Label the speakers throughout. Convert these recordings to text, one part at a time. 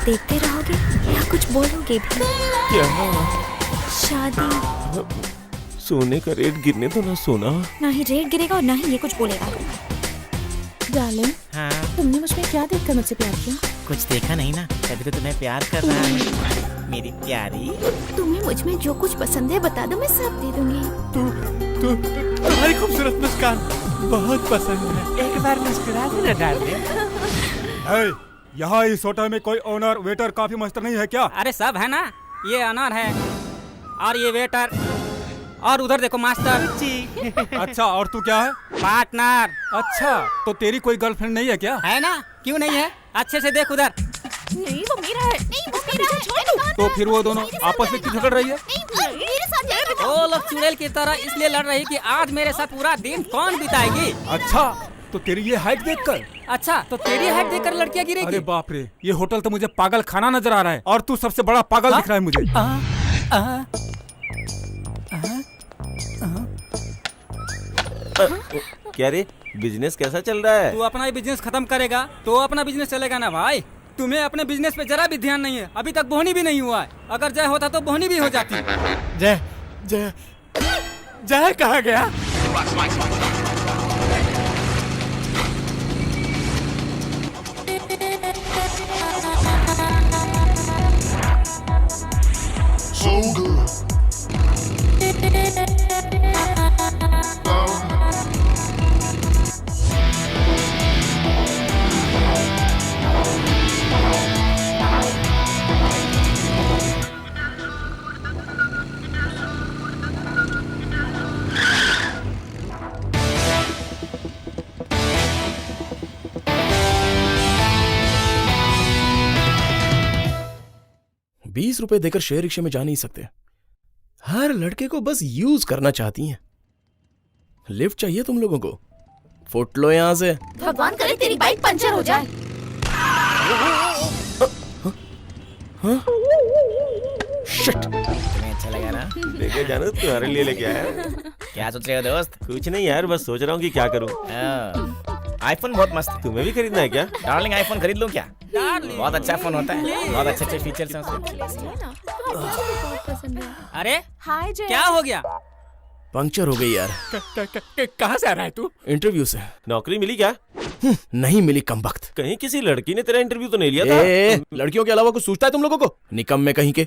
Speaker 1: देखते रहोगे या कुछ बोलोगे भी?
Speaker 2: क्या?
Speaker 1: शादी।
Speaker 2: सोने का रेट गिरने तो ना सोना।
Speaker 1: ना ही रेट गिरेगा और ना ही ये कुछ बोलेगा।
Speaker 3: डार्लिंग,
Speaker 4: हाँ,
Speaker 3: तुमने मुझमें क्या देखकर मुझसे प्यार किया?
Speaker 4: कुछ देखा नहीं ना, तभी तो तुम्हें प्यार कर रहा है मेरी प्यारी।
Speaker 1: तुम्हें मुझ में जो कुछ पसंद है बता दो, मैं सब दे दूंगी।
Speaker 2: तुम्हारी खूबसूरत मुस्कान बहुत पसंद है।
Speaker 4: एक बार मुस्कुरा दो ना डार्लिंग।
Speaker 5: यहाँ इस होटल में कोई ओनर, वेटर, कॉफी मास्टर नहीं है क्या?
Speaker 6: अरे सब है ना, ये अनार है और ये वेटर और उधर देखो मास्टर जी।
Speaker 5: अच्छा, और तू क्या है?
Speaker 6: पार्टनर
Speaker 5: अच्छा, तो तेरी कोई गर्लफ्रेंड नहीं है क्या?
Speaker 6: है ना, क्यों नहीं है? अच्छे से देख उधर।
Speaker 1: नहीं वो मेरा है, नहीं वो मेरा है।
Speaker 5: तो फिर वो दोनों आपस में क्यों झगड़ रही है?
Speaker 1: मेरे साथ जाएगा।
Speaker 6: वो लोग चुड़ैल की तरह इसलिए लड़ रही कि आज मेरे साथ पूरा दिन कौन बिताएगी।
Speaker 5: अच्छा, तो तेरी ये हाइट देखकर?
Speaker 6: अच्छा, तो तेरी हाइट देखकर लड़कियां गिरेगी।
Speaker 5: अरे बाप रे, ये होटल तो मुझे पागल खाना नजर आ रहा है और तू सबसे बड़ा पागल दिख रहा है मुझे।
Speaker 2: क्या रे, बिजनेस कैसा चल रहा है?
Speaker 6: तू अपना ही बिजनेस खत्म करेगा तो अपना बिजनेस चलेगा ना भाई। तुम्हें अपने बिजनेस पे जरा भी ध्यान नहीं है। अभी तक बोहनी भी नहीं हुआ है। अगर जय होता तो बोहनी भी हो जाती।
Speaker 2: जय जय जय कहाँ गया?
Speaker 7: So good.
Speaker 8: ₹20 देकर शेयर रिक्शे में जा नहीं सकते। हर लड़के को बस यूज करना चाहती हैं। लिफ्ट चाहिए तुम लोगों को? फुट लो यहां से।
Speaker 1: भगवान करे तेरी बाइक पंचर हो जाए।
Speaker 8: शिट।
Speaker 4: तुम्हें अच्छा लगा ना?
Speaker 2: लेके जाना तुम्हारे लिए लेके आया।
Speaker 4: क्या सोच रहे हो दोस्त?
Speaker 2: कुछ नहीं यार, बस सोच रहा हूँ कि क्या करूँ।
Speaker 4: आईफोन बहुत मस्त है।
Speaker 2: तुम्हें भी खरीदना है क्या?
Speaker 4: डार्लिंग, आईफोन खरीद लूं क्या? बहुत अच्छा फोन होता है, बहुत अच्छे अच्छे फीचर्स हैं उसमें।
Speaker 6: अरे
Speaker 3: हाय जय।
Speaker 6: क्या हो गया?
Speaker 8: पंक्चर हो गई यार।
Speaker 5: कहाँ से आ रहा है तू?
Speaker 8: इंटरव्यू से।
Speaker 2: नौकरी मिली क्या?
Speaker 8: नहीं मिली कमबख्त।
Speaker 2: कहीं किसी लड़की ने तेरा इंटरव्यू तो नहीं लिया था?
Speaker 8: लड़कियों के अलावा कुछ सोचता है तुम लोगों को? निकम्मे कहीं के।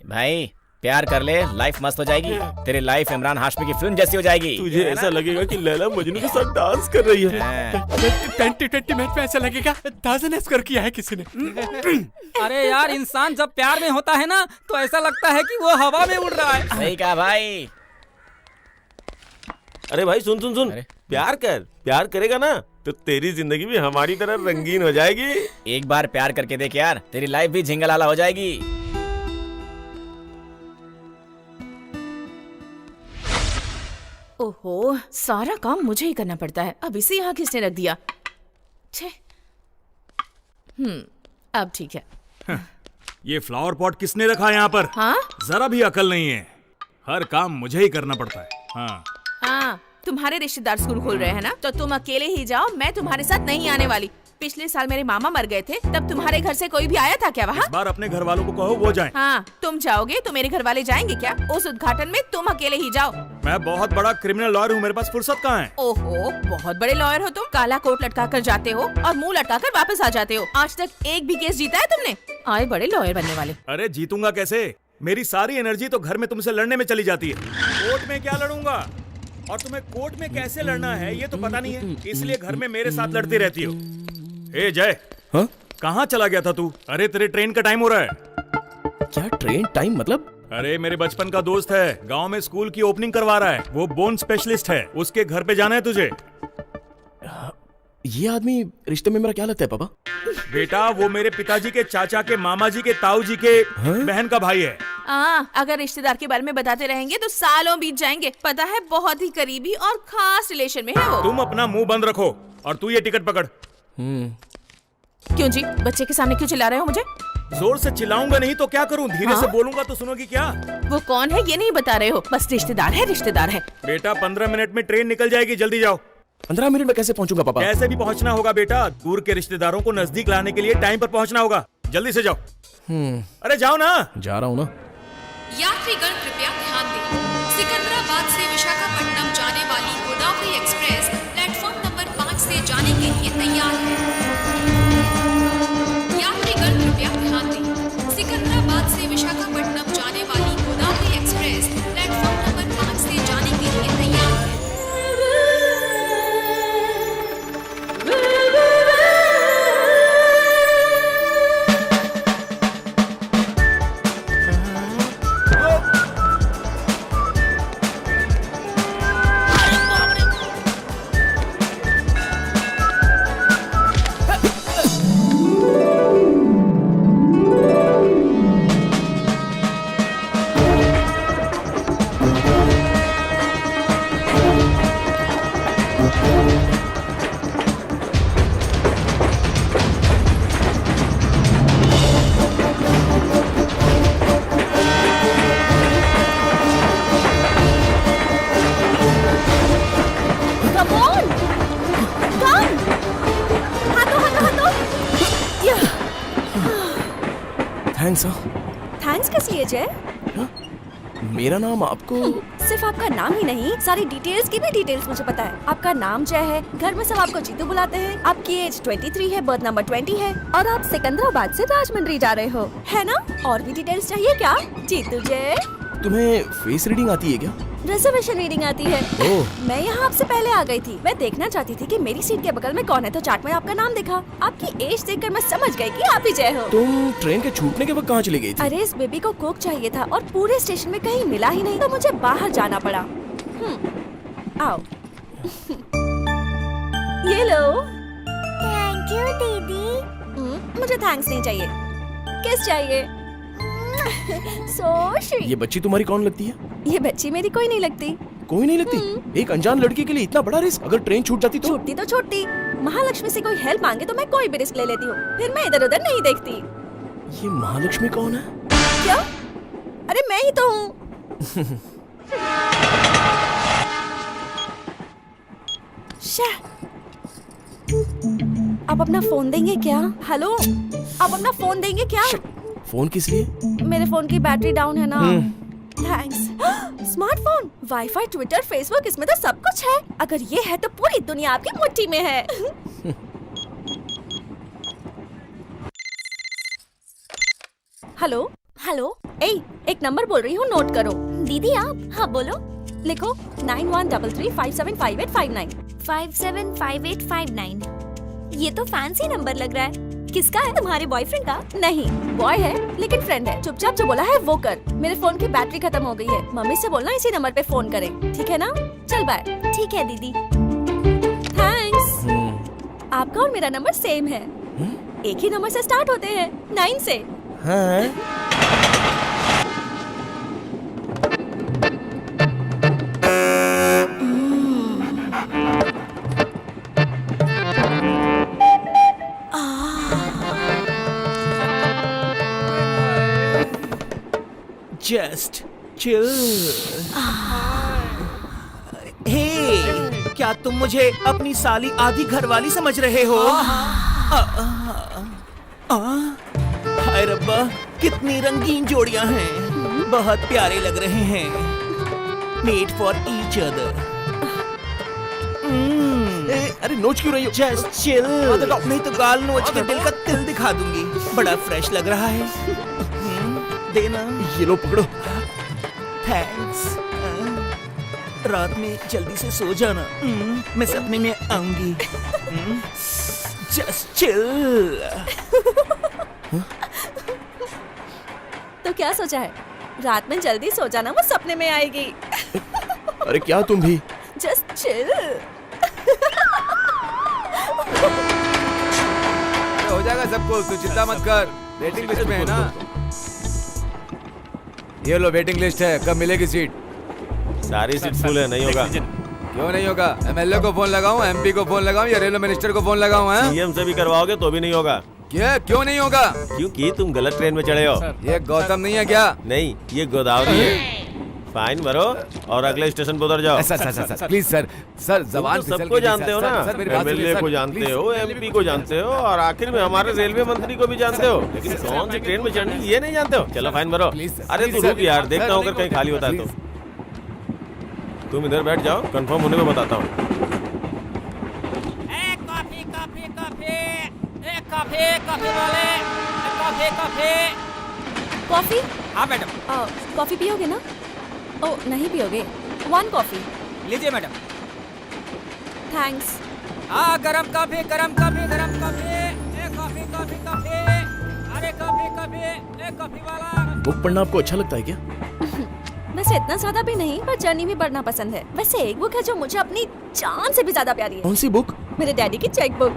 Speaker 4: भाई प्यार कर ले, लाइफ मस्त हो जाएगी। तेरी लाइफ इमरान हाशमी की फिल्म जैसी हो जाएगी।
Speaker 2: तुझे ऐसा लगेगा कि लैला मजनू के साथ डांस कर रही है।
Speaker 5: 20 मैच में ऐसा लगेगा 1000 स्कोर किया है किसी ने।
Speaker 6: अरे यार, इंसान जब प्यार में होता है ना तो ऐसा लगता है कि वो हवा में उड़ रहा है।
Speaker 4: सही कहा भाई।
Speaker 2: अरे भाई सुन सुन सुन,
Speaker 4: अरे?
Speaker 2: प्यार कर, प्यार करेगा ना तो तेरी जिंदगी भी हमारी तरह रंगीन हो जाएगी।
Speaker 4: एक बार प्यार करके देख यार, तेरी लाइफ भी झिंगलाला हो जाएगी।
Speaker 3: ओहो, सारा काम मुझे ही करना पड़ता है। अब इसे यहाँ किसने रख दिया? छे। अब ठीक है।
Speaker 5: ये फ्लावर पॉट किसने रखा है यहाँ पर?
Speaker 3: हाँ
Speaker 5: जरा भी अकल नहीं है। हर काम मुझे ही करना पड़ता है। हाँ,
Speaker 3: हाँ, तुम्हारे रिश्तेदार स्कूल खोल रहे हैं ना, तो तुम अकेले ही जाओ, मैं तुम्हारे साथ नहीं आने वाली। पिछले साल मेरे मामा मर गए थे, तब तुम्हारे घर से कोई भी आया था क्या वहाँ?
Speaker 5: इस बार अपने घर वालों को कहो वो जाएं।
Speaker 3: हाँ, तुम जाओगे तो मेरे घर वाले जाएंगे क्या? उस उद्घाटन में तुम अकेले ही जाओ।
Speaker 5: मैं बहुत बड़ा क्रिमिनल लॉयर हूँ, मेरे पास फुर्सत कहाँ है?
Speaker 3: ओहो, बहुत बड़े लॉयर हो तुम। काला कोट लटका कर जाते हो और मुंह लटका कर वापस आ जाते हो। आज तक एक भी केस जीता है तुमने? आए बड़े लॉयर बनने वाले।
Speaker 5: अरे जीतूंगा कैसे? मेरी सारी एनर्जी तो घर में तुमसे लड़ने में चली जाती है। कोर्ट में क्या लड़ूंगा? और तुम्हें कोर्ट में कैसे लड़ना है ये तो पता नहीं है, इसलिए घर में मेरे साथ लड़ती रहती हो। ए जय,
Speaker 8: हाँ?
Speaker 5: कहाँ चला गया था तू? अरे तेरे ट्रेन का टाइम हो रहा है।
Speaker 8: क्या ट्रेन टाइम मतलब?
Speaker 5: अरे मेरे बचपन का दोस्त है, गांव में स्कूल की ओपनिंग करवा रहा है। वो बोन स्पेशलिस्ट है, उसके घर पे जाना है तुझे।
Speaker 8: ये आदमी रिश्ते में मेरा क्या लगता है पापा?
Speaker 5: बेटा वो मेरे पिताजी के चाचा के मामा जी के ताऊ जी के बहन का भाई है।
Speaker 3: अगर रिश्तेदार के बारे में बताते रहेंगे तो सालों बीत जाएंगे। पता है, बहुत ही करीबी और खास रिलेशन में है वो।
Speaker 5: तुम अपना मुंह बंद रखो और तू ये टिकट पकड़।
Speaker 3: क्यों जी, बच्चे के सामने क्यों चिल्ला रहे हो मुझे?
Speaker 5: जोर से चिल्लाऊंगा नहीं तो क्या करूं? धीरे से बोलूंगा तो सुनोगी क्या?
Speaker 3: वो कौन है ये नहीं बता रहे हो, बस रिश्तेदार है, रिश्तेदार है।
Speaker 5: बेटा 15 मिनट में ट्रेन निकल जाएगी, जल्दी जाओ।
Speaker 8: 15 मिनट में कैसे पहुंचूंगा पापा?
Speaker 5: कैसे भी पहुंचना होगा बेटा, दूर के रिश्तेदारों को नजदीक लाने के लिए टाइम पर पहुंचना होगा। जल्दी से जाओ। अरे जाओ ना।
Speaker 8: जा रहा हूँ ना।
Speaker 9: यात्रीगण कृपया ध्यान दें। सिकंदराबाद से विशाखापट्टनम जाने वाली गोदावरी एक्सप्रेस प्लेटफॉर्म नंबर 5 से जाने के लिए तैयार है। यात्रीगण कृपया ध्यान दें। सिकंदराबाद से विशाखापट्टनम जाने वाली गोदावरी एक्सप्रेस प्लेटफॉर्म नंबर 5 से जाने के लिए तैयार है।
Speaker 8: थैंक्स।
Speaker 1: थैंक्स किस लिए जय?
Speaker 8: मेरा नाम आपको
Speaker 1: सिर्फ आपका नाम ही नहीं, सारी डिटेल्स की भी डिटेल्स मुझे पता है। आपका नाम जय है, घर में सब आपको जीतू बुलाते हैं, आपकी एज 23 है, बर्थ नंबर 20 है और आप सिकंदराबाद से राजमंड्री जा रहे हो, है ना? और भी डिटेल्स चाहिए क्या जीतू जय?
Speaker 8: तुम्हें फेस रीडिंग आती है क्या?
Speaker 1: रिजर्वेशन रीडिंग आती है।
Speaker 8: ओह।
Speaker 1: मैं यहाँ आपसे पहले आ गई थी। मैं देखना चाहती थी कि मेरी सीट के बगल में कौन है, तो चार्ट में आपका नाम देखा। आपकी एज देखकर मैं समझ गई कि आप ही जय हो।
Speaker 8: तुम ट्रेन के छूटने के वक्त कहाँ चली गई थी?
Speaker 1: अरे इस बेबी को कोक चाहिए था और पूरे स्टेशन में कहीं मिला ही नहीं, तो मुझे बाहर जाना पड़ा। आओ। ये लो। थैंक यू दीदी। मुझे थैंक्स नहीं चाहिए, किस चाहिए? So sweet।
Speaker 8: ये बच्ची तुम्हारी कौन लगती है?
Speaker 1: ये बच्ची मेरी कोई नहीं लगती।
Speaker 8: कोई नहीं लगती? एक अनजान लड़की के लिए इतना बड़ा रिस्क? अगर ट्रेन छूट जाती तो?
Speaker 1: छूटती तो छूटती। महालक्ष्मी से कोई हेल्प मांगे तो मैं कोई भी रिस्क ले लेती हूँ, फिर मैं इधर उधर नहीं देखती।
Speaker 8: ये महालक्ष्मी कौन है?
Speaker 1: क्या? अरे मैं ही तो हूँ। आप अपना फोन देंगे क्या? हेलो, आप अपना फोन देंगे क्या?
Speaker 8: फोन किस लिए?
Speaker 1: मेरे फोन की बैटरी डाउन है ना। Thanks. Smartphone, wifi, Twitter, Facebook, इसमें तो सब कुछ है। अगर ये है तो पूरी दुनिया आपकी मुट्ठी में है। हेलो हेलो, एक नंबर बोल रही हूँ, नोट करो। दीदी आप? हाँ बोलो। लिखो 9133575859। 575859। ये तो फैंसी नंबर लग रहा है। किसका है? तुम्हारे बॉयफ्रेंड का? नहीं, बॉय है लेकिन फ्रेंड है। चुपचाप जो बोला है वो कर। मेरे फोन की बैटरी खत्म हो गई है। मम्मी से बोलना इसी नंबर पे फोन करें, ठीक है ना? चल बाय। ठीक है दीदी। थैंक्स। आपका और मेरा नंबर सेम है। एक ही नंबर से स्टार्ट होते हैं, 9 से।
Speaker 8: हाँ।
Speaker 10: Just chill. हे, क्या तुम मुझे अपनी साली आधी घरवाली समझ रहे हो? हाय रब्बा, कितनी रंगीन जोड़ियां हैं, बहुत प्यारे लग रहे हैं। Made for each other.
Speaker 8: अरे नोच क्यों रही हो?
Speaker 10: जस्ट चिल, नहीं तो गाल नोच के दिल का तिल दिखा दूंगी। बड़ा फ्रेश लग रहा है। देना।
Speaker 8: ये लो पकड़ो।
Speaker 10: थैंक्स। रात में जल्दी से सो जाना, मैं सपने में आऊंगी। Just chill.
Speaker 1: तो क्या सोचा है? रात में जल्दी सो जाना, वो सपने में आएगी।
Speaker 8: अरे क्या तुम भी?
Speaker 1: Just chill.
Speaker 11: हो जाएगा सब कुछ, तू चिंता मत कर। वेटिंग लिस्ट में है ना? ये लो वेटिंग लिस्ट है, कब मिलेगी सीट?
Speaker 2: सारी सीट फुल है, नहीं होगा।
Speaker 11: क्यों नहीं होगा? एमएलए को फोन लगाऊं, एमपी को फोन लगाऊं या रेलवे मिनिस्टर को फोन लगाऊं? हैं?
Speaker 2: सीएम से भी करवाओगे तो भी नहीं होगा।
Speaker 11: क्या? क्यों नहीं होगा?
Speaker 2: क्योंकि तुम गलत ट्रेन में चढ़े हो।
Speaker 11: ये गौतम नहीं है क्या?
Speaker 2: नहीं, ये गोदावरी है। फाइन भरो और अगले स्टेशन पे उतर जाओ।
Speaker 11: सर प्लीज सर जबान
Speaker 2: तुम तो सबको जानते हो ना, एमएलए को जानते हो, एमपी को जानते हो और आखिर में हमारे रेलवे मंत्री को भी जानते हो, लेकिन कौन सी ट्रेन में चढ़नी ये नहीं जानते हो। चलो फाइन भरो। अरे तू रुक यार, देखता हूँ अगर कहीं खाली होता है तो। तुम इधर बैठ जाओ, कंफर्म होने में बताता हूँ।
Speaker 1: कॉफी?
Speaker 6: हाँ मैडम।
Speaker 1: कॉफी पियोगे ना? ओ नहीं पियोगे, 1 कॉफी।
Speaker 6: लीजिए मैडम।
Speaker 1: थैंक्स।
Speaker 6: हाँ गरम कॉफी, गरम कॉफी, गरम कॉफी। एक कॉफी, कॉफी, कॉफी। अरे कॉफी, कॉफी, एक कॉफी वाला।
Speaker 8: बुक पढ़ना आपको अच्छा लगता है क्या?
Speaker 1: वैसे इतना ज्यादा भी नहीं, पर जर्नी भी पढ़ना पसंद है। वैसे एक बुक है जो मुझे अपनी जान से भी ज्यादा प्यारी है।
Speaker 8: कौन सी बुक?
Speaker 1: मेरे डैडी की चेक बुक।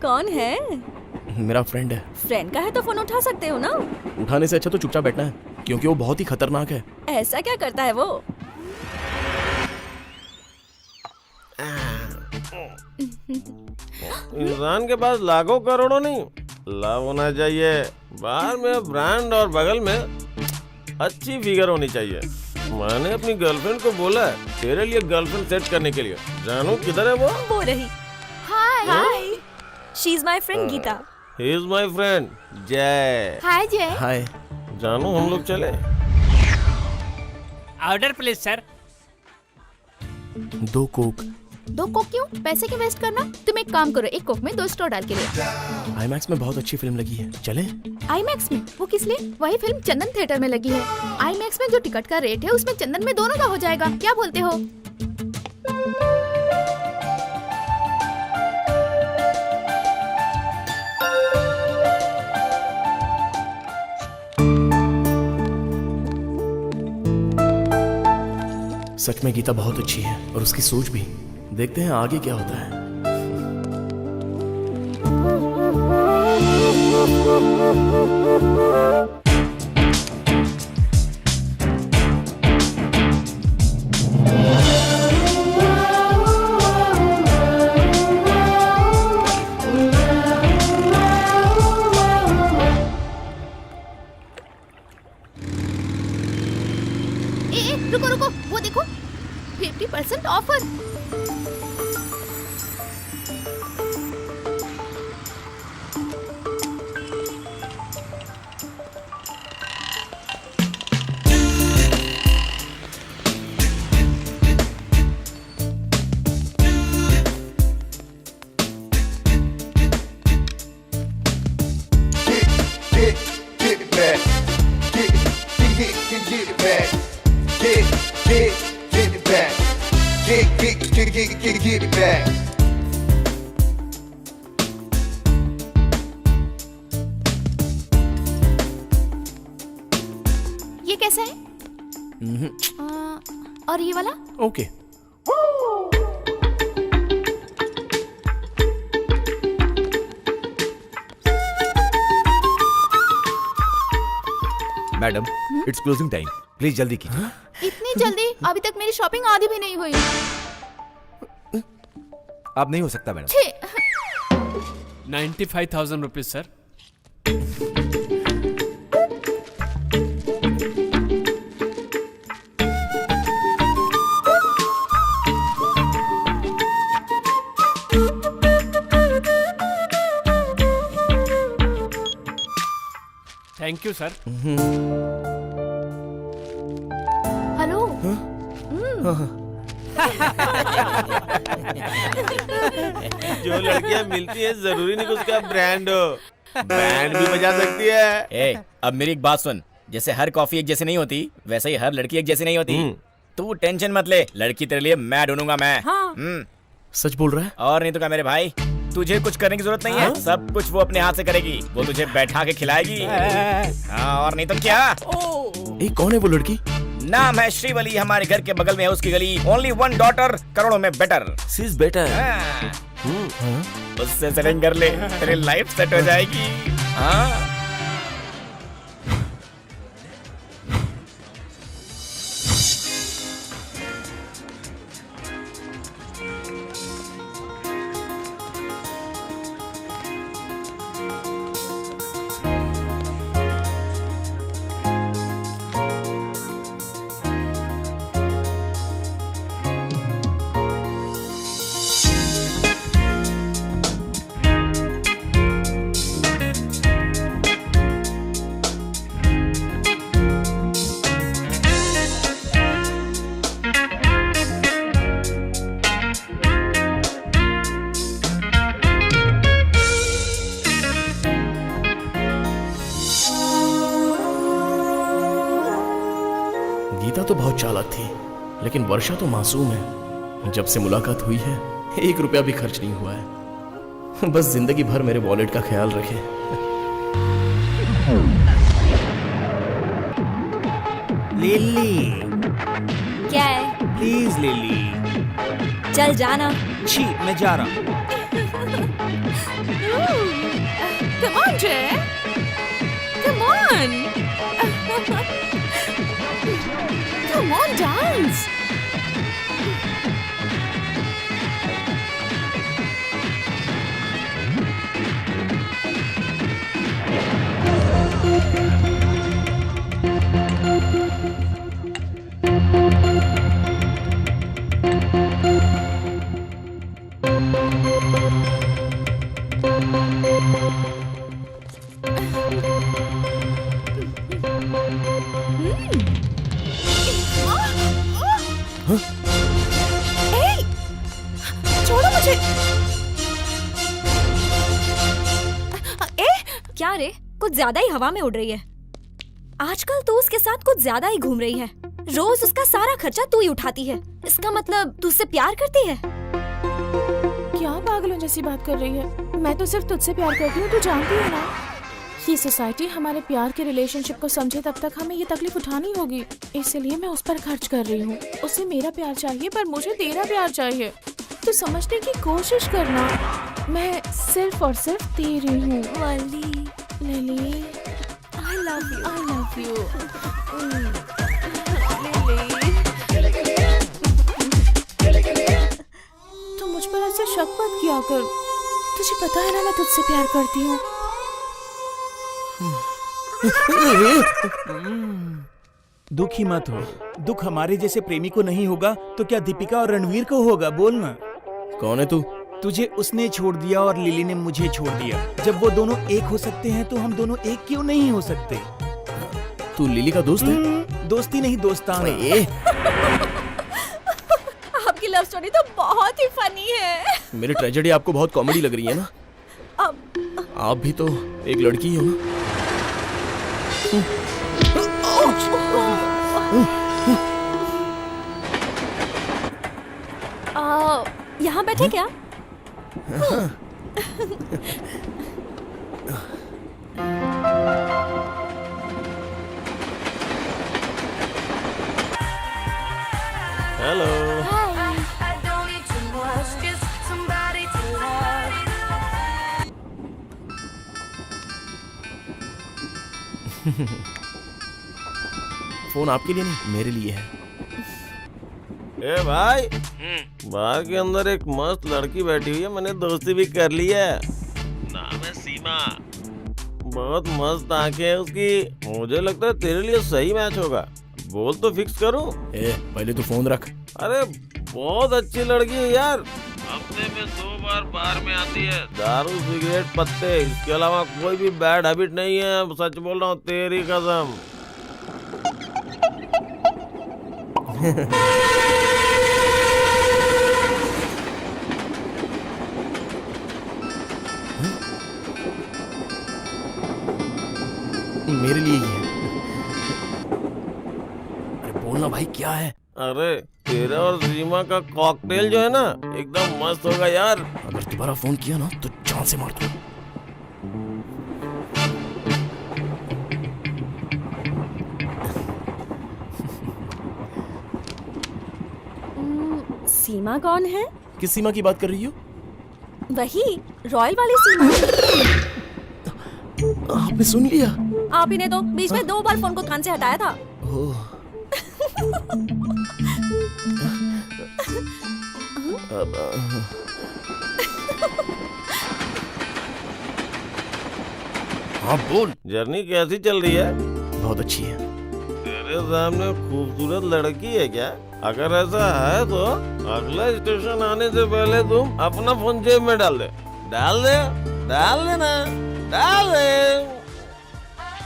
Speaker 1: कौन है?
Speaker 8: मेरा फ्रेंड है।
Speaker 1: फ्रेंड का है तो फोन उठा सकते हो ना।
Speaker 8: उठाने से अच्छा तो चुपचाप बैठना है, क्योंकि वो बहुत ही खतरनाक है।
Speaker 1: ऐसा क्या करता है वो?
Speaker 2: इंसान के पास लाखों करोड़ों नहीं, लाभ होना चाहिए। बाहर में ब्रांड और बगल में अच्छी फिगर होनी चाहिए। मैंने अपनी गर्लफ्रेंड को बोला है तेरे लिए गर्लफ्रेंड सेट करने के लिए। जानू किधर है वो
Speaker 1: रही। Hi she is my friend Geeta.
Speaker 2: He is my friend Jay.
Speaker 1: Hi Jay.
Speaker 8: Hi
Speaker 2: जानू हम लोग चले।
Speaker 6: Order please sir.
Speaker 8: 2 coke.
Speaker 1: 2 coke क्यों? पैसे क्यों वेस्ट करना? तुम एक काम करो, 1 कोक में 2 स्ट्रॉ डाल के ले।
Speaker 8: आईमैक्स में बहुत अच्छी फिल्म लगी है, चले?
Speaker 1: आईमैक्स में? वो किस लिए? वही फिल्म चंदन थिएटर में लगी है। आईमैक्स में जो टिकट का रेट है उसमें चंदन में दोनों का हो जाएगा। क्या बोलते हो?
Speaker 8: सच में गीता बहुत अच्छी है और उसकी सोच भी। देखते हैं आगे क्या होता है।
Speaker 1: रुको रुको, वो देखो 50% offer.
Speaker 7: Get it back. Get it back. Get it back. Get it back.
Speaker 1: ये कैसा है? और ये वाला?
Speaker 8: Okay.
Speaker 11: Madam it's closing time, please जल्दी कीजिए।
Speaker 1: इतनी जल्दी? अभी तक मेरी शॉपिंग आधी भी नहीं हुई।
Speaker 11: अब नहीं हो सकता madam.
Speaker 6: 95,000 rupees sir. Thank you sir.
Speaker 1: Hello.
Speaker 2: जो लड़कियां मिलती है जरूरी नहीं कि उसका ब्रांड हो, बैंड भी बजा सकती है।
Speaker 4: ए, अब मेरी एक बात सुन, जैसे हर कॉफी एक जैसी नहीं होती, वैसे ही हर लड़की एक जैसी नहीं होती। तू टेंशन मत ले, लड़की तेरे लिए मैं ढूंढूंगा मैं।
Speaker 1: हाँ।
Speaker 8: सच बोल रहा है?
Speaker 4: और नहीं तो क्या मेरे भाई, तुझे कुछ करने की जरूरत नहीं है। सब कुछ वो अपने हाथ से करेगी। वो तुझे बैठा के खिलाएगी। हाँ, और नहीं तो क्या।
Speaker 8: कौन है वो लड़की?
Speaker 4: नाम है श्रीवली, हमारे घर के बगल में है उसकी गली। ओनली 1 डॉटर, करोड़ों में बेटर।
Speaker 2: She is better.
Speaker 4: उससे सेटिंग कर ले, तेरी लाइफ सेट हो जाएगी। हाँ।
Speaker 8: तो बहुत चालाक थी, लेकिन वर्षा तो मासूम है। जब से मुलाकात हुई है 1 रुपया भी खर्च नहीं हुआ है। बस जिंदगी भर मेरे वॉलेट का ख्याल रखे।
Speaker 10: लिली,
Speaker 1: क्या है?
Speaker 10: Please lily.
Speaker 1: चल जाना।
Speaker 10: छी, मैं जा रहा हूँ।
Speaker 3: Come on, Jay. Come on. Come on, dance.
Speaker 1: ए, छोड़ो मुझे। क्या रे, कुछ ज्यादा ही हवा में उड़ रही है। आजकल तू उसके साथ कुछ ज्यादा ही घूम रही है। रोज उसका सारा खर्चा तू ही उठाती है। इसका मतलब तू उससे प्यार करती है?
Speaker 3: क्या पागलों जैसी बात कर रही है? मैं तो सिर्फ तुझसे प्यार करती हूँ, तू जानती है ना। ये सोसाइटी हमारे प्यार के रिलेशनशिप को समझे तब तक हमें ये तकलीफ उठानी होगी, इसलिए मैं उस पर खर्च कर रही हूँ। उसे मेरा प्यार चाहिए पर मुझे तेरा प्यार चाहिए। तो समझने की कोशिश करना, मैं सिर्फ और सिर्फ तेरी हूँ। Lily,
Speaker 1: I love you.
Speaker 3: I love you. तो मुझ पर ऐसे शक मत किया कर। तुझे पता है ना मैं तुझसे प्यार करती हूँ।
Speaker 10: दुखी मत हो। दुख हमारे जैसे प्रेमी को नहीं होगा तो क्या दीपिका और रणवीर को होगा? बोल ना।
Speaker 8: कौन है तू?
Speaker 10: तुझे उसने छोड़ दिया और लिली ने मुझे छोड़ दिया। जब वो दोनों एक हो सकते हैं तो हम दोनों एक क्यों नहीं हो सकते?
Speaker 8: तू लिली का दोस्त है?
Speaker 10: दोस्ती नहीं, दोस्ताना।
Speaker 1: आपकी लव स्टोरी तो बहुत ही फनी है।
Speaker 8: मेरी ट्रेजेडी आपको बहुत कॉमेडी लग रही है ना? आप भी तो एक लड़की ही हो ना?
Speaker 1: यहाँ बैठे क्या?
Speaker 2: हेलो।
Speaker 8: फोन आपके लिए नहीं, मेरे लिए है।
Speaker 2: ए भाई, बार के अंदर एक मस्त लड़की बैठी हुई है, मैंने दोस्ती भी कर ली है। नाम है सीमा। बहुत मस्त आंखें है उसकी। मुझे लगता है तेरे लिए सही मैच होगा। बोल तो फिक्स करूं?
Speaker 8: पहले तो फोन रख।
Speaker 2: अरे बहुत अच्छी लड़की है यार। हफ्ते में 2 बार बार में आती है। दारू, सिगरेट, पत्ते, इसके अलावा कोई भी बैड हैबिट नहीं है। सच बोल रहा हूँ, तेरी कसम।
Speaker 8: मेरे लिए ही है। अरे बोलना भाई, क्या है?
Speaker 2: अरे तेरा और सीमा का कॉकटेल जो है ना, एकदम मस्त होगा यार।
Speaker 8: अगर दोबारा फोन किया ना तो जान से मार दूंगा।
Speaker 1: सीमा कौन है?
Speaker 8: किस सीमा की बात कर रही हो?
Speaker 1: वही रॉयल वाली सीमा।
Speaker 8: आपने सुन लिया?
Speaker 1: आप ही ने तो बीच में 2 बार फोन को कान से हटाया था।
Speaker 2: हाँ बोल। जर्नी कैसी चल रही है?
Speaker 8: बहुत अच्छी है।
Speaker 2: तेरे सामने खूबसूरत लड़की है क्या? अगर ऐसा है तो अगला स्टेशन आने से पहले तुम अपना फोन जेब में डाल दे। डाल दे, डाल देना, डाल दे।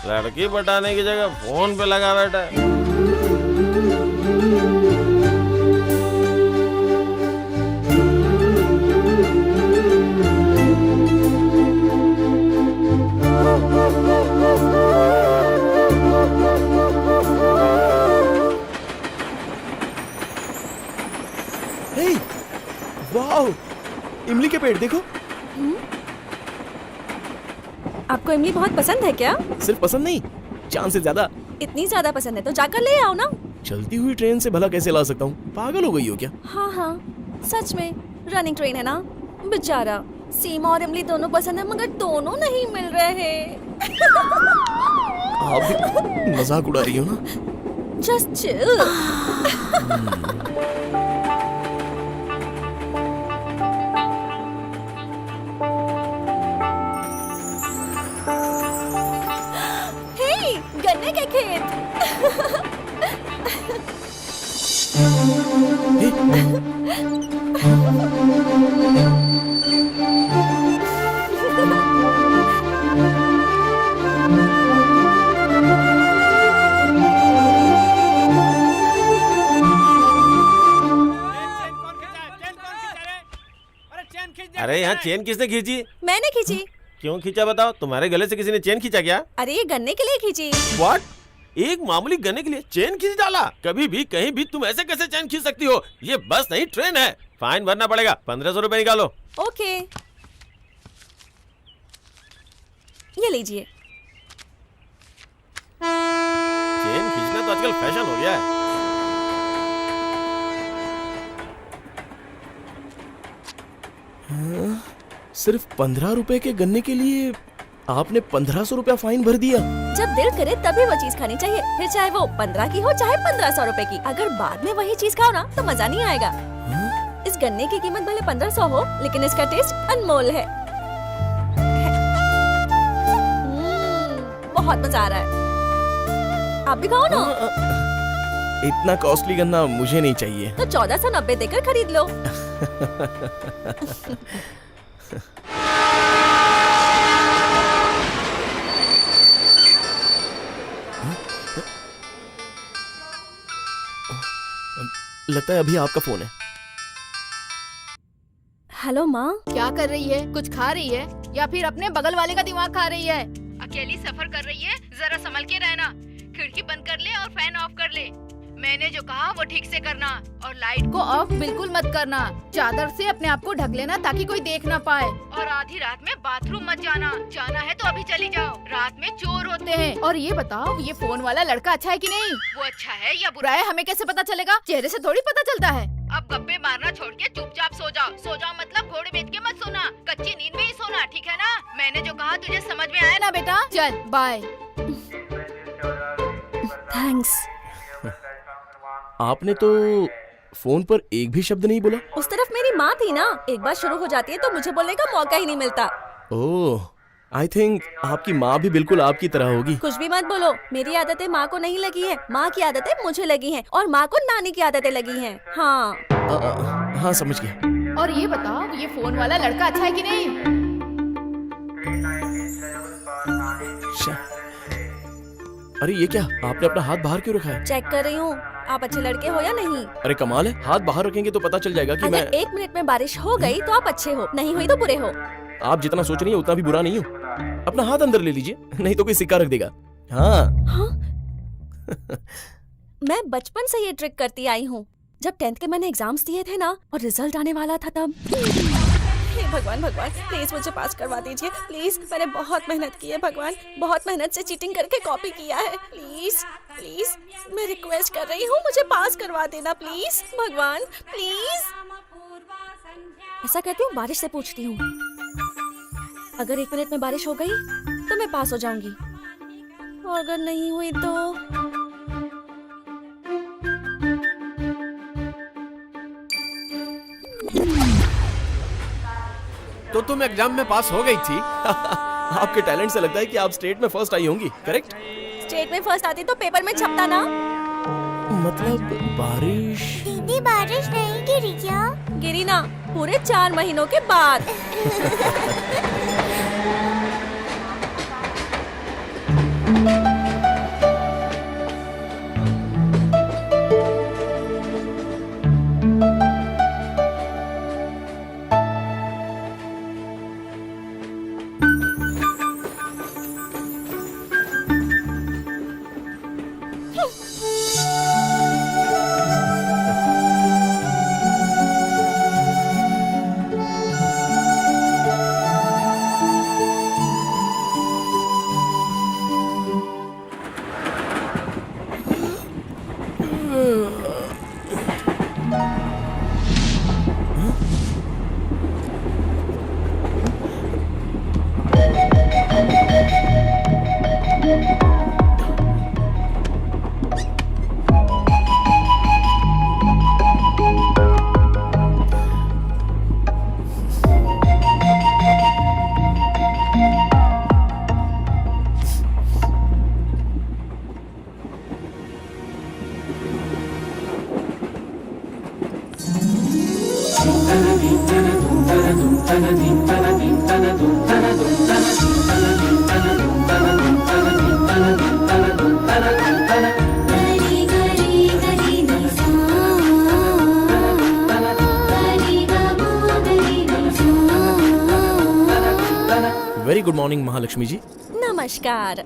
Speaker 2: लड़की पटाने की जगह फोन पे लगा बैठा है।
Speaker 8: वेट देखो।
Speaker 1: आपको इमली बहुत पसंद है क्या?
Speaker 8: सिर्फ पसंद नहीं, जान से ज्यादा।
Speaker 1: इतनी ज्यादा पसंद है तो जाकर ले आओ ना।
Speaker 8: चलती हुई ट्रेन से भला कैसे ला सकता हूँ? पागल हो गई हो क्या?
Speaker 1: हाँ हाँ, सच में रनिंग ट्रेन है ना। बेचारा, सीमा और इमली दोनों पसंद है मगर दोनों नहीं मिल रहे।
Speaker 8: आप भी मजाक उड़ा रही हो ना?
Speaker 1: Just chill. हे, गन्ने के खेत।
Speaker 2: अरे यहाँ चेन किसने खींची?
Speaker 1: मैंने खींची।
Speaker 2: क्यों खींचा बताओ? तुम्हारे गले से किसी ने चेन खींचा क्या?
Speaker 1: अरे ये गन्ने के लिए खींची।
Speaker 2: व्हाट? एक मामूली गन्ने के लिए चेन खींच डाला? कभी भी कहीं भी तुम ऐसे कैसे चेन खींच सकती हो? ये बस नहीं ट्रेन है। फाइन भरना पड़ेगा। 1500 रुपए निकालो।
Speaker 1: ओके, ये लीजिए।
Speaker 2: चेन खींचना तो आजकल फैशन हो गया है।
Speaker 8: सिर्फ 15 रुपए के गन्ने के लिए आपने 1500 रुपया फाइन भर दिया।
Speaker 1: जब दिल करे तभी वो चीज खानी चाहिए, फिर चाहे वो 15 की हो चाहे 1500 रुपए की। अगर बाद में वही चीज खाओ ना तो मजा नहीं आएगा। इस गन्ने की कीमत भले 1500 हो लेकिन इसका टेस्ट अनमोल है। बहुत मजा आ रहा है। आप भी खाओ ना।
Speaker 8: इतना कॉस्टली गन्ना मुझे नहीं चाहिए।
Speaker 1: तो 1490 देकर खरीद लो।
Speaker 8: लगता है अभी आपका फोन है।
Speaker 1: हेलो माँ।
Speaker 12: क्या कर रही है? कुछ खा रही है या फिर अपने बगल वाले का दिमाग खा रही है? अकेली सफर कर रही है, जरा संभल के रहना। खिड़की बंद कर ले और फैन ऑफ कर ले। मैंने जो कहा वो ठीक से करना और लाइट को ऑफ बिल्कुल मत करना। चादर से अपने आप को ढक लेना ताकि कोई देख ना पाए। और आधी रात में बाथरूम मत जाना। जाना है तो अभी चली जाओ, रात में चोर होते हैं। और ये बताओ, ये फोन वाला लड़का अच्छा है कि नहीं? वो अच्छा है या बुरा है हमें कैसे पता चलेगा? चेहरे से थोड़ी पता चलता है। अब गप्पे मारना छोड़ के चुपचाप सो जाओ। सो जाओ मतलब घोड़े बेच के मत सोना, कच्ची नींद में ही सोना, ठीक है ना? मैंने जो कहा तुझे समझ में आया ना बेटा? चल बाय।
Speaker 1: थैंक्स।
Speaker 8: आपने तो फोन पर एक भी शब्द नहीं बोला।
Speaker 1: उस तरफ मेरी माँ थी ना, एक बार शुरू हो जाती है तो मुझे बोलने का मौका ही नहीं मिलता।
Speaker 8: ओह, आई थिंक आपकी माँ भी बिल्कुल आपकी तरह होगी।
Speaker 1: कुछ भी मत बोलो, मेरी आदतें माँ को नहीं लगी है, माँ की आदतें मुझे लगी हैं और माँ को नानी की आदतें लगी हैं। हाँ
Speaker 8: हाँ समझ गया।
Speaker 12: और ये बताओ, ये फोन वाला लड़का अच्छा है कि नहीं?
Speaker 8: अरे ये क्या, आपने अपना हाथ बाहर क्यों रखा है?
Speaker 1: चेक कर रही हूँ आप अच्छे लड़के हो या नहीं।
Speaker 8: अरे कमाल है, हाथ बाहर रखेंगे तो पता चल जाएगा कि
Speaker 1: अगर
Speaker 8: मैं।
Speaker 1: 1 मिनट में बारिश हो गई तो आप अच्छे हो, नहीं हुई तो बुरे हो।
Speaker 8: आप जितना सोच रही हैं उतना भी बुरा नहीं हूँ। अपना हाथ अंदर ले लीजिए, नहीं तो कोई सिक्का रख देगा। हाँ,
Speaker 1: मैं बचपन से ये ट्रिक करती आई हूँ। जब 10th के मैंने एग्जाम्स दिए थे ना और रिजल्ट आने वाला था तब। हे भगवान भगवान, प्लीज मुझे पास करवा दीजिए प्लीज। मैंने बहुत मेहनत की है भगवान, बहुत मेहनत से चीटिंग करके कॉपी किया है। प्लीज प्लीज मैं रिक्वेस्ट कर रही हूँ, मुझे पास करवा देना प्लीज भगवान प्लीज। ऐसा करती हूँ, बारिश से पूछती हूँ। अगर 1 मिनट में बारिश हो गई तो मैं पास हो जाऊंगी, और अगर नहीं हुई
Speaker 8: तो तुम एग्जाम में पास हो गई थी। आपके टैलेंट से लगता है कि आप स्टेट में फर्स्ट आई होंगी, करेक्ट?
Speaker 1: स्टेट में फर्स्ट आती तो पेपर में छपता ना।
Speaker 8: मतलब बारिश।
Speaker 13: दीदी बारिश नहीं गिरी क्या?
Speaker 1: गिरी ना, पूरे 4 महीनों के बाद।
Speaker 8: वेरी गुड मॉर्निंग महालक्ष्मी जी।
Speaker 1: नमस्कार।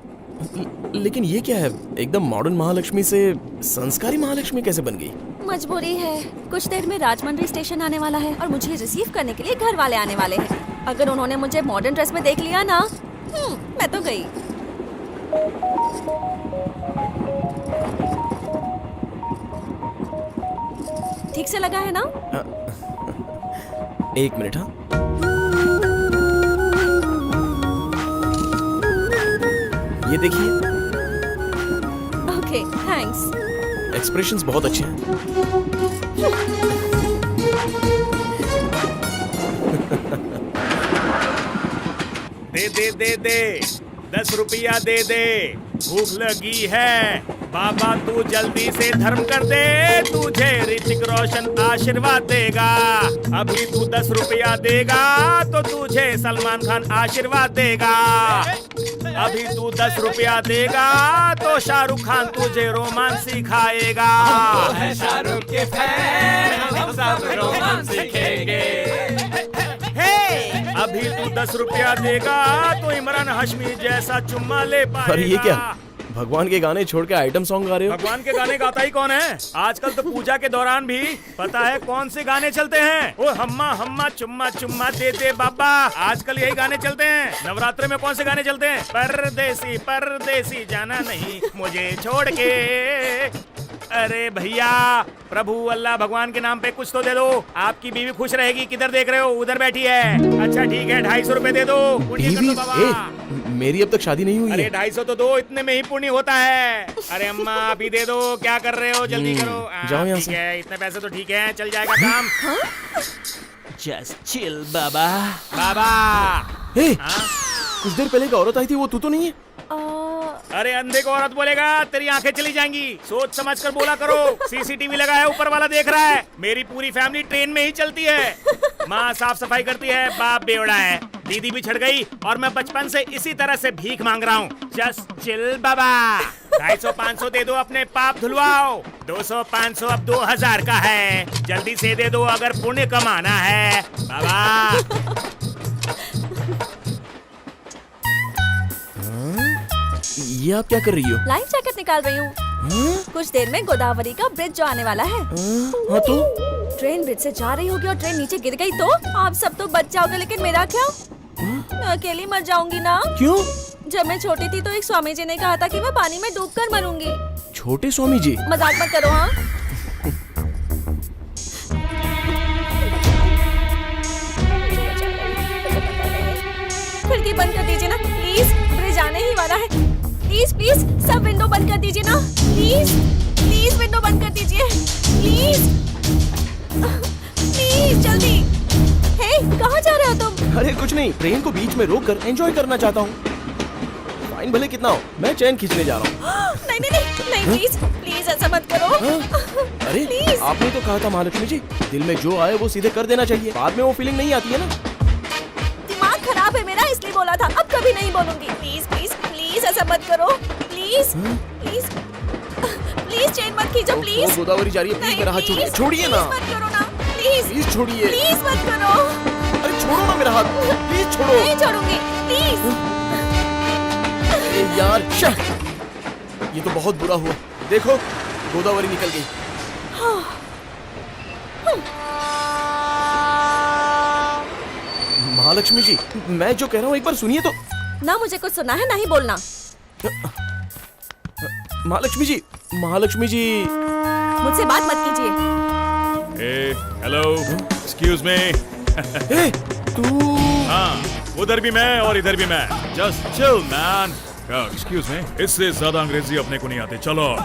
Speaker 8: लेकिन ये क्या है, एकदम मॉडर्न महालक्ष्मी से संस्कारी महालक्ष्मी कैसे बन गई?
Speaker 1: मजबूरी है, कुछ देर में राजमंड्री स्टेशन आने वाला है और मुझे रिसीव करने के लिए घर वाले आने वाले हैं। अगर उन्होंने मुझे मॉडर्न ड्रेस में देख लिया ना, मैं तो गई। ठीक से लगा है ना?
Speaker 8: एक मिनट। हाँ, ये देखिए।
Speaker 1: Okay, thanks.
Speaker 8: एक्सप्रेशंस बहुत अच्छे हैं।
Speaker 5: दे 10 रुपया दे दे, भूख लगी है। बाबा तू जल्दी से धर्म कर दे, तुझे ऋतिक रोशन आशीर्वाद देगा। अभी तू 10 रुपया देगा तो तुझे सलमान खान आशीर्वाद देगा। अभी तू 10 रुपया देगा तो शाहरुख खान तुझे रोमांस सिखाएगा। शाहरुख के फैन, हम सब रोमांस सीखेंगे। अभी तू 10 रुपया देगा तो इमरान हाशमी जैसा चुम्मा ले पाएगा।
Speaker 8: अरे ये क्या, भगवान के गाने छोड़ के आइटम सॉन्ग गा रहे हो?
Speaker 5: भगवान के गाने गाता ही कौन है? आजकल तो पूजा के दौरान भी पता है कौन से गाने चलते हैं? ओ हम्मा हम्मा चुम्मा चुम्मा दे दे बाबा, आजकल यही गाने चलते हैं। नवरात्रि में कौन से गाने चलते हैं? परदेसी परदेसी जाना नहीं मुझे छोड़ के। अरे भैया, प्रभु अल्लाह भगवान के नाम पे कुछ तो दे दो, आपकी बीवी खुश रहेगी। किधर देख रहे हो? उधर बैठी है। अच्छा ठीक है, 250 रुपए दे दो, पुण्य कर दो बाबा।
Speaker 8: मेरी अब तक शादी नहीं हुई
Speaker 5: अरे
Speaker 8: है।
Speaker 5: 250 तो दो, इतने में ही पुण्य होता है। अरे अम्मा अभी दे दो, क्या कर रहे हो? जल्दी करो।
Speaker 8: जाओ यहाँ
Speaker 5: ठीक
Speaker 8: से।
Speaker 5: है, इतने पैसे तो ठीक है, चल जाएगा काम।
Speaker 10: जस्ट चिल बाबा।
Speaker 5: बाबा
Speaker 8: कुछ देर पहले एक औरत आई थी, वो तू तो नहीं है?
Speaker 5: अरे अंधे को औरत बोलेगा, तेरी आंखें चली जाएंगी। सोच समझ कर बोला करो। सीसीटीवी लगा है, ऊपर वाला देख रहा है। मेरी पूरी फैमिली ट्रेन में ही चलती है। माँ साफ सफाई करती है, बाप बेवड़ा है, दीदी भी छड़ गई और मैं बचपन से इसी तरह से भीख मांग रहा हूँ। जस्ट चिल बाबा। 250-500 दे दो, अपने पाप धुलवाओ। 200-500 अब 2000 का है, जल्दी से दे दो अगर पुण्य कमाना है बाबा।
Speaker 8: ये आप क्या कर रही हो?
Speaker 1: लाइफ जैकेट निकाल रही हूँ। कुछ देर में गोदावरी का ब्रिज जो आने वाला है।
Speaker 8: हाँ तो?
Speaker 1: ट्रेन ब्रिज से जा रही होगी और ट्रेन नीचे गिर गई तो आप सब तो बच जाओगे, लेकिन मेरा क्या? मैं अकेली मर जाऊंगी ना।
Speaker 8: क्यों?
Speaker 1: जब मैं छोटी थी तो एक स्वामी जी ने कहा था कि मैं पानी में डूबकर मरूंगी।
Speaker 8: छोटे स्वामी जी?
Speaker 1: मजाक मत करो। हाँ, खिड़की बंद कर दीजिए ना प्लीज, ब्रिज आने ही वाला है। प्लीज प्लीज सब विंडो बंद कर दीजिए ना, प्लीज प्लीज विंडो बंद कर दीजिए, प्लीज प्लीज जल्दी। हे, कहाँ जा रहे हो तुम?
Speaker 8: अरे कुछ नहीं, ट्रेन को बीच में रोक कर एंजॉय करना चाहता हूँ। फाइन भले कितना हो, मैं चैन खींचने जा रहा हूँ।
Speaker 1: नहीं नहीं नहीं नहीं, प्लीज प्लीज ऐसा मत करो।
Speaker 8: अरे
Speaker 1: प्लीज।
Speaker 8: आपने तो कहा था महालक्ष्मी जी, दिल में जो आए वो सीधे कर देना चाहिए, बाद में वो फीलिंग नहीं आती है ना।
Speaker 1: दिमाग खराब है मेरा, इसलिए बोला था, अब कभी नहीं बोलूंगी। प्लीज प्लीज प्लीज ऐसा मत करो, प्लीज प्लीज प्लीज चेन मत खींचो प्लीज।
Speaker 8: गोदावरी जा रही है, प्लीज मेरा हाथ छोड़िए। छोड़िए ना,
Speaker 1: मत करो ना प्लीज।
Speaker 8: प्लीज छोड़िए।
Speaker 1: प्लीज मत करो।
Speaker 8: अरे छोड़ो ना मेरा हाथ, प्लीज छोड़ो।
Speaker 1: नहीं छोड़ूंगी, प्लीज।
Speaker 8: यार ये तो बहुत बुरा हुआ। देखो गोदावरी निकल गई। महालक्ष्मी जी, मैं जो कह रहा हूँ एक बार सुनिए तो।
Speaker 1: ना मुझे कुछ सुना है ना ही बोलना।
Speaker 8: महालक्ष्मी जी, महालक्ष्मी जी,
Speaker 1: मुझसे बात मत कीजिए।
Speaker 5: Hello, excuse me.
Speaker 8: तू?
Speaker 5: हाँ, उधर भी मैं और इधर भी मैं। Just chill man. Excuse me, इससे ज्यादा अंग्रेजी अपने को नहीं आते, चलो।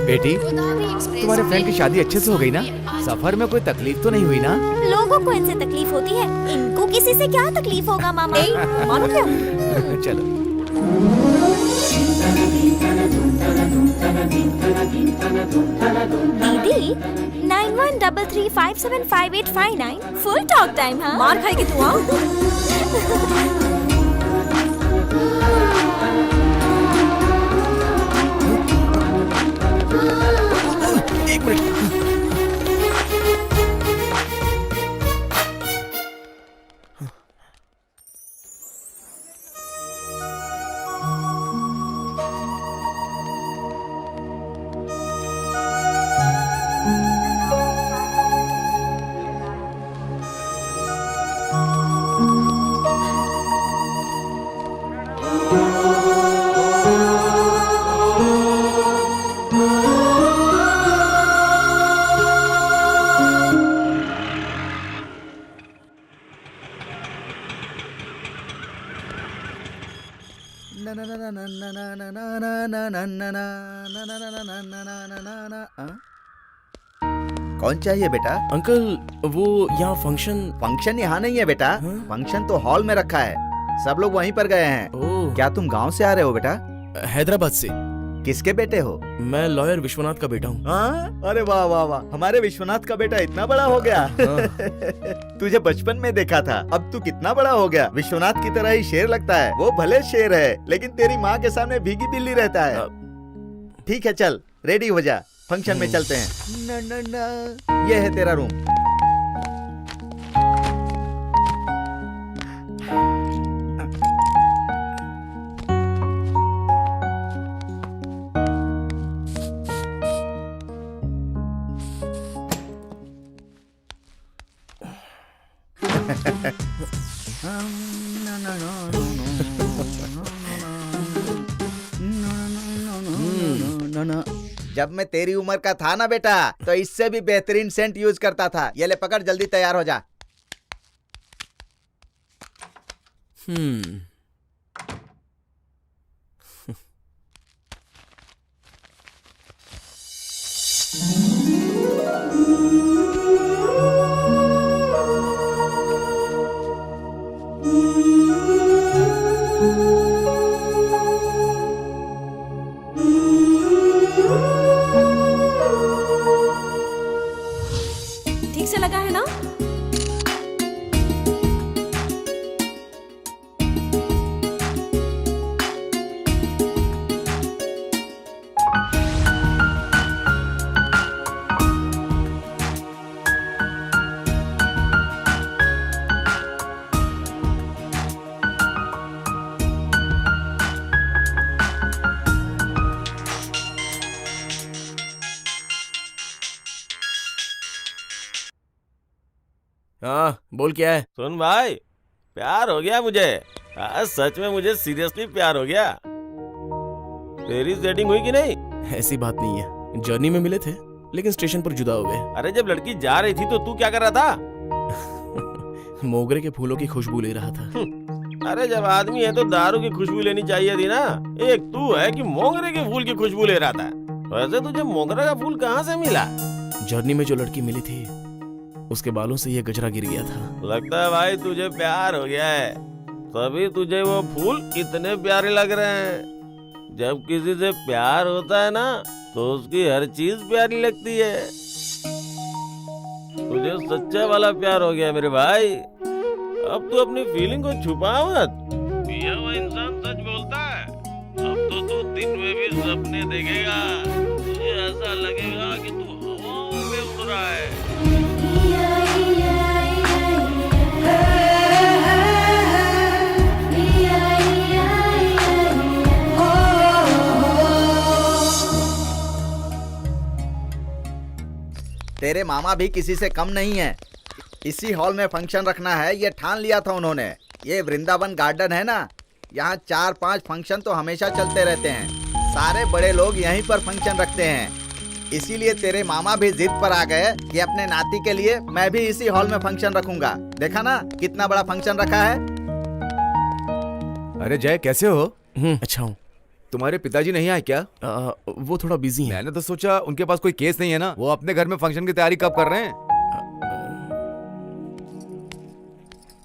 Speaker 11: बेटी, तुम्हारे फ्रेंड की शादी अच्छे से हो गई ना? सफर में कोई तकलीफ तो नहीं हुई ना?
Speaker 13: लोगों को इनसे तकलीफ होती है, इनको किसी से क्या तकलीफ होगा मामा?
Speaker 1: मानो क्या?
Speaker 11: चलो।
Speaker 13: दीदी 9133575859 फुल टॉक टाइम। हाँ
Speaker 1: मार खाएगी तू। हाँ
Speaker 8: एक मिनट।
Speaker 14: कौन चाहिए बेटा?
Speaker 8: अंकल वो यहाँ
Speaker 14: फंक्शन यहाँ नहीं है बेटा। फंक्शन तो हॉल में रखा है, सब लोग वहीं पर गए हैं। क्या तुम गांव से आ रहे हो बेटा?
Speaker 8: हैदराबाद से।
Speaker 14: किसके बेटे हो?
Speaker 8: मैं लॉयर विश्वनाथ का बेटा हूँ।
Speaker 14: अरे वाह वाह वाह, हमारे विश्वनाथ का बेटा इतना बड़ा हो गया। तुझे बचपन में देखा था, अब तू कितना बड़ा हो गया। विश्वनाथ की तरह ही शेर लगता है। वो भले शेर है लेकिन तेरी माँ के सामने भीगी बिल्ली रहता है। ठीक है चल रेडी हो जा, फंक्शन में चलते हैं। न, न, न, ये है तेरा रूम। जब मैं तेरी उम्र का था ना बेटा, तो इससे भी बेहतरीन सेंट यूज करता था। ये ले पकड़, जल्दी तैयार हो जा।
Speaker 1: ठीक से लगा है ना?
Speaker 8: हाँ बोल क्या है?
Speaker 2: सुन भाई, प्यार हो गया मुझे। आज सच में मुझे सीरियसली प्यार हो गया। तेरी सेटिंग हुई कि नहीं?
Speaker 8: ऐसी बात नहीं है, जर्नी में मिले थे लेकिन स्टेशन पर जुदा हो गए।
Speaker 2: अरे जब लड़की जा रही थी तो तू क्या कर रहा था?
Speaker 8: मोगरे के फूलों की खुशबू ले रहा था।
Speaker 2: अरे जब आदमी है तो दारू की खुशबू लेनी चाहिए थी ना। एक तू है कि मोगरे के फूल की खुशबू ले रहा था। वैसे तुझे मोगरे का फूल कहाँ से मिला?
Speaker 8: जर्नी में जो लड़की मिली थी उसके बालों से ये गजरा गिर गया था।
Speaker 2: लगता है भाई तुझे प्यार हो गया है, तभी तुझे वो फूल इतने प्यारे लग रहे हैं। जब किसी से प्यार होता है ना तो उसकी हर चीज प्यारी लगती है। तुझे सच्चा वाला प्यार हो गया मेरे भाई। अब तू अपनी फीलिंग को छुपा मत। पिया हुआ इंसान सच बोलता है। अब तो तू दिन में भी सपने देखेगा, तुझे ऐसा लगेगा कि तू हवा में उड़ रहा है।
Speaker 14: तेरे मामा भी किसी से कम नहीं है। इसी हॉल में फंक्शन रखना है, ये ठान लिया था उन्होंने। ये वृंदावन गार्डन है ना, यहाँ 4-5 फंक्शन तो हमेशा चलते रहते हैं। सारे बड़े लोग यहीं पर फंक्शन रखते हैं। इसीलिए तेरे मामा भी जिद पर आ गए कि अपने नाती के लिए मैं भी इसी हॉल में फंक्शन रखूंगा। देखा ना कितना बड़ा फंक्शन रखा है।
Speaker 11: अरे जय कैसे हो?
Speaker 8: अच्छा हूँ।
Speaker 11: तुम्हारे पिताजी नहीं आए क्या?
Speaker 8: वो थोड़ा बिजी हैं।
Speaker 11: मैंने तो सोचा उनके पास कोई केस नहीं है ना, वो अपने घर में फंक्शन की तैयारी कब कर रहे हैं?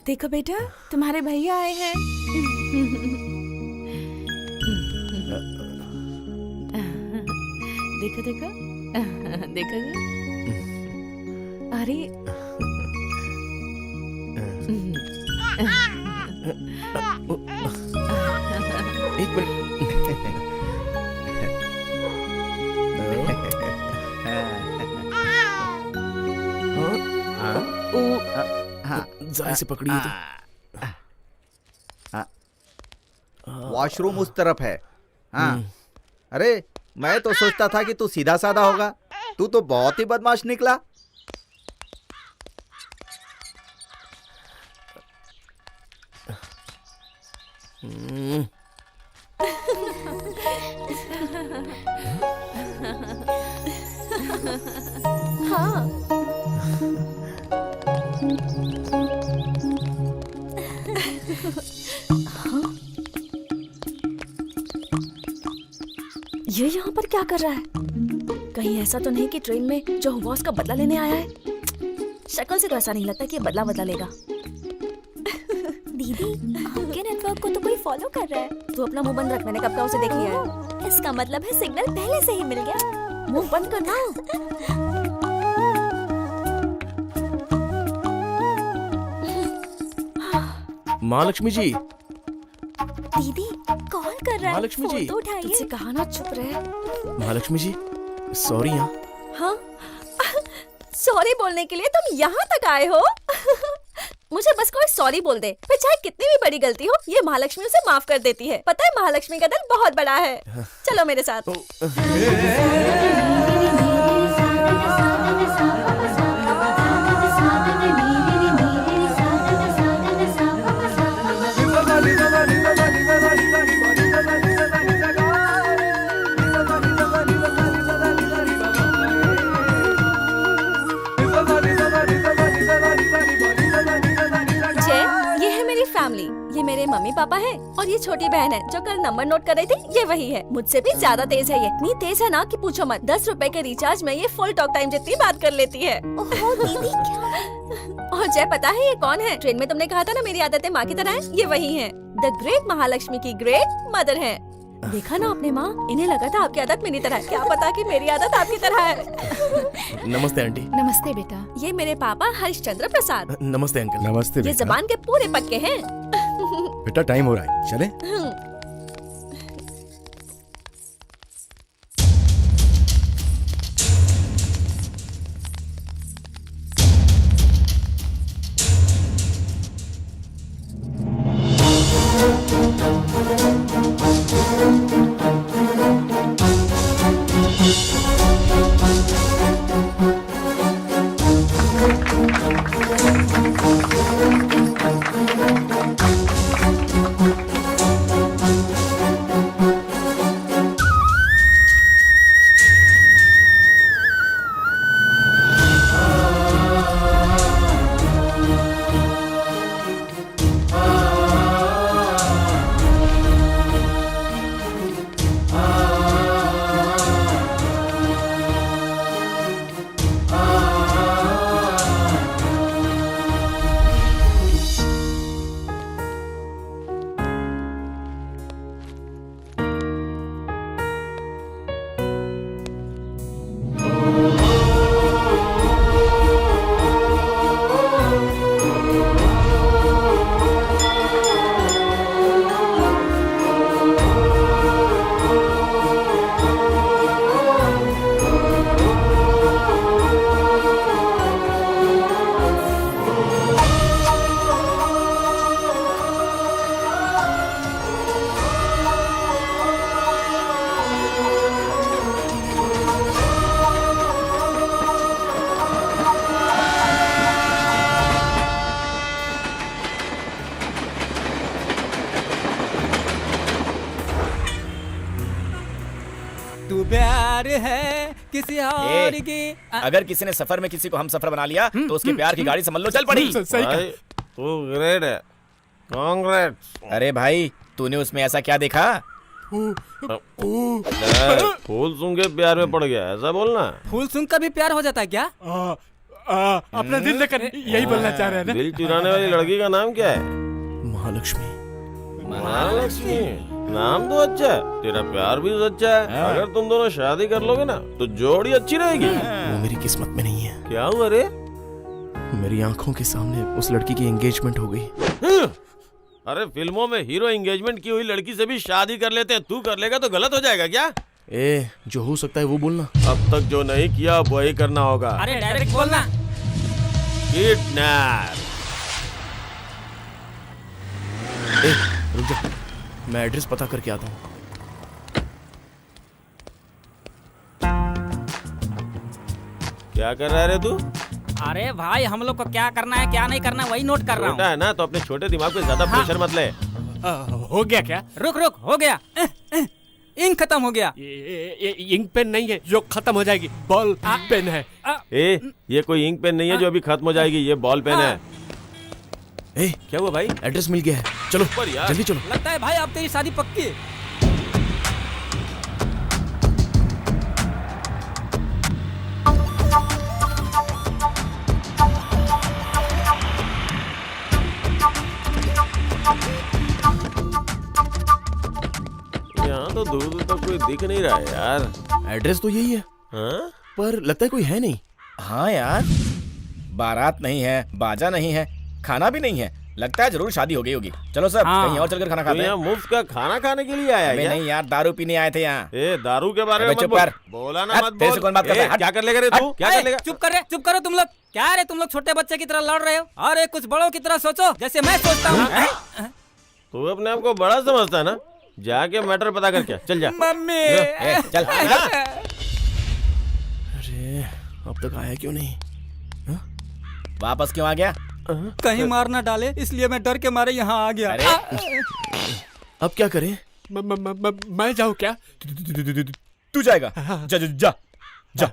Speaker 3: देखो बेटा, तुम्हारे भैया आए हैं। देखो देखो देखो अरे
Speaker 8: एक मिनट। जाए से पकड़िए तो।
Speaker 14: वॉशरूम उस तरफ है। हाँ। अरे मैं तो सोचता था कि तू सीधा साधा होगा, तू तो बहुत ही बदमाश निकला।
Speaker 1: ये यहाँ पर क्या कर रहा है? कहीं ऐसा तो नहीं कि ट्रेन में जो हुआ उसका बदला लेने आया है? शक्ल से तो ऐसा नहीं लगता कि ये बदला लेगा।
Speaker 13: दीदी, आपके नेटवर्क को तो कोई फॉलो कर रहा है।
Speaker 1: तू अपना मुंह बंद रख, मैंने कब का उसे देख लिया है।
Speaker 13: इसका मतलब है सिग्नल पहले से ही मिल गया।
Speaker 1: मुंह बंद करना।
Speaker 8: महालक्ष्मी जी।
Speaker 13: दीदी कॉल कर रहा है,
Speaker 8: महालक्ष्मी जी।
Speaker 13: फोटो उठाइए।
Speaker 1: तुझसे कहा ना चुप रहे।
Speaker 8: महालक्ष्मी जी सॉरी।
Speaker 1: हाँ सॉरी बोलने के लिए तुम यहाँ तक आए हो? मुझे बस कोई सॉरी बोल दे, फिर चाहे कितनी भी बड़ी गलती हो ये महालक्ष्मी उसे माफ कर देती है। पता है महालक्ष्मी का दिल बहुत बड़ा है। चलो मेरे साथ। फैमिली, ये मेरे मम्मी पापा हैं और ये छोटी बहन है जो कल नंबर नोट कर रही थी, ये वही है। मुझसे भी ज्यादा तेज है ये, इतनी तेज है ना कि पूछो मत। 10 रुपए के रिचार्ज में ये फुल टॉक टाइम जितनी बात कर लेती है।
Speaker 13: ओह दीदी क्या?
Speaker 1: और जय पता है ये कौन है? ट्रेन में तुमने कहा था ना मेरी आदतें माँ की तरह है, ये वही है। द ग्रेट महालक्ष्मी की ग्रेट मदर है। देखा ना आपने माँ, इन्हें लगा था आपकी आदत मेरी तरह है, क्या पता कि मेरी आदत आपकी तरह है।
Speaker 8: नमस्ते आंटी।
Speaker 3: नमस्ते बेटा।
Speaker 1: ये मेरे पापा हरिश्चंद्र प्रसाद।
Speaker 8: नमस्ते अंकल।
Speaker 15: नमस्ते
Speaker 1: ये जबान के पूरे पक्के हैं।
Speaker 15: बेटा टाइम हो रहा है, चले?
Speaker 6: तू प्यार है किसी और की।
Speaker 4: अगर किसी ने सफर में किसी को हम सफर बना लिया तो उसके प्यार की गाड़ी समझ लो चल पड़ी।
Speaker 2: भाई, तू ग्रेट है, कांग्रेट्स।
Speaker 4: अरे भाई तूने उसमें ऐसा क्या देखा?
Speaker 2: फूल सुन के प्यार में पड़ गया, ऐसा बोलना।
Speaker 6: फूल सुन कर भी प्यार हो जाता है क्या?
Speaker 15: अपना दिल लेकर यही बोलना चाह रहे हैं ना?
Speaker 2: दिल चुराने वाली लड़की का नाम क्या है?
Speaker 8: महालक्ष्मी।
Speaker 2: महालक्ष्मी नाम तो अच्छा है, तेरा प्यार भी अच्छा है। अगर तुम दोनों शादी कर लोगे ना तो जोड़ी अच्छी रहेगी।
Speaker 8: वो मेरी किस्मत में नहीं है।
Speaker 2: क्या हुआ रे?
Speaker 8: मेरी आंखों के सामने उस लड़की की एंगेजमेंट हो गई।
Speaker 2: अरे फिल्मों में हीरो एंगेजमेंट की हुई लड़की से भी शादी कर लेते हैं, तू कर लेगा तो गलत हो जाएगा क्या?
Speaker 8: ए, जो हो सकता है वो बोलना।
Speaker 2: अब तक जो नहीं किया वही करना होगा।
Speaker 6: अरे डायरेक्ट बोलना।
Speaker 2: किडनैप।
Speaker 8: रुक जा, मैं एड्रेस पता करके आता हूँ।
Speaker 2: क्या कर रहा है रे तू?
Speaker 6: अरे भाई हम लोग को क्या करना है क्या नहीं करना वही नोट कर रहा हूँ।
Speaker 2: छोटा है ना तो अपने छोटे दिमाग पे ज्यादा प्रेशर मत ले।
Speaker 15: हो गया क्या?
Speaker 6: रुक रुक हो गया। इंक खत्म हो गया।
Speaker 15: ये इंक पेन नहीं है जो खत्म हो जाएगी, बॉल पेन है।
Speaker 2: ये कोई इंक पेन नहीं है जो अभी खत्म हो जाएगी, ये बॉल पेन है।
Speaker 8: ए,
Speaker 2: क्या हुआ भाई?
Speaker 8: एड्रेस मिल गया है, चलो जल्दी चलो।
Speaker 6: लगता है भाई अब तेरी शादी पक्की है।
Speaker 2: यहाँ तो दूर दूर तक कोई दिख नहीं रहा है यार।
Speaker 8: एड्रेस तो यही है।
Speaker 2: हाँ?
Speaker 8: पर लगता है कोई है नहीं।
Speaker 4: हाँ यार, बारात नहीं है, बाजा नहीं है, खाना भी नहीं है। लगता है जरूर शादी हो गई होगी। चलो सब कहीं और चलकर खाना खाते हैं।
Speaker 2: यहाँ मुफ्त का खाना खाने के लिए आया है?
Speaker 4: नहीं यार, दारू पीने आए थे यहाँ।
Speaker 2: दारू के बारे में मत बोल। बोला ना मत बोल।
Speaker 4: तेरे से कौन बात करता है?
Speaker 2: क्या कर लेगा रे तू? क्या कर लेगा?
Speaker 6: चुप करो तुम लोग। क्या रे तुम लोग छोटे बच्चे की तरह लड़ रहे हो? अरे कुछ बड़ों की तरह सोचो जैसे मैं सोचता हूँ।
Speaker 2: तू अपने आप को बड़ा समझता है ना? जाके मैटर पता करके चल जा।
Speaker 6: मम्मी
Speaker 4: चल।
Speaker 8: अरे अब तक आया क्यों नहीं?
Speaker 4: वापस क्यों आ गया?
Speaker 6: कहीं मार ना डाले इसलिए मैं डर के मारे यहाँ आ गया।
Speaker 8: अब क्या करें?
Speaker 15: मैं जाऊँ क्या?
Speaker 4: तू जाएगा? जा जा जा जा।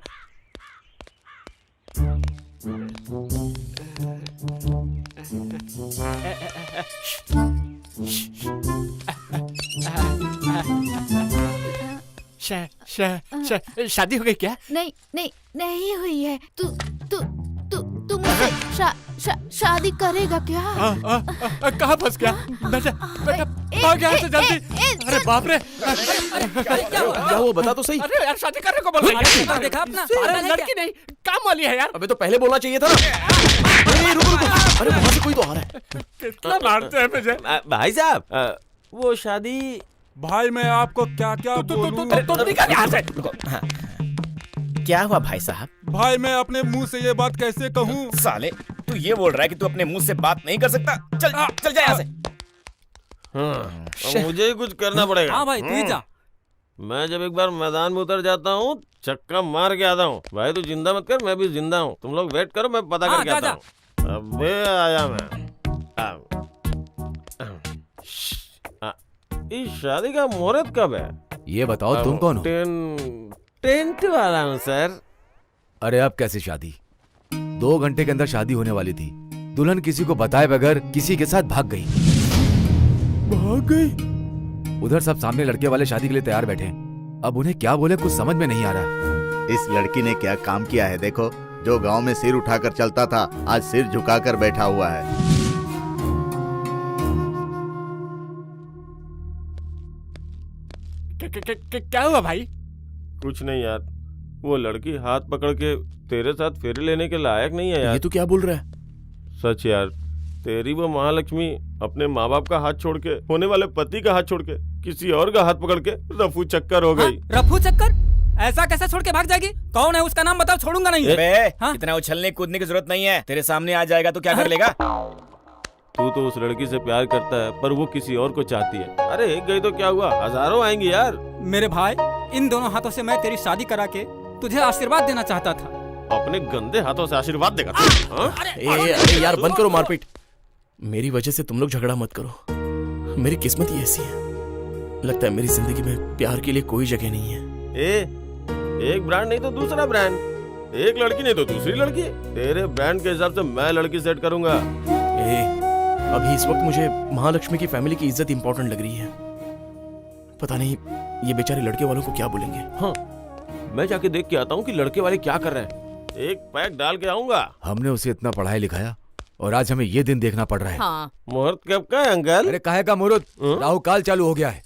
Speaker 15: शादी हो गई क्या?
Speaker 12: नहीं नहीं नहीं हुई है। तू तू तू तू मुझसे शादी करेगा क्या?
Speaker 15: कहाँ फंस गया? बेटा भाग यहाँ से जल्दी। अरे बाप रे,
Speaker 8: क्या हुआ बता तो सही।
Speaker 15: अरे यार शादी करने को बोल रहा है।
Speaker 6: देखा अपना
Speaker 15: लड़की नहीं काम वाली है यार।
Speaker 8: अबे तो पहले बोलना चाहिए था ना। अरे रुको रुको, अरे वहां से कोई तो आ रहा है।
Speaker 15: कितना मारते हैं मुझे।
Speaker 2: भाई साहब वो शादी।
Speaker 15: भाई मैं आपको क्या क्या बोलूं?
Speaker 4: क्या हुआ भाई साहब?
Speaker 15: भाई मैं अपने मुंह से ये बात कैसे कहूँ?
Speaker 4: साले तू ये बोल रहा है कि तू अपने मुंह से बात नहीं कर सकता? चल चल जा यहाँ से।
Speaker 2: हाँ, मुझे ही कुछ करना पड़ेगा।
Speaker 6: हाँ भाई तू ही जा।
Speaker 2: मैं जब एक बार मैदान में उतर जाता हूँ चक्का मार के आता हूँ। भाई तू जिंदा मत कर, मैं भी जिंदा हूँ। तुम लोग वेट करो, मैं पता करके आता हूँ। अबे आया मैं। इस शादी का मुहूर्त कब है?
Speaker 11: ये बताओ तुम कौन हो?
Speaker 2: टेंट वाला हूँ सर।
Speaker 11: अरे अब कैसे शादी? 2 घंटे के अंदर शादी होने वाली थी। दुल्हन किसी को बताए बगैर किसी के साथ भाग गई। उधर सब सामने लड़के वाले शादी के लिए तैयार बैठे हैं। अब उन्हें क्या बोले कुछ समझ में नहीं आ रहा।
Speaker 14: इस लड़की ने क्या काम किया है देखो। जो गांव में सिर उठाकर चलता था आज सिर झुकाकर बैठा हुआ है।
Speaker 15: क्या हुआ भाई?
Speaker 2: कुछ नहीं यार, वो लड़की हाथ पकड़ के तेरे साथ फेरे लेने के लायक नहीं है यार।
Speaker 8: ये तो क्या बोल रहा है?
Speaker 2: सच यार, तेरी वो महालक्ष्मी अपने माँ बाप का हाथ छोड़ के, होने वाले पति का हाथ छोड़ के, किसी और का हाथ पकड़ के रफू चक्कर हो गई।
Speaker 6: रफू चक्कर? ऐसा कैसे छोड़ के भाग जाएगी? कौन है उसका नाम बताओ, छोड़ूंगा नहीं।
Speaker 4: इतना उछलने कूदने की जरूरत नहीं है। तेरे सामने आ जाएगा तो क्या कर लेगा?
Speaker 2: तू तो उस लड़की से प्यार करता है पर वो किसी और को चाहती है। अरे एक गई तो क्या हुआ, हजारों आएंगी यार।
Speaker 6: मेरे भाई इन दोनों हाथों से मैं तेरी शादी करा के तुझे आशीर्वाद देना चाहता था।
Speaker 2: अपने गंदे हाथों से आशीर्वाद देगा?
Speaker 8: अरे यार बंद करो मारपीट। मेरी वजह से तुम लोग झगड़ा मत करो। मेरी किस्मत ही ऐसी है। लगता है मेरी जिंदगी में प्यार के लिए कोई जगह नहीं है।
Speaker 2: एक ब्रांड नहीं तो दूसरा ब्रांड, एक लड़की नहीं तो दूसरी लड़की। तेरे ब्रांड के हिसाब से मैं लड़की सेट करूंगा।
Speaker 8: अभी इस वक्त मुझे महालक्ष्मी की फैमिली की इज्जत इंपॉर्टेंट लग रही है। पता नहीं ये बेचारे लड़के वालों को क्या बोलेंगे।
Speaker 2: हाँ, मैं जाके देख के आता हूँ कि लड़के वाले क्या कर रहे हैं। एक पैक डाल के आऊंगा।
Speaker 11: हमने उसे इतना पढ़ाया लिखाया और आज हमें ये दिन देखना पड़ रहा है।
Speaker 12: हाँ।
Speaker 2: मुहूर्त कब का है अंकल?
Speaker 11: अरे काहे का मुहूर्त? राहु काल चालू हो गया है।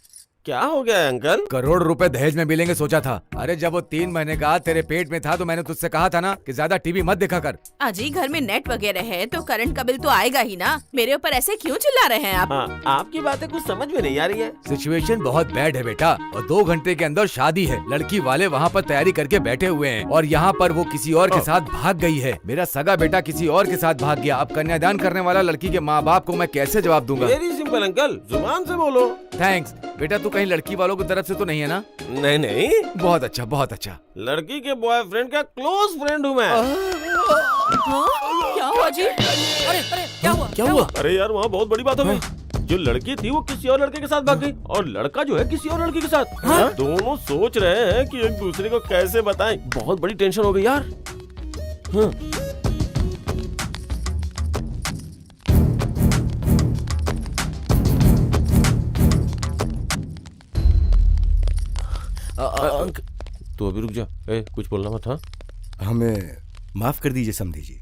Speaker 2: क्या हो गया है अंकल?
Speaker 11: करोड़ रुपए दहेज में मिलेंगे सोचा था। अरे जब वो 3 महीने का तेरे पेट में था तो मैंने तुझसे कहा था ना कि ज्यादा टीवी मत देखा कर।
Speaker 3: अजी घर में नेट वगैरह है तो करंट का बिल तो आएगा ही ना। मेरे ऊपर ऐसे क्यों चिल्ला रहे हैं आप?
Speaker 2: हाँ, आपकी बातें कुछ समझ में नहीं आ रही है।
Speaker 11: सिचुएशन बहुत बैड है बेटा, और 2 घंटे के अंदर शादी है। लड़की वाले वहाँ पर तैयारी करके बैठे हुए हैं और यहाँ पर वो किसी और के साथ भाग गई है। मेरा सगा बेटा किसी और के साथ भाग गया। अब कन्यादान करने वाला लड़की के माँ बाप को मैं कैसे जवाब दूंगा?
Speaker 2: वेरी सिंपल अंकल, जुबान से बोलो।
Speaker 11: थैंक्स बेटा। तू कहीं लड़की वालों की तरफ से तो नहीं है ना?
Speaker 2: नहीं नहीं।
Speaker 11: बहुत अच्छा, बहुत अच्छा।
Speaker 2: लड़की के बॉयफ्रेंड का क्लोज फ्रेंड हूँ मैं।
Speaker 3: क्या हुआ जी? अरे क्या हुआ?
Speaker 8: क्या हुआ?
Speaker 2: अरे यार वहाँ बहुत बड़ी बात हो गई। जो लड़की थी वो किसी और लड़के के साथ भाग गई और लड़का जो है किसी और लड़की के साथ। दोनों सोच रहे हैं कि एक दूसरे को कैसे बताएं। बहुत बड़ी टेंशन हो गई यार। हाँ। तो अभी रुक जा। कुछ बोलना मत। हाँ,
Speaker 16: हमें माफ कर दीजिए समधी जी,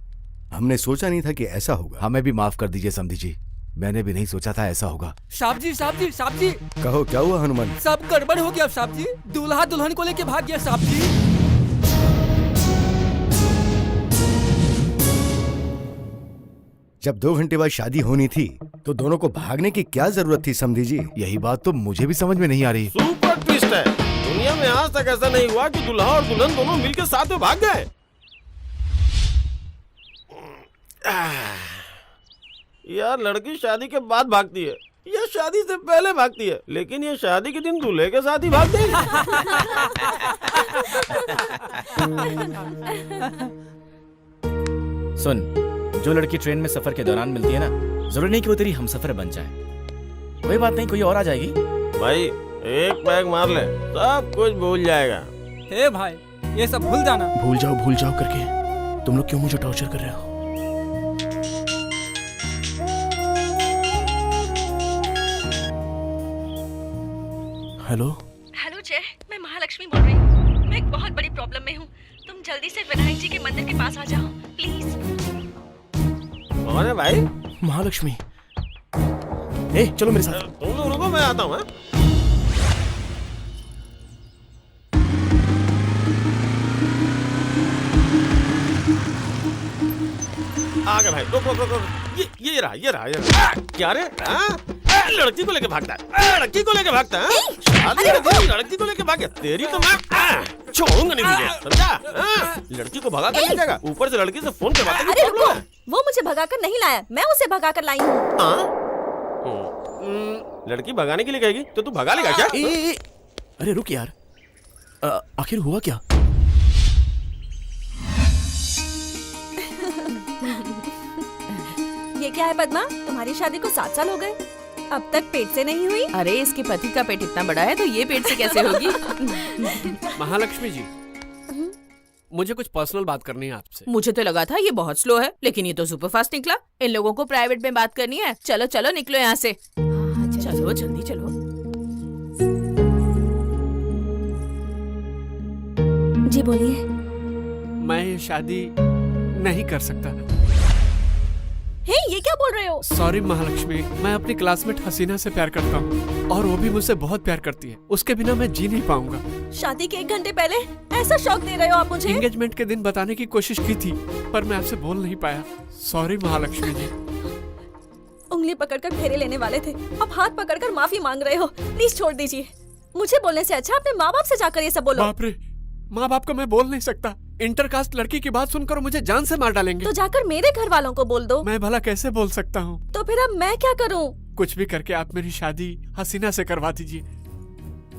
Speaker 16: हमने सोचा नहीं था कि ऐसा होगा।
Speaker 11: हमें भी माफ कर दीजिए समधी जी, मैंने भी नहीं सोचा था ऐसा होगा।
Speaker 6: साहब जी साहब जी साहब जी।
Speaker 16: कहो क्या हुआ हनुमान?
Speaker 6: सब गड़बड़ हो गया साहब जी। दूल्हा दुल्हन को लेके भाग गया साहब जी।
Speaker 16: जब 2 घंटे बाद शादी होनी थी तो दोनों को भागने की क्या जरूरत थी समधी जी?
Speaker 11: यही बात तो मुझे भी समझ में नहीं आ रही।
Speaker 2: सुपर ट्विस्ट है। दुनिया में आज तक ऐसा नहीं हुआ कि दूल्हा और दुल्हन दोनों मिलकर साथ में भाग गए। यार लड़की शादी के बाद भागती है या शादी से पहले भागती है, लेकिन ये शादी के दिन दूल्हे के साथ ही भाग गई।
Speaker 4: सुन, जो लड़की ट्रेन में सफर के दौरान मिलती है ना, जरूरी नहीं कि वो तेरी हमसफर बन जाए। कोई बात नहीं, कोई और आ जाएगी।
Speaker 2: भाई एक पैग मार ले, सब कुछ भूल जाएगा।
Speaker 6: हे भाई, ये सब भूल जाना।
Speaker 8: भूल जाओ करके तुम लोग क्यों मुझे टॉर्चर कर रहे हो? हेलो
Speaker 1: हेलो जय, मैं महालक्ष्मी बोल रही हूँ। मैं एक बहुत बड़ी प्रॉब्लम में हूँ। तुम जल्दी से विनायक जी के मंदिर के पास आ जाओ प्लीज।
Speaker 2: कौन है भाई?
Speaker 8: महालक्ष्मी। ए चलो मेरे साथ।
Speaker 2: तुम लोग रुको, मैं आता हूँ। आ गए भाई। रुक। ये रहा। क्या रे? लड़की को लेके भागता है। लड़की को लेके भागता है। लड़की को लेके भागे। तेरी तो मैं छोड़ूंगा नहीं तुझे, समझा? लड़की को भगा कर ले जाएगा, ऊपर से लड़की से फोन पे बात।
Speaker 1: अरे रुको, वो मुझे भगाकर नहीं लाया, मैं उसे भगाकर लाई हूँ।
Speaker 2: लड़की भगाने के लिए कहेगी तो तू भगा लेगा क्या?
Speaker 8: अरे रुक यार, आखिर हुआ क्या?
Speaker 1: ये क्या है पद्मा, तुम्हारी शादी को 7 साल हो गए, अब तक पेट से नहीं हुई?
Speaker 3: अरे इसके पति का पेट इतना बड़ा है तो ये पेट से कैसे होगी?
Speaker 15: महालक्ष्मी जी, मुझे कुछ पर्सनल बात करनी है आपसे।
Speaker 3: मुझे तो लगा था ये बहुत स्लो है, लेकिन ये तो सुपर फास्ट निकला। इन लोगों को प्राइवेट में बात करनी है। चलो चलो निकलो यहाँ से। चलो जल्दी चलो।
Speaker 1: जी बोलिए।
Speaker 15: मैं ये शादी नहीं कर सकता।
Speaker 1: हे, ये क्या बोल रहे हो?
Speaker 15: सॉरी महालक्ष्मी, मैं अपनी क्लासमेट हसीना से प्यार करता हूँ और वो भी मुझसे बहुत प्यार करती है। उसके बिना मैं जी नहीं पाऊंगा।
Speaker 1: शादी के 1 घंटे पहले ऐसा शौक दे रहे हो आप मुझे?
Speaker 15: एंगेजमेंट के दिन बताने की कोशिश की थी पर मैं आपसे बोल नहीं पाया। सॉरी महालक्ष्मी जी।
Speaker 1: उंगली पकड़कर फेरे लेने वाले थे, अब हाथ पकड़कर माफी मांग रहे हो। प्लीज छोड़ दीजिए। मुझे बोलने से अच्छा अपने माँ बाप से जाकर ये सब बोलो।
Speaker 15: बाप रे, माँ बाप को मैं बोल नहीं सकता। इंटरकास्ट लड़की की बात सुनकर मुझे जान से मार डालेंगे।
Speaker 1: तो जाकर मेरे घर वालों को बोल दो।
Speaker 15: मैं भला कैसे बोल सकता हूँ?
Speaker 1: तो फिर अब मैं क्या करूँ?
Speaker 15: कुछ भी करके आप मेरी शादी हसीना से करवा दीजिए।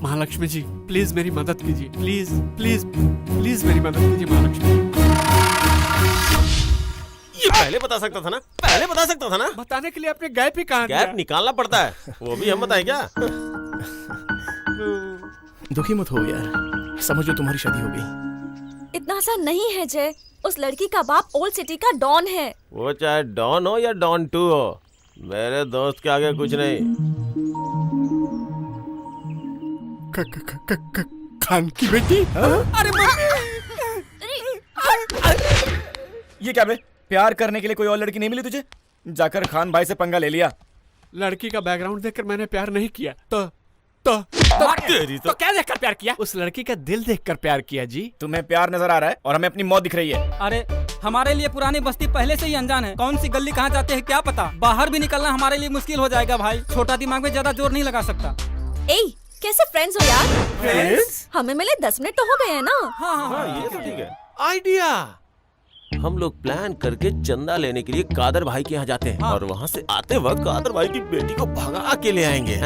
Speaker 15: महालक्ष्मी जी प्लीज मेरी मदद कीजिए। प्लीज प्लीज प्लीज मेरी मदद कीजिए महालक्ष्मी।
Speaker 2: ये पहले बता सकता था ना, पहले बता सकता था ना।
Speaker 15: बताने के लिए आपने गैप ही कहा।
Speaker 2: गैप निकालना पड़ता है, वो भी हम बताए क्या?
Speaker 8: दुखी मत हो यार, समझ लो तुम्हारी शादी हो गई।
Speaker 1: इतना आसान नहीं है जय, उस लड़की का बाप ओल्ड सिटी का डॉन है।
Speaker 2: वो चाहे डॉन हो या डॉन 2 हो, मेरे दोस्त के आगे कुछ नहीं।
Speaker 15: खान की बेटी?
Speaker 4: अरे ये क्या बे? प्यार करने के लिए कोई और लड़की नहीं मिली तुझे? जाकर खान भाई से पंगा ले लिया।
Speaker 15: लड़की का बैकग्राउंड देखकर मैंने प्यार नहीं किया तो क्या देखकर प्यार किया? उस लड़की का दिल देखकर प्यार किया जी।
Speaker 4: तुम्हें प्यार नजर आ रहा है और हमें अपनी मौत दिख रही है।
Speaker 6: अरे हमारे लिए पुरानी बस्ती पहले से ही अनजान है, कौन सी गली कहाँ जाते हैं क्या पता। बाहर भी निकलना हमारे लिए मुश्किल हो जाएगा भाई, छोटा दिमाग में ज्यादा जोर नहीं लगा सकता।
Speaker 1: ए कैसे फ्रेंड्स हो यार? फ्रेंड्स? हमें मिले 10 मिनट तो हो गए हैं ना।
Speaker 2: हाँ ये तो ठीक है। आइडिया, हम लोग प्लान करके चंदा लेने के लिए कादर भाई के यहाँ जाते हैं और वहाँ से आते वक्त कादर भाई की बेटी को भगा के ले आएंगे।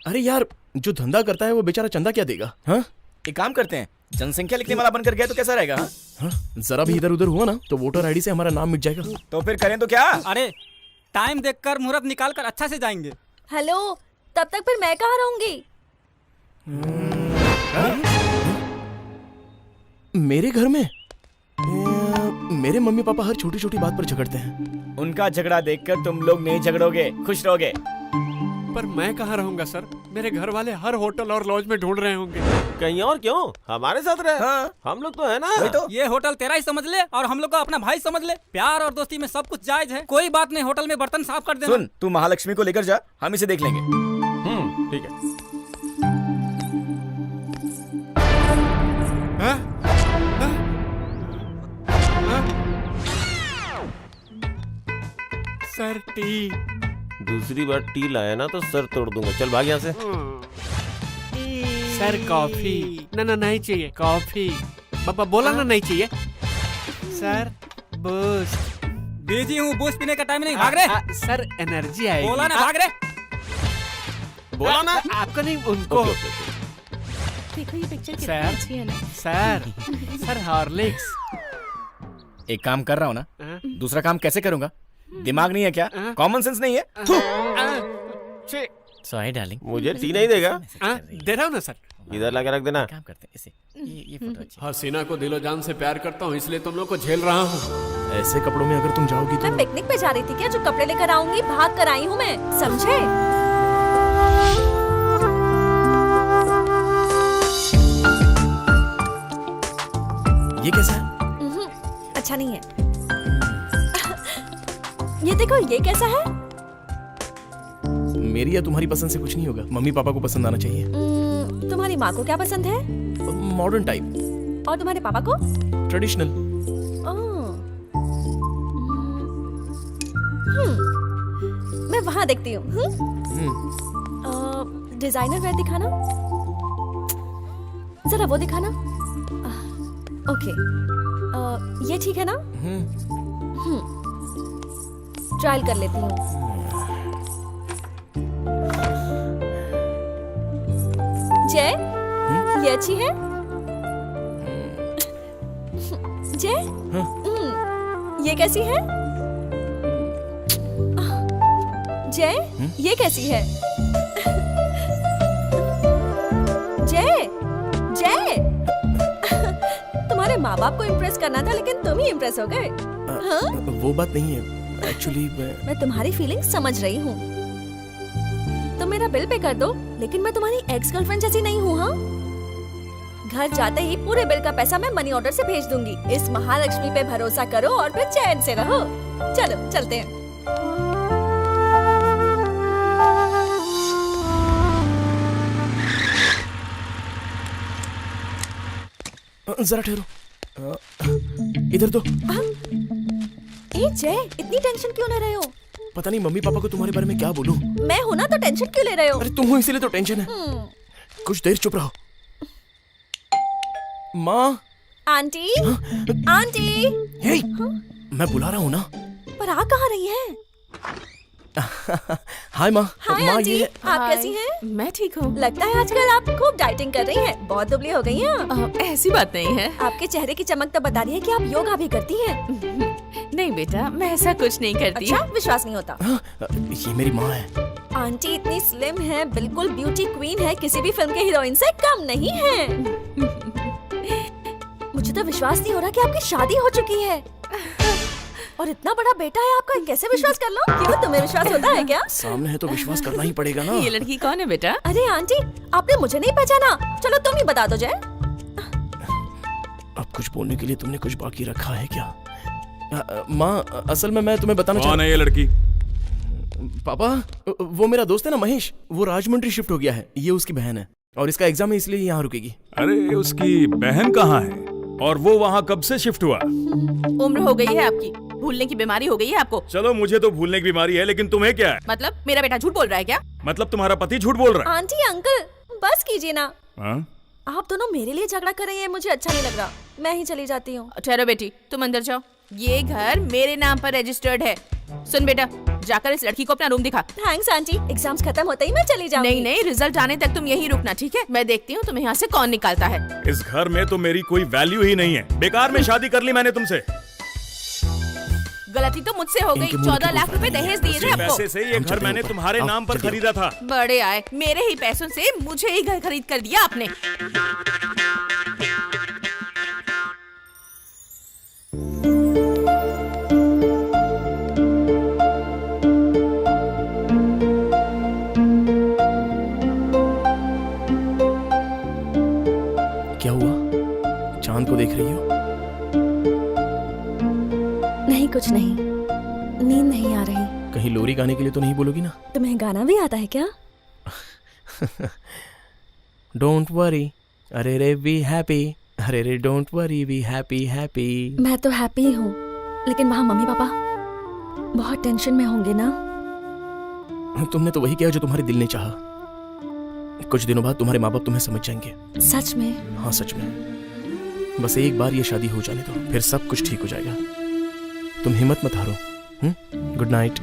Speaker 8: अरे यार, जो धंधा करता है वो बेचारा चंदा क्या देगा? हाँ,
Speaker 4: एक काम करते हैं, जनसंख्या लिखने वाला बनकर गए तो कैसा रहेगा?
Speaker 8: हाँ? जरा भी इधर उधर हुआ ना तो वोटर आईडी से हमारा नाम मिट जाएगा।
Speaker 4: तो फिर करें तो क्या?
Speaker 6: अरे टाइम देखकर मुहूर्त निकाल कर अच्छा से जाएंगे।
Speaker 1: हेलो, तब तक फिर मैं कहाँ रहूंगी?
Speaker 8: मेरे घर में मेरे मम्मी पापा हर छोटी छोटी बात पर झगड़ते हैं।
Speaker 4: उनका झगड़ा देखकर तुम लोग नहीं झगड़ोगे, खुश रहोगे।
Speaker 15: पर मैं कहाँ रहूंगा सर? मेरे घर वाले हर होटल और लॉज में ढूंढ रहे होंगे।
Speaker 2: कहीं और क्यों, हमारे साथ रहे। हाँ। हम लोग तो है ना।
Speaker 4: तो
Speaker 6: ये होटल तेरा ही समझ ले और हम लोग को अपना भाई समझ ले। प्यार और दोस्ती में सब कुछ जायज है, कोई बात नहीं। होटल में बर्तन साफ कर देना।
Speaker 4: सुन, तू महालक्ष्मी को लेकर जा, हम इसे देख लेंगे।
Speaker 2: ठीक है।
Speaker 15: Sir T.
Speaker 2: दूसरी बार टी लाया ना तो सर तोड़ दूंगा। चल भाग यहाँ से।
Speaker 15: Sir coffee. ना नहीं चाहिए कॉफी। पापा बोला ना नहीं चाहिए। Sir boost.
Speaker 6: बिजी हूँ, बूस्ट पीने का टाइम नहीं। भाग रहे।
Speaker 15: सर एनर्जी आएगी।
Speaker 6: बोला ना भाग रहे।
Speaker 2: बोला ना
Speaker 15: आपको नहीं, उनको।
Speaker 3: देखो ये पिक्चर कितनी
Speaker 15: सर,
Speaker 3: अच्छी है ना।
Speaker 15: Sir Horlicks.
Speaker 4: एक काम कर रहा हूँ ना, दूसरा काम कैसे करूँगा? दिमाग नहीं है क्या? कॉमन सेंस नहीं है? सॉरी डार्लिंग,
Speaker 2: मुझे टी नहीं देगा?
Speaker 15: दे रहा हूँ ना सर।
Speaker 2: इधर लाके रख देना।
Speaker 4: काम करते हैं इसे। ये फोटो अच्छी।
Speaker 15: हसीना को दिलो जान से प्यार करता हूँ, इसलिए तुम लोग को झेल रहा हूँ।
Speaker 8: ऐसे कपड़ों में अगर तुम जाओगी तो
Speaker 1: मैं पिकनिक पे जा रही थी क्या? जो कपड़े लेकर आऊंगी भाग कर आई हूँ मैं, समझे?
Speaker 8: ये कैसा है?
Speaker 1: अच्छा नहीं है। ये देखो, ये कैसा है?
Speaker 8: मेरी या तुम्हारी पसंद से कुछ नहीं होगा, मम्मी पापा को पसंद आना चाहिए।
Speaker 1: तुम्हारी माँ को क्या पसंद है?
Speaker 8: Modern type.
Speaker 1: और तुम्हारे पापा को?
Speaker 8: ट्रेडिशनल।
Speaker 1: मैं वहाँ देखती हूँ। डिजाइनर वेयर दिखाना, जरा वो दिखाना। ओके, ये ठीक है ना? ट्रायल कर लेती हूँ। जय, ये अच्छी है? जय, ये कैसी है? जय, ये कैसी है? जय, जय, तुम्हारे माँ बाप को इम्प्रेस करना था लेकिन तुम ही इम्प्रेस हो गए। हाँ?
Speaker 8: वो बात नहीं है, एक्चुअली
Speaker 1: मैं तुम्हारी फीलिंग समझ रही हूँ। तुम मेरा बिल पे कर दो, लेकिन मैं तुम्हारी एक्स गर्लफ्रेंड जैसी नहीं हूँ। हाँ, घर जाते ही पूरे बिल का पैसा मैं मनी ऑर्डर से भेज दूंगी। इस महालक्ष्मी पे भरोसा करो और फिर चैन से रहो। चलो चलते हैं।
Speaker 8: जरा ठहरो, इधर तो।
Speaker 1: ए जय, इतनी टेंशन क्यों ले रहे हो?
Speaker 8: पता नहीं मम्मी पापा को तुम्हारे बारे में क्या बोलूं।
Speaker 1: मैं हूं ना, तो टेंशन क्यों ले रहे हो?
Speaker 8: अरे तुम हो इसीलिए तो टेंशन है। कुछ देर चुप रहो। माँ।
Speaker 1: Aunty, aunty.
Speaker 8: हे, मैं बुला रहा हूँ ना।
Speaker 1: पर आ कहाँ रही है?
Speaker 8: हाय माँ।
Speaker 1: हाय
Speaker 8: माँ,
Speaker 1: आंटी,
Speaker 8: ये
Speaker 1: आप कैसी हैं?
Speaker 3: मैं ठीक हूँ।
Speaker 1: लगता है आजकल आप खूब डाइटिंग कर रही हैं। बहुत दुबली हो गई हैं।
Speaker 3: ऐसी बात नहीं है।
Speaker 1: आपके चेहरे की चमक तो बता रही है कि आप योगा भी करती हैं।
Speaker 3: नहीं बेटा, मैं ऐसा कुछ नहीं करती।
Speaker 1: अच्छा, विश्वास नहीं होता।
Speaker 8: ये मेरी माँ है।
Speaker 1: आंटी इतनी स्लिम है, बिल्कुल ब्यूटी क्वीन है, किसी भी फिल्म के हीरोइन से कम नहीं है। मुझे तो विश्वास नहीं हो रहा कि आपकी शादी हो चुकी है और इतना बड़ा बेटा है आपका। कैसे विश्वास कर लो? क्यों, तुम्हें विश्वास होता है क्या?
Speaker 8: सामने है तो विश्वास करना ही पड़ेगा ना।
Speaker 3: ये लड़की कौन है बेटा?
Speaker 1: अरे आंटी, आपने मुझे नहीं पहचाना। चलो तुम ही बता दो जय।
Speaker 8: अब कुछ बोलने के लिए तुमने कुछ बाकी रखा है क्या? माँ, असल में मैं तुम्हें बताना
Speaker 5: कौन है ये लड़की?
Speaker 8: पापा, वो मेरा दोस्त है ना महेश, वो राजमंड्री शिफ्ट हो गया है। ये उसकी बहन है और इसका एग्जाम है, इसलिए यहाँ रुकेगी।
Speaker 5: अरे उसकी बहन कहाँ है और वो वहाँ कब से शिफ्ट हुआ?
Speaker 3: उम्र हो गई है आपकी, भूलने की बीमारी हो गई है आपको।
Speaker 5: चलो मुझे तो भूलने की बीमारी है, लेकिन तुम्हें क्या है?
Speaker 3: मतलब मेरा बेटा झूठ बोल रहा है क्या?
Speaker 5: मतलब तुम्हारा पति झूठ बोल रहा है?
Speaker 1: आंटी अंकल बस कीजिए ना।
Speaker 5: हाँ?
Speaker 1: आप दोनों मेरे लिए झगड़ा कर रही हैं, मुझे अच्छा नहीं लग रहा। मैं ही चली जाती हूँ।
Speaker 3: ठहरो बेटी, तुम अंदर जाओ। ये घर मेरे नाम पर रजिस्टर्ड है। सुन बेटा, जाकर इस लड़की को अपना रूम दिखा।
Speaker 1: थैंक्स आंटी, एग्जाम्स खत्म होते ही मैं चली जाऊंगी।
Speaker 3: नहीं नहीं, रिजल्ट आने तक तुम यहीं रुकना, ठीक है? मैं देखती हूँ तुम्हें यहाँ से कौन निकालता है।
Speaker 5: इस घर में तो मेरी कोई वैल्यू ही नहीं है। बेकार में शादी कर ली मैंने तुमसे।
Speaker 3: गलती तो मुझसे हो गई। 14 लाख रुपए दहेज दिए थे आपको।
Speaker 5: पैसे से ये घर मैंने तुम्हारे नाम पर खरीदा था।
Speaker 3: बड़े आए, मेरे ही पैसों से मुझे ही घर खरीद कर दिया आपने।
Speaker 8: क्या हुआ? चांद को देख रही हो?
Speaker 1: नहीं कुछ नहीं, नींद नहीं आ रही।
Speaker 8: कहीं लोरी गाने के लिए तो नहीं बोलोगी ना?
Speaker 1: तुम्हें गाना भी आता है क्या?
Speaker 8: डोंट वरी, अरे रे बी हैप्पी, अरे रे don't worry be happy happy.
Speaker 1: मैं तो हैप्पी ही हूँ, लेकिन वहाँ मम्मी पापा बहुत टेंशन में होंगे ना।
Speaker 8: तुमने तो वही किया जो तुम्हारे दिल ने चाहा। कुछ दिनों बाद तुम्हारे माँ बाप तुम्हें समझ जाएंगे।
Speaker 1: सच में?
Speaker 8: हाँ सच में। बस एक बार ये शादी हो जाने दो, फिर सब कुछ ठीक हो जाएगा। तुम हिम्मत मत हारो। Good night.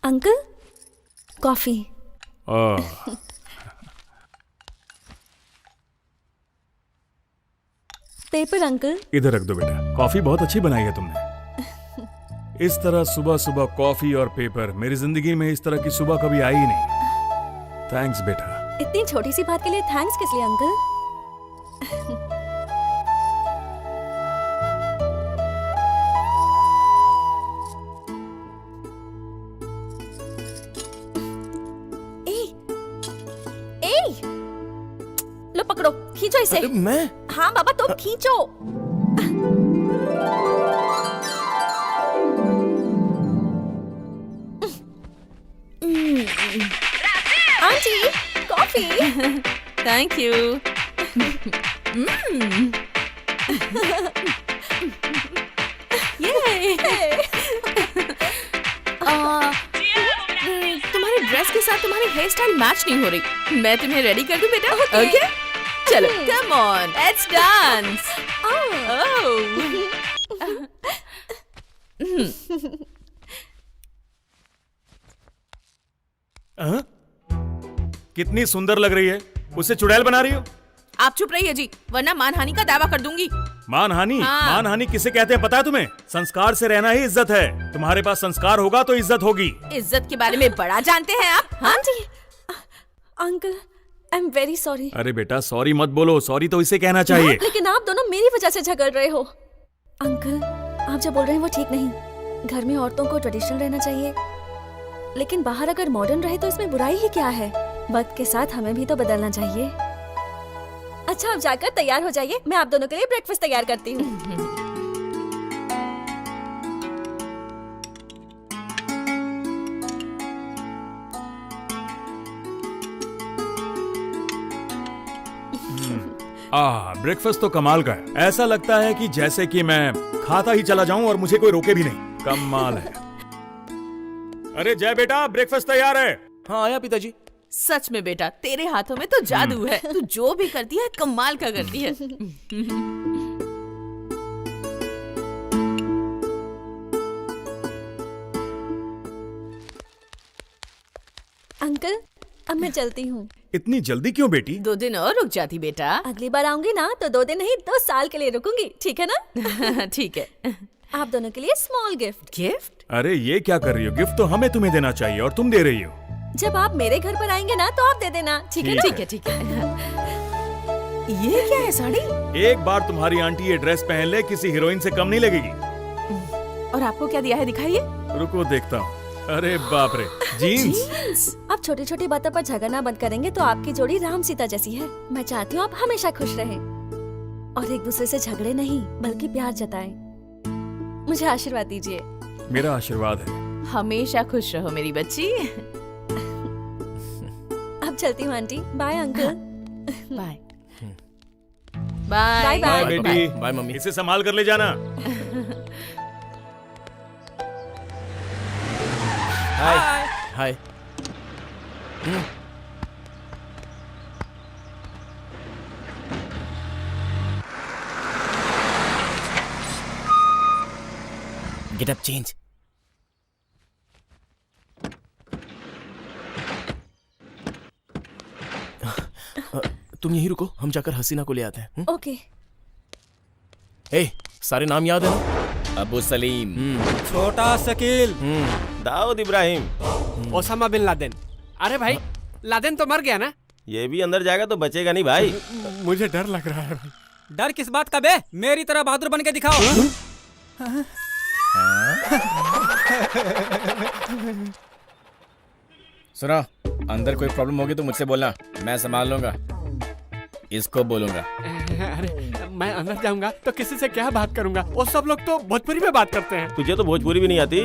Speaker 1: Uncle coffee. Paper uncle.
Speaker 5: इधर रख दो बेटा, कॉफी बहुत अच्छी बनाई है तुमने। इस तरह सुबह सुबह कॉफी और पेपर, मेरी जिंदगी में इस तरह की सुबह कभी आई ही नहीं। थैंक्स बेटा।
Speaker 1: इतनी छोटी सी बात के लिए थैंक्स किस लिए अंकल? लो पकड़ो, खींचो इसे।
Speaker 8: मैं?
Speaker 1: हाँ बाबा तुम खींचो। Aunty coffee.
Speaker 3: Thank you. तुम्हारे ड्रेस के साथ तुम्हारी हेयर स्टाइल मैच नहीं हो रही। मैं तुम्हें रेडी कर दूं बेटा? ओके चलो, कम ऑन, लेट्स डांस।
Speaker 5: कितनी सुंदर लग रही है। उससे चुड़ैल बना रही हो?
Speaker 3: आप चुप रहिए जी, वरना मानहानि का दावा कर दूंगी।
Speaker 5: मानहानि?
Speaker 3: हाँ।
Speaker 5: मानहानि किसे कहते हैं पता है तुम्हें? संस्कार से रहना ही इज्जत है। तुम्हारे पास संस्कार होगा तो इज्जत होगी।
Speaker 3: इज्जत के बारे में बड़ा जानते हैं आप। हाँ
Speaker 1: जी uncle, I am very sorry.
Speaker 5: अरे बेटा सॉरी मत बोलो, सॉरी तो इसे कहना चाहिए।
Speaker 1: लेकिन आप दोनों मेरी वजह से झगड़ रहे हो। अंकल आप जो बोल रहे हैं वो ठीक नहीं। घर में औरतों को ट्रेडिशनल रहना चाहिए, लेकिन बाहर अगर मॉडर्न रहे तो इसमें बुराई ही क्या है? वक्त के साथ हमें भी तो बदलना चाहिए। अच्छा अब जाकर तैयार हो जाइए, मैं आप दोनों के लिए ब्रेकफास्ट तैयार करती हूँ।
Speaker 5: ब्रेकफास्ट तो कमाल का है। ऐसा लगता है कि जैसे कि मैं खाता ही चला जाऊं और मुझे कोई रोके भी नहीं। कमाल है। अरे जय बेटा, ब्रेकफास्ट तैयार है।
Speaker 8: हाँ आया पिताजी।
Speaker 3: सच में बेटा, तेरे हाथों में तो जादू है। तू जो भी करती है कमाल का करती है।
Speaker 1: अंकल अब मैं चलती हूँ।
Speaker 5: इतनी जल्दी क्यों बेटी?
Speaker 3: 2 दिन और रुक जाती बेटा।
Speaker 1: अगली बार आऊंगी ना तो 2 दिन नहीं 2 साल के लिए रुकूंगी, ठीक है ना?
Speaker 3: ठीक है।
Speaker 1: आप दोनों के लिए स्मॉल गिफ्ट।
Speaker 3: गिफ्ट?
Speaker 5: अरे ये क्या कर रही हो? गिफ्ट तो हमें तुम्हें देना चाहिए और तुम दे रही हो।
Speaker 1: जब आप मेरे घर पर आएंगे ना तो आप दे देना, ठीक है ना?
Speaker 5: ठीक है,
Speaker 1: ठीक है। ये क्या है साड़ी?
Speaker 5: एक बार तुम्हारी आंटी ये ड्रेस पहन ले, किसी हीरोइन से कम नहीं लगेगी।
Speaker 1: और आपको क्या दिया है, दिखाइए।
Speaker 5: रुको देखता हूँ। अरे बाप रे, जीन्स।
Speaker 1: आप छोटी छोटी बातों पर झगड़ना बंद करेंगे तो आपकी जोड़ी राम सीता जैसी है। मैं चाहती हूँ आप हमेशा खुश रहें और एक दूसरे से झगड़े नहीं बल्कि प्यार जताएं। मुझे आशीर्वाद दीजिए।
Speaker 5: मेरा आशीर्वाद है।
Speaker 3: हमेशा खुश रहो मेरी बच्ची।
Speaker 1: अब चलती हूँ aunty. Bye uncle.
Speaker 3: Bye
Speaker 1: bye
Speaker 5: bye बेटी।
Speaker 8: Bye mummy.
Speaker 5: इसे संभाल कर ले जाना।
Speaker 8: Hi hi.
Speaker 4: Get up change.
Speaker 8: तुम यहीं रुको, हम जाकर हसीना को ले आते हैं।
Speaker 1: ओके।
Speaker 8: ए, सारे नाम याद है ना?
Speaker 4: Abu Salem,
Speaker 6: Chhota Shakeel,
Speaker 2: Dawood Ibrahim,
Speaker 15: Osama bin Laden. अरे भाई, लादेन तो मर गया ना?
Speaker 2: ये भी अंदर जाएगा तो बचेगा नहीं भाई।
Speaker 15: मुझे डर लग रहा है भाई।
Speaker 6: डर किस बात का बे? मेरी तरह बहादुर बन के दिखाओ।
Speaker 4: सुनो, अंदर कोई प्रॉब्लम होगी तो मुझसे बोलना, मैं संभाल लूंगा। इसको बोलूंगा।
Speaker 15: अरे मैं अंदर जाऊंगा तो किसी से क्या बात करूंगा? वो सब लोग तो भोजपुरी में बात करते हैं।
Speaker 2: तुझे तो भोजपुरी भी नहीं आती।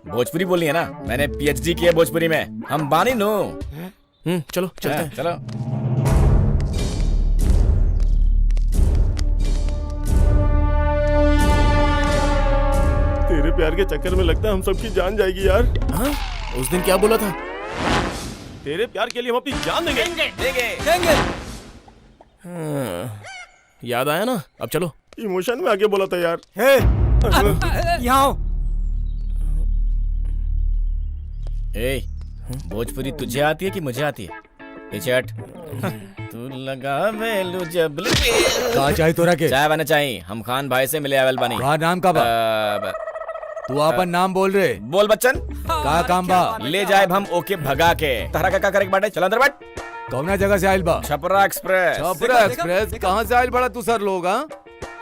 Speaker 4: भोजपुरी बोलनी है ना? मैंने पीएचडी की है भोजपुरी में। हम बानी नो।
Speaker 8: चलो चलते हैं।
Speaker 4: चलो।
Speaker 2: तेरे प्यार के चक्कर में लगता है हम सबकी जान जाएगी यार।
Speaker 8: हाँ? उस दिन क्या बोला था?
Speaker 2: तेरे प्यार के लिए हम अपनी जान देंगे।
Speaker 6: देंगे।
Speaker 8: याद आया ना? अब चलो।
Speaker 2: इमोशन में आके बोला था यार।
Speaker 6: यहाँ आओ।
Speaker 4: ए, भोजपुरी तुझे आती है कि मुझे आती है? पीछे हट। तू लगा वेलू जब
Speaker 11: कहा चाहे तोरा के?
Speaker 4: चाय बना चाहिए। हम खान भाई से मिले अवेल बनी।
Speaker 11: कहा नाम का बा? तू अपन नाम बोल रहे।
Speaker 4: बोल बच्चन।
Speaker 11: का काम बा?
Speaker 4: ले जाए हम ओके भगा के। तहरा का करे बाटे? चल अंदर बैठ।
Speaker 11: कौना जगह से आयल बा?
Speaker 4: छपरा एक्सप्रेस।
Speaker 11: छपरा एक्सप्रेस कहाँ से आयल बड़ा तू सर लोग?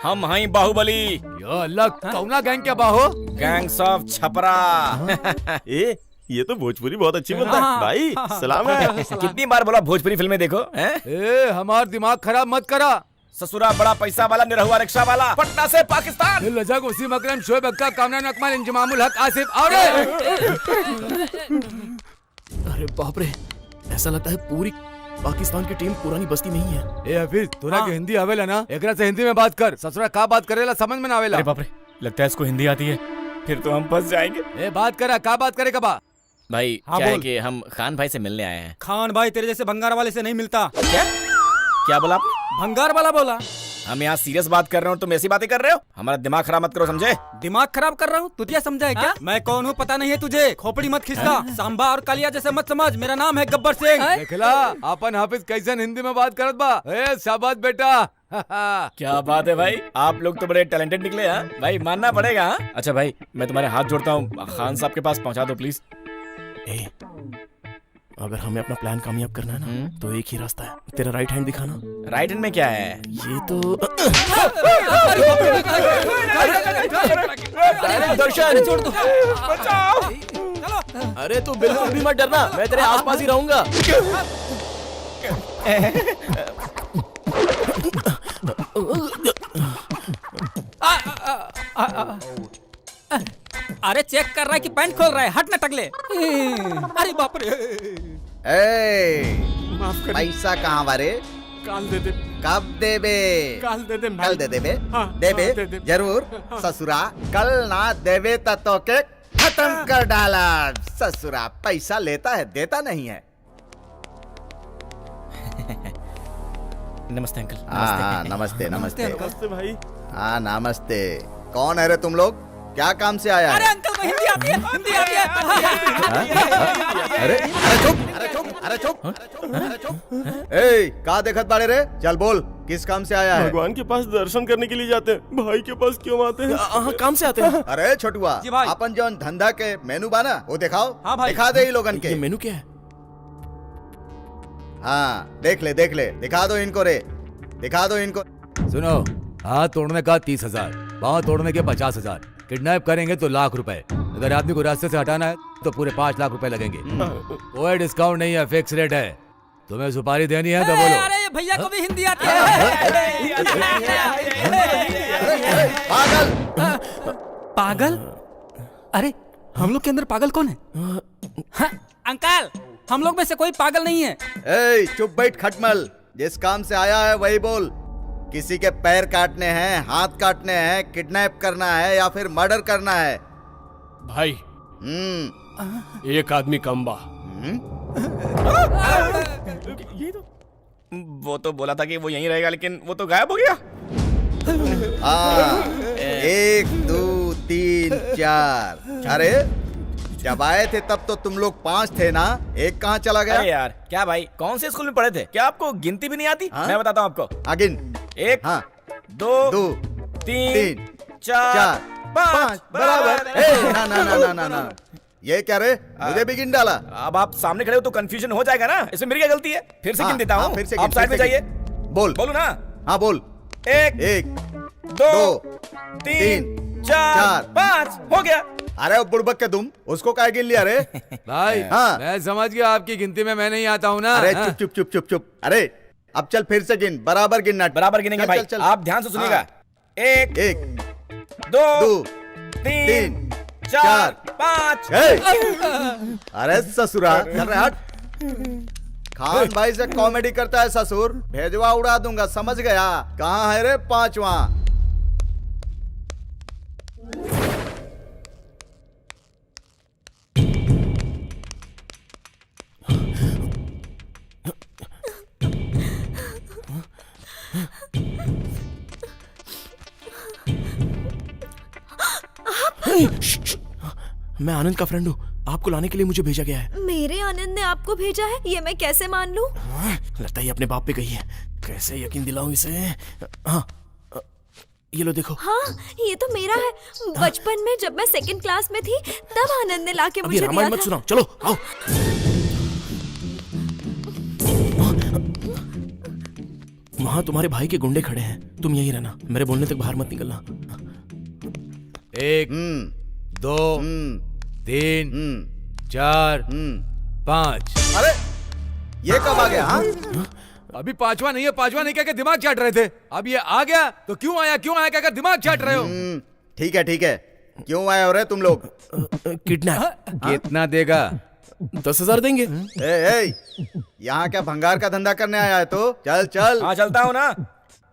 Speaker 4: हम हई बाहुबली।
Speaker 11: या अल्लाह, कौना गैंग के बाहो?
Speaker 4: Gangs of Chhapra.
Speaker 2: ए, ये तो भोजपुरी बहुत अच्छी बोलता है भाई। सलाम है।
Speaker 4: कितनी बार बोला भोजपुरी फिल्में देखो?
Speaker 11: ए, हमार दिमाग खराब मत करा।
Speaker 4: ससुरा बड़ा पैसा वाला, निरहुआ रिक्शा वाला, पटना से पाकिस्तान।
Speaker 11: लजक वसीम अकरम, शोएब अक्का, कामरान अकमल, इंजमामुल हक, आसिफ।
Speaker 8: अरे बाप रे, ऐसा लगता है पूरी पाकिस्तान की टीम पुरानी बस्ती में ही है।
Speaker 11: ए हफीज, तोरा के हिंदी आवेला ना? एकरा से हिंदी में बात कर। ससुरा का बात करेला समझ में ना आवेला।
Speaker 4: अरे बाप रे, लगता है इसको हिंदी आती है। फिर तो हम फंस जाएंगे।
Speaker 11: ए बात करा, का बात करेगा बा?
Speaker 4: भाई
Speaker 6: हाँ,
Speaker 4: क्या है
Speaker 6: बोल।
Speaker 4: कि हम खान भाई से मिलने आए हैं।
Speaker 6: खान भाई तेरे जैसे भंगार वाले से नहीं मिलता।
Speaker 4: क्या बोला आपने?
Speaker 6: भंगार वाला बोला।
Speaker 4: हम यहाँ सीरियस बात कर रहे हो, तुम ऐसी बातें कर रहे हो? हमारा दिमाग खराब मत करो, समझे?
Speaker 6: दिमाग खराब कर रहा हूँ? तुझे समझा है क्या? मैं कौन हूँ पता नहीं है तुझे? खोपड़ी मत खिसका। सांबा और कालिया जैसे मत समझ। मेरा नाम है गब्बर सिंह।
Speaker 11: देखला अपन हाफिज कैसन हिंदी में बात करत बा। ए शाबाश बेटा।
Speaker 4: क्या बात है भाई, आप लोग तो बड़े टैलेंटेड निकले। हाँ भाई, मानना पड़ेगा। हाँ? अच्छा भाई, मैं तुम्हारे हाथ जोड़ता हूँ, खान साहब के पास पहुँचा दो प्लीज।
Speaker 8: अगर हमें अपना प्लान कामयाब करना है ना, तो एक ही रास्ता है। तेरा राइट हैंड दिखाना।
Speaker 4: राइट हैंड में क्या है?
Speaker 8: ये तो दर्शन,
Speaker 6: छोड़ दो।
Speaker 8: अरे तू बिल्कुल भी मत डरना, मैं तेरे आसपास ही रहूंगा।
Speaker 6: अरे चेक कर रहा है कि पैंट खोल रहा है। हट ना टकले। अरे बाप रे।
Speaker 14: माफ कर। पैसा कहाँ बारे?
Speaker 15: काल दे दे।
Speaker 14: कब देबे?
Speaker 15: काल दे दे।
Speaker 14: कल दे देबे?
Speaker 15: हाँ,
Speaker 14: देबे?
Speaker 15: हाँ, दे दे।
Speaker 14: जरूर। ससुरा कल ना देबे तो के खत्म कर डाला। ससुरा पैसा लेता है, देता नहीं है।
Speaker 4: नमस्ते अंकल।
Speaker 14: हाँ नमस्ते नमस्ते।
Speaker 2: नमस्ते भाई।
Speaker 14: हाँ नमस्ते। कौन है रे तुम लोग? क्या काम से आया
Speaker 6: अरे
Speaker 14: है?
Speaker 6: अंकल को हिंदी आती है। हिंदी आती है।
Speaker 14: अरे अरे चुप। ए का देखत बाड़े रे? चल बोल, किस काम से आया है?
Speaker 2: भगवान के पास दर्शन करने के लिए जाते हैं। भाई के पास क्यों आते हैं?
Speaker 8: काम से आते हैं।
Speaker 14: अरे छोटुआ,
Speaker 6: जी भाई।
Speaker 14: अपन जो धंधा के मेनू बाना वो दिखाओ।
Speaker 6: हाँ भाई।
Speaker 14: दिखा दे लोगन के।
Speaker 8: ये मेनू क्या है?
Speaker 14: हाँ देख ले, दिखा दो इनको रे, दिखा दो इनको।
Speaker 11: सुनो, हाथ तोड़ने का 30,000, पाँव तोड़ने के 50,000, किडनैप करेंगे तो ₹1,00,000। अगर आदमी को रास्ते से हटाना है तो पूरे ₹5,00,000 लगेंगे। कोई डिस्काउंट नहीं है, फिक्स रेट है। तुम्हें सुपारी देनी है तो बोलो।
Speaker 6: अरे भैया को भी हिंदी आती है। पागल? अरे हम लोग के अंदर पागल कौन है? हाँ, अंकल, हम लोग में से कोई पागल नहीं है।
Speaker 14: ए, चुप बैठ खटमल, जिस काम से आया है वही बोल। किसी के पैर काटने हैं, हाथ काटने हैं, किडनैप करना है या फिर मर्डर करना है?
Speaker 15: भाई एक आदमी कम बा।
Speaker 4: वो तो बोला था कि वो यहीं रहेगा, लेकिन वो तो गायब हो गया।
Speaker 14: 1 2 3 4। अरे जब आए थे तब तो तुम लोग 5 थे ना, एक कहाँ चला गया?
Speaker 4: अरे यार क्या भाई, कौन से स्कूल में पढ़े थे? क्या आपको गिनती भी नहीं आती? मैं बताता हूँ आपको।
Speaker 14: गिन।
Speaker 4: 1 2 3 4 5
Speaker 14: बराबर। ना ये क्या रे, मुझे भी गिन डाला।
Speaker 4: अब आप सामने खड़े हो तो कंफ्यूजन हो जाएगा ना, इसमें मेरी क्या गलती है? फिर से गिन देता हूँ, आप साइड में जाइए। बोलू ना?
Speaker 14: हाँ बोल।
Speaker 4: 1 2 3 4 5 हो गया।
Speaker 14: अरे बुड़बक के तुम, उसको क्या गिन लिया रे?
Speaker 11: भाई
Speaker 14: हाँ।
Speaker 11: मैं समझ गया, आपकी गिनती में मैं नहीं आता हूँ ना।
Speaker 14: अरे चुप। अरे अब चल फिर से गिन, बराबर गिनना।
Speaker 4: बराबर गिनेंगे भाई, आप ध्यान से सुनिएगा। 1 2 3 4 5।
Speaker 14: अरे ससुरा, कर रहे हट। खान भाई से कॉमेडी करता है ससुर, भेजवा उड़ा दूंगा, समझ गया? कहाँ है रे 5वां?
Speaker 8: मैं आनंद का फ्रेंड हूँ, आपको लाने के लिए मुझे भेजा गया है।
Speaker 1: मेरे आनंद ने आपको भेजा है, ये मैं कैसे मान लूं?
Speaker 8: लगता है ये अपने बाप पे गई है, कैसे यकीन दिलाऊं इसे? हाँ ये लो देखो।
Speaker 1: हाँ ये तो मेरा है। बचपन में जब मैं 2nd क्लास में थी तब आनंद ने लाके मुझे दिया था।
Speaker 8: रामायण मत सुनाओ, चलो आओ। वहाँ तुम्हारे भाई के गुंडे खड़े हैं, तुम यही रहना, मेरे बोलने तक बाहर मत निकलना।
Speaker 11: 1 2 3 4 5।
Speaker 14: अरे ये कब आ गया? हाँ?
Speaker 11: अभी 5वां नहीं है, 5वां नहीं कह के दिमाग चाट रहे थे, अब ये आ गया तो क्यों आया कहकर दिमाग चाट रहे हो।
Speaker 14: ठीक है, क्यों आए हो रे तुम लोग?
Speaker 8: किडनैप।
Speaker 11: कितना देगा?
Speaker 8: 10,000 देंगे।
Speaker 14: यहाँ क्या भंगार का धंधा करने आया है? तो चल।
Speaker 4: हाँ चलता हूँ ना।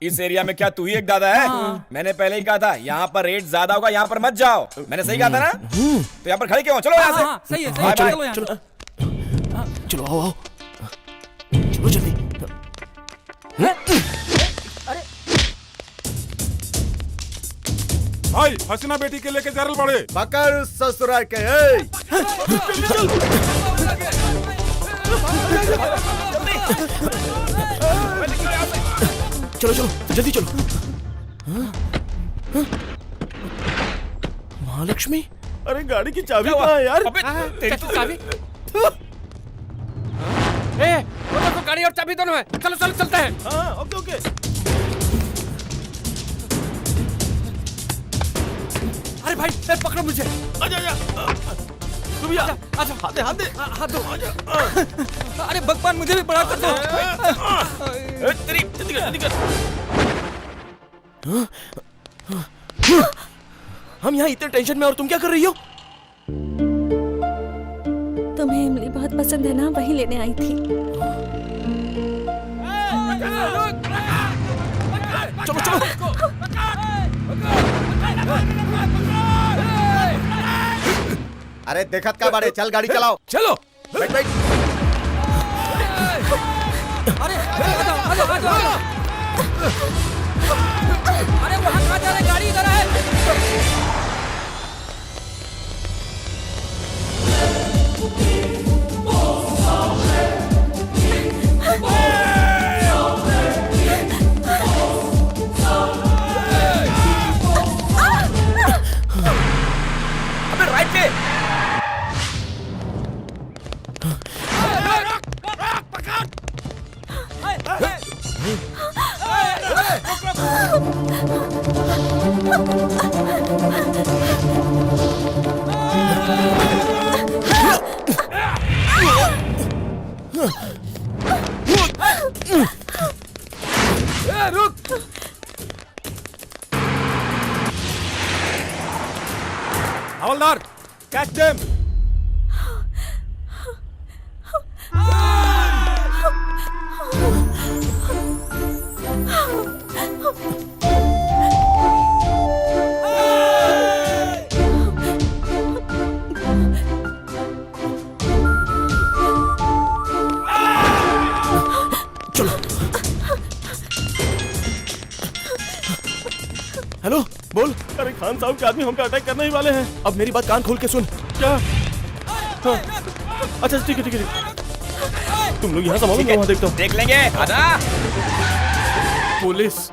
Speaker 4: इस एरिया में क्या तू ही एक दादा है? मैंने पहले ही कहा था यहाँ पर रेट ज्यादा होगा, यहाँ पर मत जाओ। मैंने सही कहा था ना? तो यहाँ पर खड़े क्यों? चलो यहाँ से।
Speaker 6: सही है,
Speaker 8: चलो आओ, चलो जल्दी।
Speaker 17: भाई हसीना बेटी के लेके जरल पड़े।
Speaker 14: पकड़ ससुराल के।
Speaker 8: चलो जल्दी चलो। महालक्ष्मी,
Speaker 2: अरे गाड़ी की चाबी कहाँ है यार?
Speaker 6: चाबी? तो गाड़ी और चाबी दोनों है। चलो चलते हैं।
Speaker 2: हाँ ओके।
Speaker 6: अरे भाई पकड़ो मुझे।
Speaker 2: आजा। तुम यहाँ हाथ दे।
Speaker 6: अरे भगवान मुझे भी बड़ा कर दो।
Speaker 2: जल्दी कर।
Speaker 8: हम यहाँ इतने टेंशन में और तुम क्या कर रही हो?
Speaker 1: तुम्हें इमली बहुत पसंद है ना, वही लेने आई थी।
Speaker 8: चलो।
Speaker 14: अरे देखत का बाड़े, चल गाड़ी चलाओ।
Speaker 11: चलो
Speaker 14: बैठ।
Speaker 6: अरे आ जाओ। अरे वहाँ कहाँ जा रहे? गाड़ी इधर है।
Speaker 4: अबे राइट पे।
Speaker 11: रुक।
Speaker 5: हवलदार, कैच देम।
Speaker 8: हेलो, बोल।
Speaker 2: अरे खान साहब के आदमी हम पे अटैक करने ही वाले हैं।
Speaker 8: अब मेरी बात कान खोल के सुन।
Speaker 2: क्या? हाँ। अच्छा ठीक है ठीक है, तुम लोग यहाँ संभालो, मैं वहाँ देखता हूँ।
Speaker 4: देख लेंगे। आजा।
Speaker 2: Police.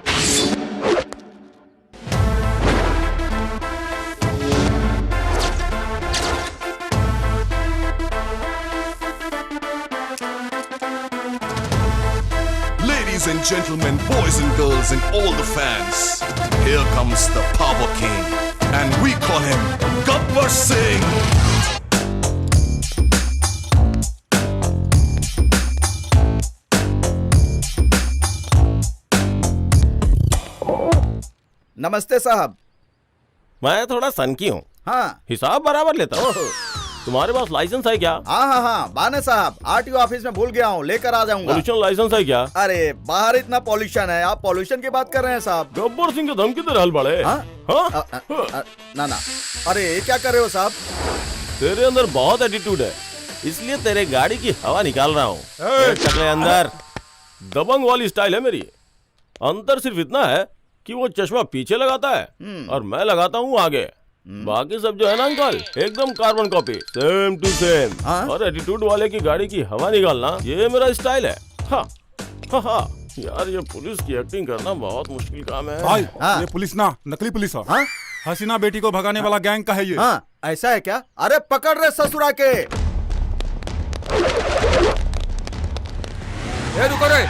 Speaker 7: Ladies and gentlemen, boys and girls, and all the fans, here comes the Power King, and we call him Gabbar Singh.
Speaker 14: नमस्ते साहब।
Speaker 2: मैं थोड़ा सनकी हूँ।
Speaker 14: हाँ।
Speaker 2: हिसाब बराबर लेता हूँ। तुम्हारे पास लाइसेंस है क्या?
Speaker 14: हाँ, बाने साहब, आरटीओ ऑफिस में भूल गया हूँ, लेकर आ जाऊंगा।
Speaker 2: पॉल्यूशन लाइसेंस है क्या?
Speaker 14: अरे बाहर इतना पॉल्यूशन है, आप पॉल्यूशन की बात कर रहे हैं साहब?
Speaker 2: गब्बर सिंह के धमकी दे हल बड़े।
Speaker 14: ना, अरे ये क्या कर रहे हो साहब?
Speaker 2: तेरे अंदर बहुत एटीट्यूड है, इसलिए तेरे गाड़ी की हवा निकाल रहा हूँ। चकले अंदर दबंग वाली स्टाइल है मेरी। अंतर सिर्फ इतना है कि वो चश्मा पीछे लगाता है और मैं लगाता हूँ आगे। बाकी सब जो है ना अंकल, एकदम carbon copy, same to same. और एटीट्यूड वाले की गाड़ी की हवा निकालना ये मेरा स्टाइल है। हाँ हाँ हाँ यार, ये पुलिस की एक्टिंग करना बहुत मुश्किल काम है।
Speaker 17: भाई, ये पुलिस ना, नकली पुलिस है। हसीना बेटी को भगाने वाला गैंग का है ये।
Speaker 14: ऐसा है क्या? अरे पकड़ रहे ससुरा के।
Speaker 11: रुको रे।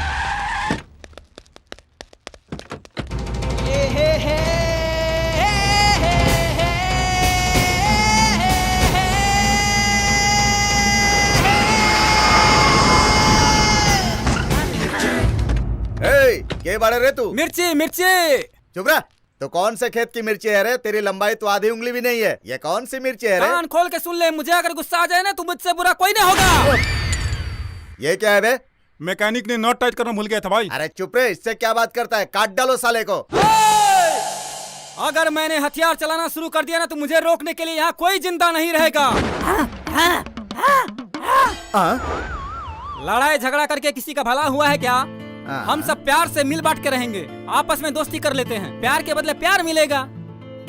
Speaker 14: के बारे रे तू?
Speaker 6: मिर्ची मिर्ची।
Speaker 14: चुप रह। तो कौन से खेत की मिर्ची है रे? तेरी लंबाई तो आधी उंगली भी नहीं है। ये कौन सी मिर्ची है रे?
Speaker 6: कान खोल के सुन ले, मुझे अगर गुस्सा आ जाए ना तो मुझसे बुरा कोई नहीं होगा।
Speaker 14: ये क्या है बे?
Speaker 17: मैकेनिक ने नट टाइट करना भूल गया था भाई।
Speaker 14: अरे चुप रे, इससे क्या बात करता है? काट डालो साले को।
Speaker 6: अगर मैंने हथियार चलाना शुरू कर दिया ना तो मुझे रोकने के लिए यहाँ कोई जिंदा नहीं रहेगा। लड़ाई झगड़ा करके किसी का भला हुआ है क्या? हम सब प्यार से मिल बांट के रहेंगे, आपस में दोस्ती कर लेते हैं, प्यार के बदले प्यार मिलेगा।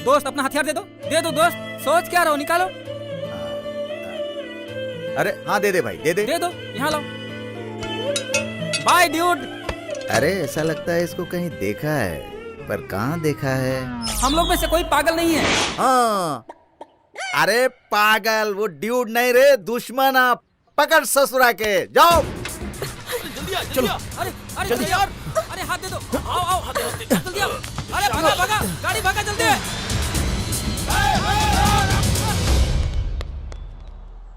Speaker 6: दोस्त अपना हथियार दे दो दोस्त। सोच क्या रहो, निकालो।
Speaker 14: अरे हाँ दे दे भाई, दे
Speaker 6: दो, यहाँ लो। Bye dude.
Speaker 14: अरे ऐसा लगता है इसको कहीं देखा है, पर कहाँ देखा है?
Speaker 6: हम लोग में से कोई पागल नहीं है।
Speaker 14: हाँ। अरे पागल वो ड्यूड नहीं रे, दुश्मन। आप पकड़ ससुरा के, जाओ।
Speaker 8: चलो।
Speaker 6: अरे जल्दी यार, अरे हाथ दे दो। आओ जल्दी आओ। अरे भागा, गाड़ी भागा जल्दी।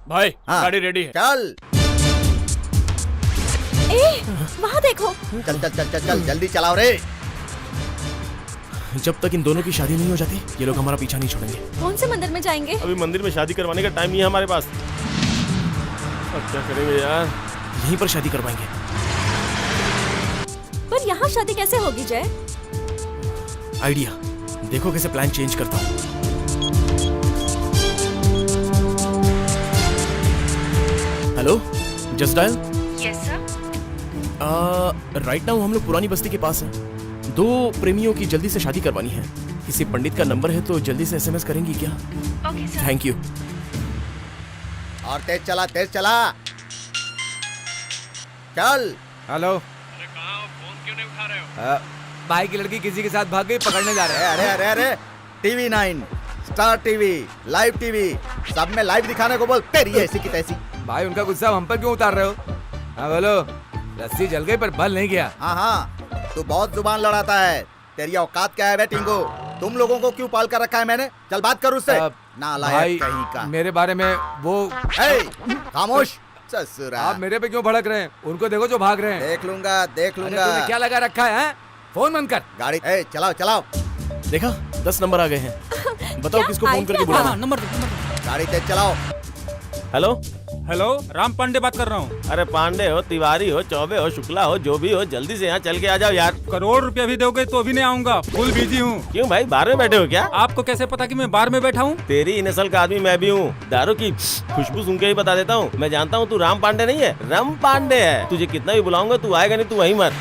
Speaker 5: भाई गाड़ी रेडी है।
Speaker 14: चल
Speaker 1: वहाँ देखो।
Speaker 14: चल जल्दी चलाओ रे।
Speaker 8: जब तक इन दोनों की शादी नहीं हो जाती ये लोग हमारा पीछा नहीं छोड़ेंगे।
Speaker 1: कौन से मंदिर में जाएंगे?
Speaker 2: अभी मंदिर में शादी करवाने का टाइम नहीं है हमारे पास। अब क्या करेंगे यार?
Speaker 8: यहीं पर शादी करवाएंगे।
Speaker 1: पर यहाँ शादी कैसे होगी जय?
Speaker 8: आइडिया, देखो कैसे प्लान चेंज करता हूँ। Hello, just dial.
Speaker 12: Yes sir.
Speaker 8: Right now हम लोग पुरानी बस्ती के पास हैं। दो प्रेमियों की जल्दी से शादी करवानी है। किसी पंडित का नंबर है तो जल्दी से एसएमएस करेंगी क्या?
Speaker 12: Okay sir.
Speaker 8: Thank you.
Speaker 14: और तेज चला। चल।
Speaker 11: हेलो। भाई की लड़की किसी के साथ भाग गई, पकड़ने जा रहे हैं।
Speaker 14: अरे TV 9, star TV, live TV, सब में लाइव दिखाने को बोल। तेरी ऐसी की तैसी।
Speaker 11: भाई उनका गुस्सा हम पर क्यों उतार रहे हो? हाँ बोलो। रस्सी जल गई पर बल नहीं गया।
Speaker 14: हाँ, तू बहुत जुबान लड़ाता है। तेरी औकात क्या है बे टिंगू? तुम लोगों को क्यों पाल कर रखा है मैंने? चल बात कर उससे। नालायक कहीं का।
Speaker 11: मेरे बारे में वो
Speaker 14: खामोश ससुरा।
Speaker 11: आप मेरे पे क्यों भड़क रहे हैं? उनको देखो जो भाग रहे हैं।
Speaker 14: देख लूंगा देख
Speaker 11: अरे
Speaker 14: लूंगा।
Speaker 11: तूने क्या लगा रखा है? फोन बंद कर।
Speaker 14: गाड़ी चलाओ चलाओ।
Speaker 8: देखा 10 नंबर आ गए हैं। बताओ किसको फोन करके बुलाना।
Speaker 6: नंबर
Speaker 14: गाड़ी तेज चलाओ।
Speaker 2: हेलो
Speaker 6: हेलो, राम पांडे बात कर रहा हूँ।
Speaker 2: अरे पांडे हो, तिवारी हो, चौबे हो, शुक्ला हो, जो भी हो, जल्दी से यहाँ चल के आ जाओ यार।
Speaker 6: करोड़ रुपया भी दोगे तो भी नहीं आऊंगा, फुल बिजी हूँ।
Speaker 2: क्यों भाई, बार में बैठे हो क्या?
Speaker 6: आपको कैसे पता कि मैं बार में बैठा हूँ?
Speaker 2: तेरी ही नस्ल का आदमी मैं भी हूँ। दारू की खुशबू सुन के ही बता देता हूँ। मैं जानता हूँ तू राम पांडे नहीं है, रम पांडे है। तुझे कितना भी बुलाऊंगा तू आएगा नहीं, तू वहीं मर।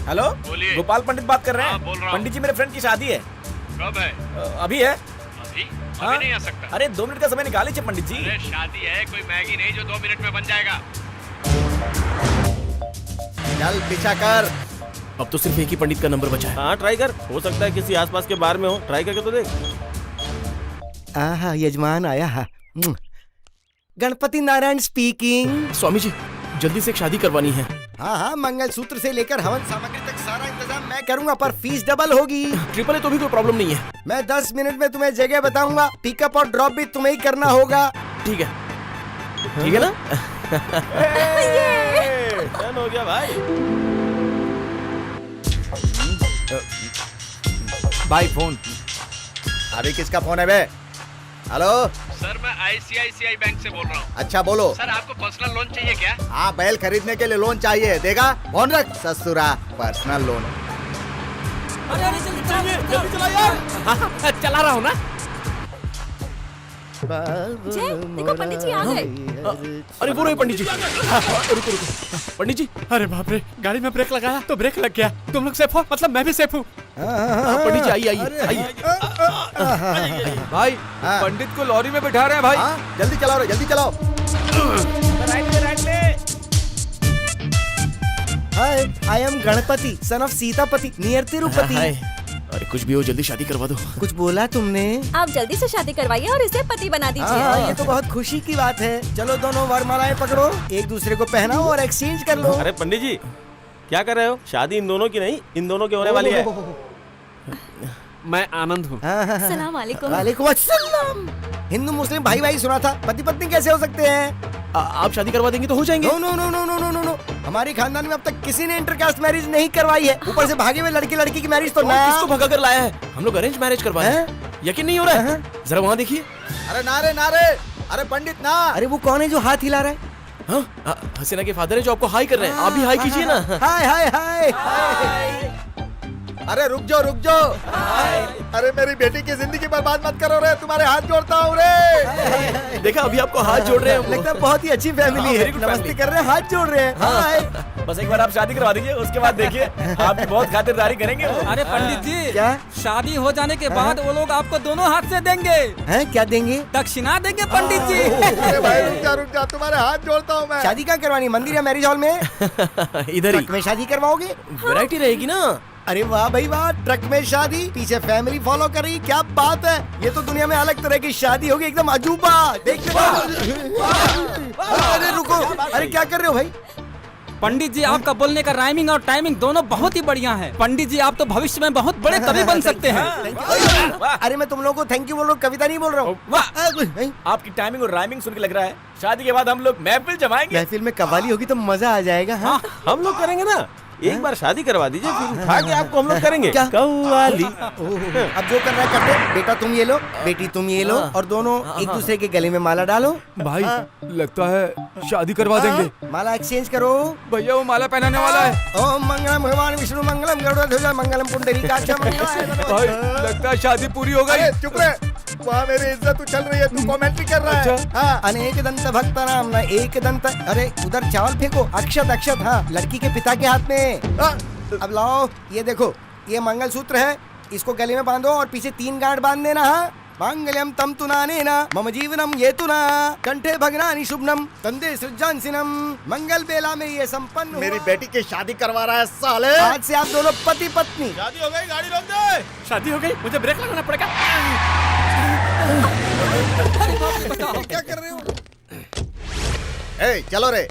Speaker 4: हेलो, गोपाल पंडित बात कर रहे हैं। पंडित जी मेरे फ्रेंड की शादी है।
Speaker 18: कब है?
Speaker 4: अभी है।
Speaker 18: अभी?
Speaker 4: हाँ?
Speaker 18: अभी नहीं आ सकता।
Speaker 4: अरे 2 मिनट का समय निकाल लीजिए पंडित जी।
Speaker 18: अरे शादी है, कोई मैगी नहीं जो 2 मिनट में बन जाएगा।
Speaker 14: चल पीछा कर।
Speaker 8: अब तो सिर्फ एक ही पंडित का नंबर बचा है।
Speaker 2: हाँ ट्राई कर, हो सकता है किसी आसपास के बार में हो। ट्राई करके तो देख।
Speaker 10: आहा, यजमान आया है। गणपति नारायण स्पीकिंग।
Speaker 8: स्वामी जी जल्दी से एक शादी करवानी है।
Speaker 10: हाँ हाँ, मंगलसूत्र से लेकर हवन सामग्री तक सारा इंतजाम मैं करूँगा, पर फीस डबल होगी।
Speaker 8: ट्रिपल है तो भी कोई प्रॉब्लम नहीं है।
Speaker 10: मैं 10 मिनट में तुम्हें जगह बताऊंगा। पिकअप और ड्रॉप भी तुम्हें ही करना होगा।
Speaker 8: ठीक है, ठीक है ना?
Speaker 2: डन हो गया भाई।
Speaker 11: भाई फोन।
Speaker 14: अरे किसका फोन है बे? हेलो
Speaker 18: सर, मैं ICICI बैंक से बोल रहा हूँ।
Speaker 14: अच्छा बोलो।
Speaker 18: सर, आपको पर्सनल लोन चाहिए क्या?
Speaker 14: हाँ, बैल खरीदने के लिए लोन चाहिए। देगा? फोन रख ससुरा। Personal loan.
Speaker 8: जल्दी चला यार। चला रहा हूँ ना।
Speaker 1: देखो पंडित जी आ गए।
Speaker 8: अरे वो रहे पंडित जी। रुको रुको पंडित जी।
Speaker 15: अरे बाप रे, गाड़ी में ब्रेक लगाया तो ब्रेक लग गया। तुम लोग सेफ हो? मतलब मैं भी सेफ हूँ।
Speaker 8: पंडित जी आइए।
Speaker 11: भाई पंडित को लॉरी में बैठा रहे हैं भाई।
Speaker 14: जल्दी चलाओ रे, जल्दी चलाओ।
Speaker 10: Hi, I am Ganapati son of Sitapati near Tirupati.
Speaker 8: अरे कुछ भी हो, जल्दी शादी करवा दो।
Speaker 10: कुछ बोला तुमने?
Speaker 1: आप जल्दी से शादी करवाइए और इसे पति बना दीजिए।
Speaker 10: हाँ, ये तो बहुत खुशी की बात है। चलो दोनों वरमालाएं पकड़ो, एक दूसरे को पहनाओ और एक्सचेंज कर लो।
Speaker 2: अरे पंडित जी क्या कर रहे हो? शादी इन दोनों की नहीं, इन दोनों की होने वाली है।
Speaker 15: मैं आनंद हूँ।
Speaker 1: सलाम वालेकुम।
Speaker 10: वालेकुम अस्सलाम। हिंदू मुस्लिम भाई भाई सुना था, पति पत्नी कैसे हो सकते हैं?
Speaker 8: आप शादी करवा देंगे तो हो जाएंगे।
Speaker 10: No no no no no no no no, हमारी खानदान में अब तक किसी ने इंटरकास्ट मैरिज नहीं करवाई है। ऊपर से भागे हुए लड़की लड़की की मैरिज तो ना।
Speaker 8: किसको भगा कर लाया है? हम लोग अरेंज मैरिज करवाए हैं। यकीन नहीं हो रहा है? जरा वहाँ देखिए।
Speaker 14: अरे नारे नारे, अरे पंडित ना।
Speaker 10: अरे वो कौन है जो हाथ हिला रहा है?
Speaker 8: हाँ, हसीना के फादर है जो आपको हाई कर रहे हैं। आप भी हाई कीजिए ना।
Speaker 10: हाय हाय हाय।
Speaker 14: अरे रुक जाओ। अरे मेरी बेटी की जिंदगी बर्बाद मत करो रे, तुम्हारे हाथ जोड़ता हूँ रे।
Speaker 8: देखा अभी आपको हाथ जोड़ रहे हैं।
Speaker 10: लगता है बहुत ही अच्छी फैमिली है। नमस्ते कर रहे हैं, हाथ जोड़ रहे हैं। हाय।
Speaker 4: बस एक बार आप शादी करवा दीजिए, उसके बाद देखिए आपकी बहुत खातिरदारी करेंगे वो।
Speaker 6: अरे पंडित जी,
Speaker 10: क्या?
Speaker 6: शादी हो जाने के बाद वो लोग आपको दोनों हाथ से देंगे।
Speaker 10: हैं? क्या देंगे?
Speaker 6: दक्षिणा देंगे पंडित जी।
Speaker 14: अरे भाई रुक जा, तुम्हारे हाथ जोड़ता हूँ मैं।
Speaker 10: शादी कहाँ करवानी, मंदिर या मैरिज हॉल में?
Speaker 8: इधर ही।
Speaker 10: ट्रक में शादी करवाओगे?
Speaker 8: वैरायटी रहेगी ना।
Speaker 10: अरे वाह भाई वाह, ट्रक में शादी, पीछे फैमिली फॉलो कर रही, क्या बात है। ये तो दुनिया में अलग तरह की शादी होगी, एकदम अजूबा। देखते अरे रुको, अरे क्या कर रहे हो भाई?
Speaker 6: पंडित जी आपका बोलने का राइमिंग और टाइमिंग दोनों बहुत ही बढ़िया है। पंडित जी आप तो भविष्य में बहुत बड़े कवि बन सकते हैं।
Speaker 10: अरे मैं तुम लोगों को थैंक यू बोल रहा हूँ, कविता नहीं बोल रहा हूँ।
Speaker 4: आपकी टाइमिंग और राइमिंग सुन के लग रहा है शादी के बाद हम लोग महफिल जमाएंगे।
Speaker 10: महफिल में कव्वाली होगी तो मजा आ जाएगा। हाँ
Speaker 2: हम लोग करेंगे ना। एक बार शादी करवा दीजिए, फिर उठा के आपको हम लोग करेंगे कव्वाली।
Speaker 10: अब जो करना है करते। बेटा तुम ये लो, बेटी तुम ये लो, और दोनों एक दूसरे के गले में माला डालो।
Speaker 11: भाई लगता है शादी करवा देंगे।
Speaker 10: माला एक्सचेंज करो।
Speaker 11: भैया वो माला पहनाने वाला है।
Speaker 10: ओम मंगलम भगवान विष्णु मंगलम गरुड़ध्वज मंगलम पुंडरीकाक्ष
Speaker 11: भाई लगता है शादी पूरी हो गई।
Speaker 14: चुप रहे, वहाँ मेरी इज्जत उछल रही है, तू कमेंट्री कर रहा है। हाँ।
Speaker 10: अनेक दंत भक्त नाम न एक दंत। अरे उधर चावल फेंको, अक्षत अक्षत। हाँ, लड़की के पिता के हाथ में। अब लाओ, ये देखो, ये मंगलसूत्र है, इसको गले में बांधो और पीछे 3 गांठ बांध देना। हाँ, मांगल्यम तम तुनानेना मम जीवनम ये तुना कंठे भगनानि शुभनम तंदे सृजांसिनम। मंगल बेला में ये संपन्न।
Speaker 14: मेरी बेटी की शादी करवा रहा है साले।
Speaker 10: आज से आप दोनों पति पत्नी।
Speaker 2: शादी हो गई, गाड़ी रोक दे।
Speaker 15: शादी हो गई, मुझे ब्रेक लगाना पड़ेगा।
Speaker 14: क्या कर रहे हो? ए, चलो रे।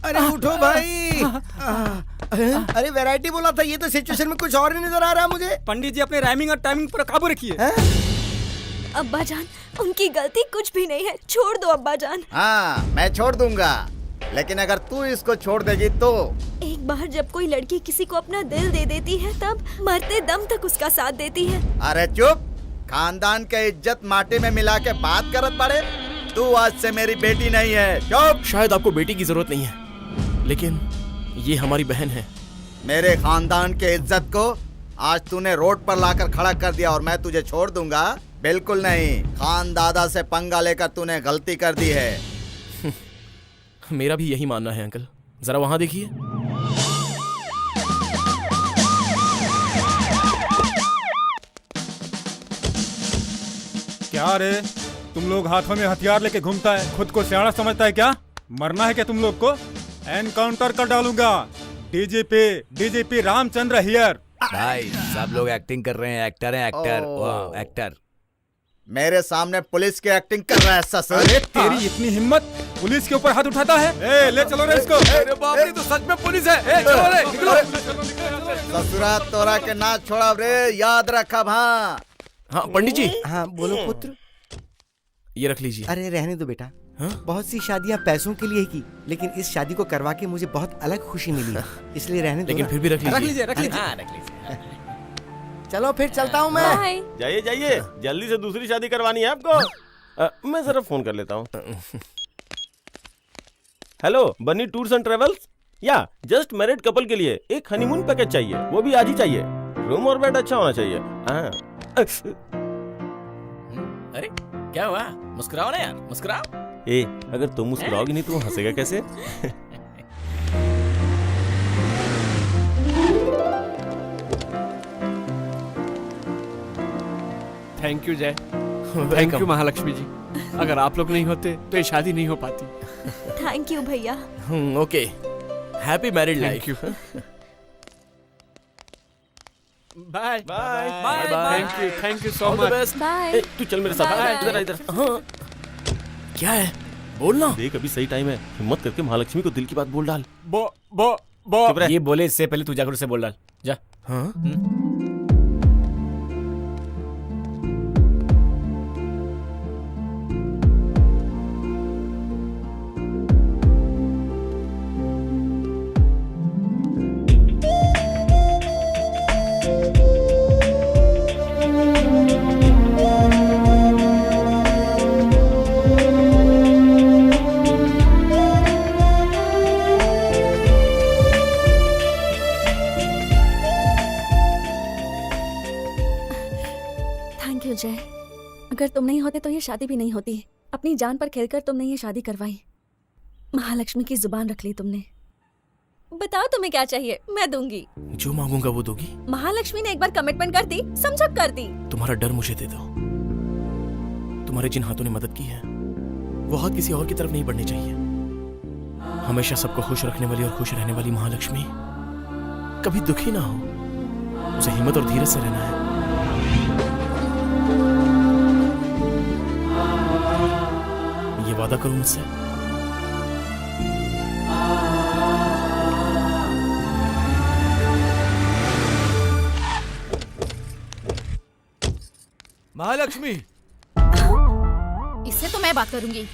Speaker 10: अरे उठो भाई। अरे वैरायटी बोला था, ये तो सिचुएशन में कुछ और ही नजर आ रहा है मुझे।
Speaker 6: पंडित जी अपने राइमिंग और टाइमिंग पर काबू रखिए।
Speaker 1: अब्बा जान, उनकी गलती कुछ भी नहीं है, छोड़ दो अब्बा जान।
Speaker 14: हाँ मैं छोड़ दूंगा, लेकिन अगर तू इसको छोड़ देगी तो।
Speaker 1: एक बार जब कोई लड़की किसी को अपना दिल दे देती है तब मरते दम तक उसका साथ देती है।
Speaker 14: अरे चुप, खानदान के इज्जत माटी में मिला के बात करत पड़े। तू आज से मेरी बेटी नहीं है, चुप।
Speaker 8: शायद आपको बेटी की जरूरत नहीं है, लेकिन ये हमारी बहन है।
Speaker 14: मेरे खानदान के इज्जत को आज तूने रोड पर लाकर खड़ा कर दिया और मैं तुझे छोड़ दूंगा? बिल्कुल नहीं। खान दादा से पंगा लेकर तूने गलती कर दी है।
Speaker 8: मेरा भी यही मानना है अंकल, जरा वहां देखिए।
Speaker 17: क्या रे, तुम लोग हाथों में हथियार लेके घूमता है, खुद को सियाना समझता है क्या? मरना है क्या तुम लोग को? एनकाउंटर कर डालूंगा। DGP Ramchandra here.
Speaker 11: भाई सब लोग एक्टिंग कर रहे हैं, एक्टर हैं, एक्टर। वाह, एक्टर।
Speaker 14: मेरे सामने पुलिस की एक्टिंग कर रहा है ससुर।
Speaker 17: अरे तेरी इतनी हिम्मत, पुलिस के ऊपर हाथ उठाता है? ए, ले चलो रे इसको।
Speaker 11: अरे बाप रे, तो सच में पुलिस है। ए, चलो रे, निकलो।
Speaker 14: ससुरा तोरा के ना छोड़ा रे, याद रखा।
Speaker 8: हाँ पंडित जी।
Speaker 10: हाँ बोलो पुत्र।
Speaker 8: ये रख लीजिए।
Speaker 10: अरे रहने दो बेटा। बहुत सी शादियाँ पैसों के लिए की, लेकिन इस शादी को करवा के मुझे बहुत अलग खुशी मिली, इसलिए रहने दो।
Speaker 8: लेकिन फिर भी रख लीजिए।
Speaker 6: रख लीजिए।
Speaker 11: हाँ, रख लीजिए।
Speaker 10: चलो फिर चलता हूँ मैं।
Speaker 2: जाइए जाइए, जल्दी से दूसरी शादी करवानी है आपको। मैं जरा फोन कर लेता हूँ। हेलो, बनी टूर्स एंड ट्रेवल्स। या जस्ट मैरिड कपल के लिए एक हनीमून पैकेज चाहिए, वो भी आज ही चाहिए। रूम और बेड अच्छा होना चाहिए। हाँ।
Speaker 8: अरे क्या हुआ? मुस्कुराओ ना यार, मुस्कुराओ।
Speaker 2: ए, अगर तुम मुस्कुराओगी नहीं तो वो हंसेगा कैसे?
Speaker 15: थैंक यू जय, थैंक यू महालक्ष्मी जी। अगर आप लोग नहीं होते तो ये शादी नहीं हो पाती।
Speaker 1: थैंक यू भैया।
Speaker 8: Okay, happy married life.
Speaker 15: Bye
Speaker 2: bye
Speaker 15: bye. Thank you so much.
Speaker 1: Bye.
Speaker 2: तू चल मेरे साथ, इधर इधर। हाँ।
Speaker 8: क्या है? बोलना।
Speaker 2: देख अभी सही टाइम है, हिम्मत करके महालक्ष्मी को दिल की बात बोल डाल।
Speaker 4: ये बोले इससे पहले तू जाकर उसे बोल डाल, जा।
Speaker 8: हाँ?
Speaker 1: जय, अगर तुम नहीं होते तो ये शादी भी नहीं होती। अपनी जान पर खेलकर तुमने ये शादी करवाई। महालक्ष्मी की जुबान रख ली तुमने। बताओ तुम्हें क्या चाहिए, मैं दूंगी।
Speaker 8: जो मांगूंगा वो दोगी?
Speaker 1: महालक्ष्मी ने एक बार कमिटमेंट कर दी, समझो कर दी।
Speaker 8: तुम्हारा डर मुझे दे दो। तुम्हारे जिन हाथों ने मदद की है वो हाथ किसी और की तरफ नहीं बढ़ने चाहिए। हमेशा सबको खुश रखने वाली और खुश रहने वाली महालक्ष्मी कभी दुखी ना हो, उसे हिम्मत और धीरज से रहना है। ये वादा करो मुझसे।
Speaker 11: महालक्ष्मी,
Speaker 12: इससे तो मैं बात करूंगी।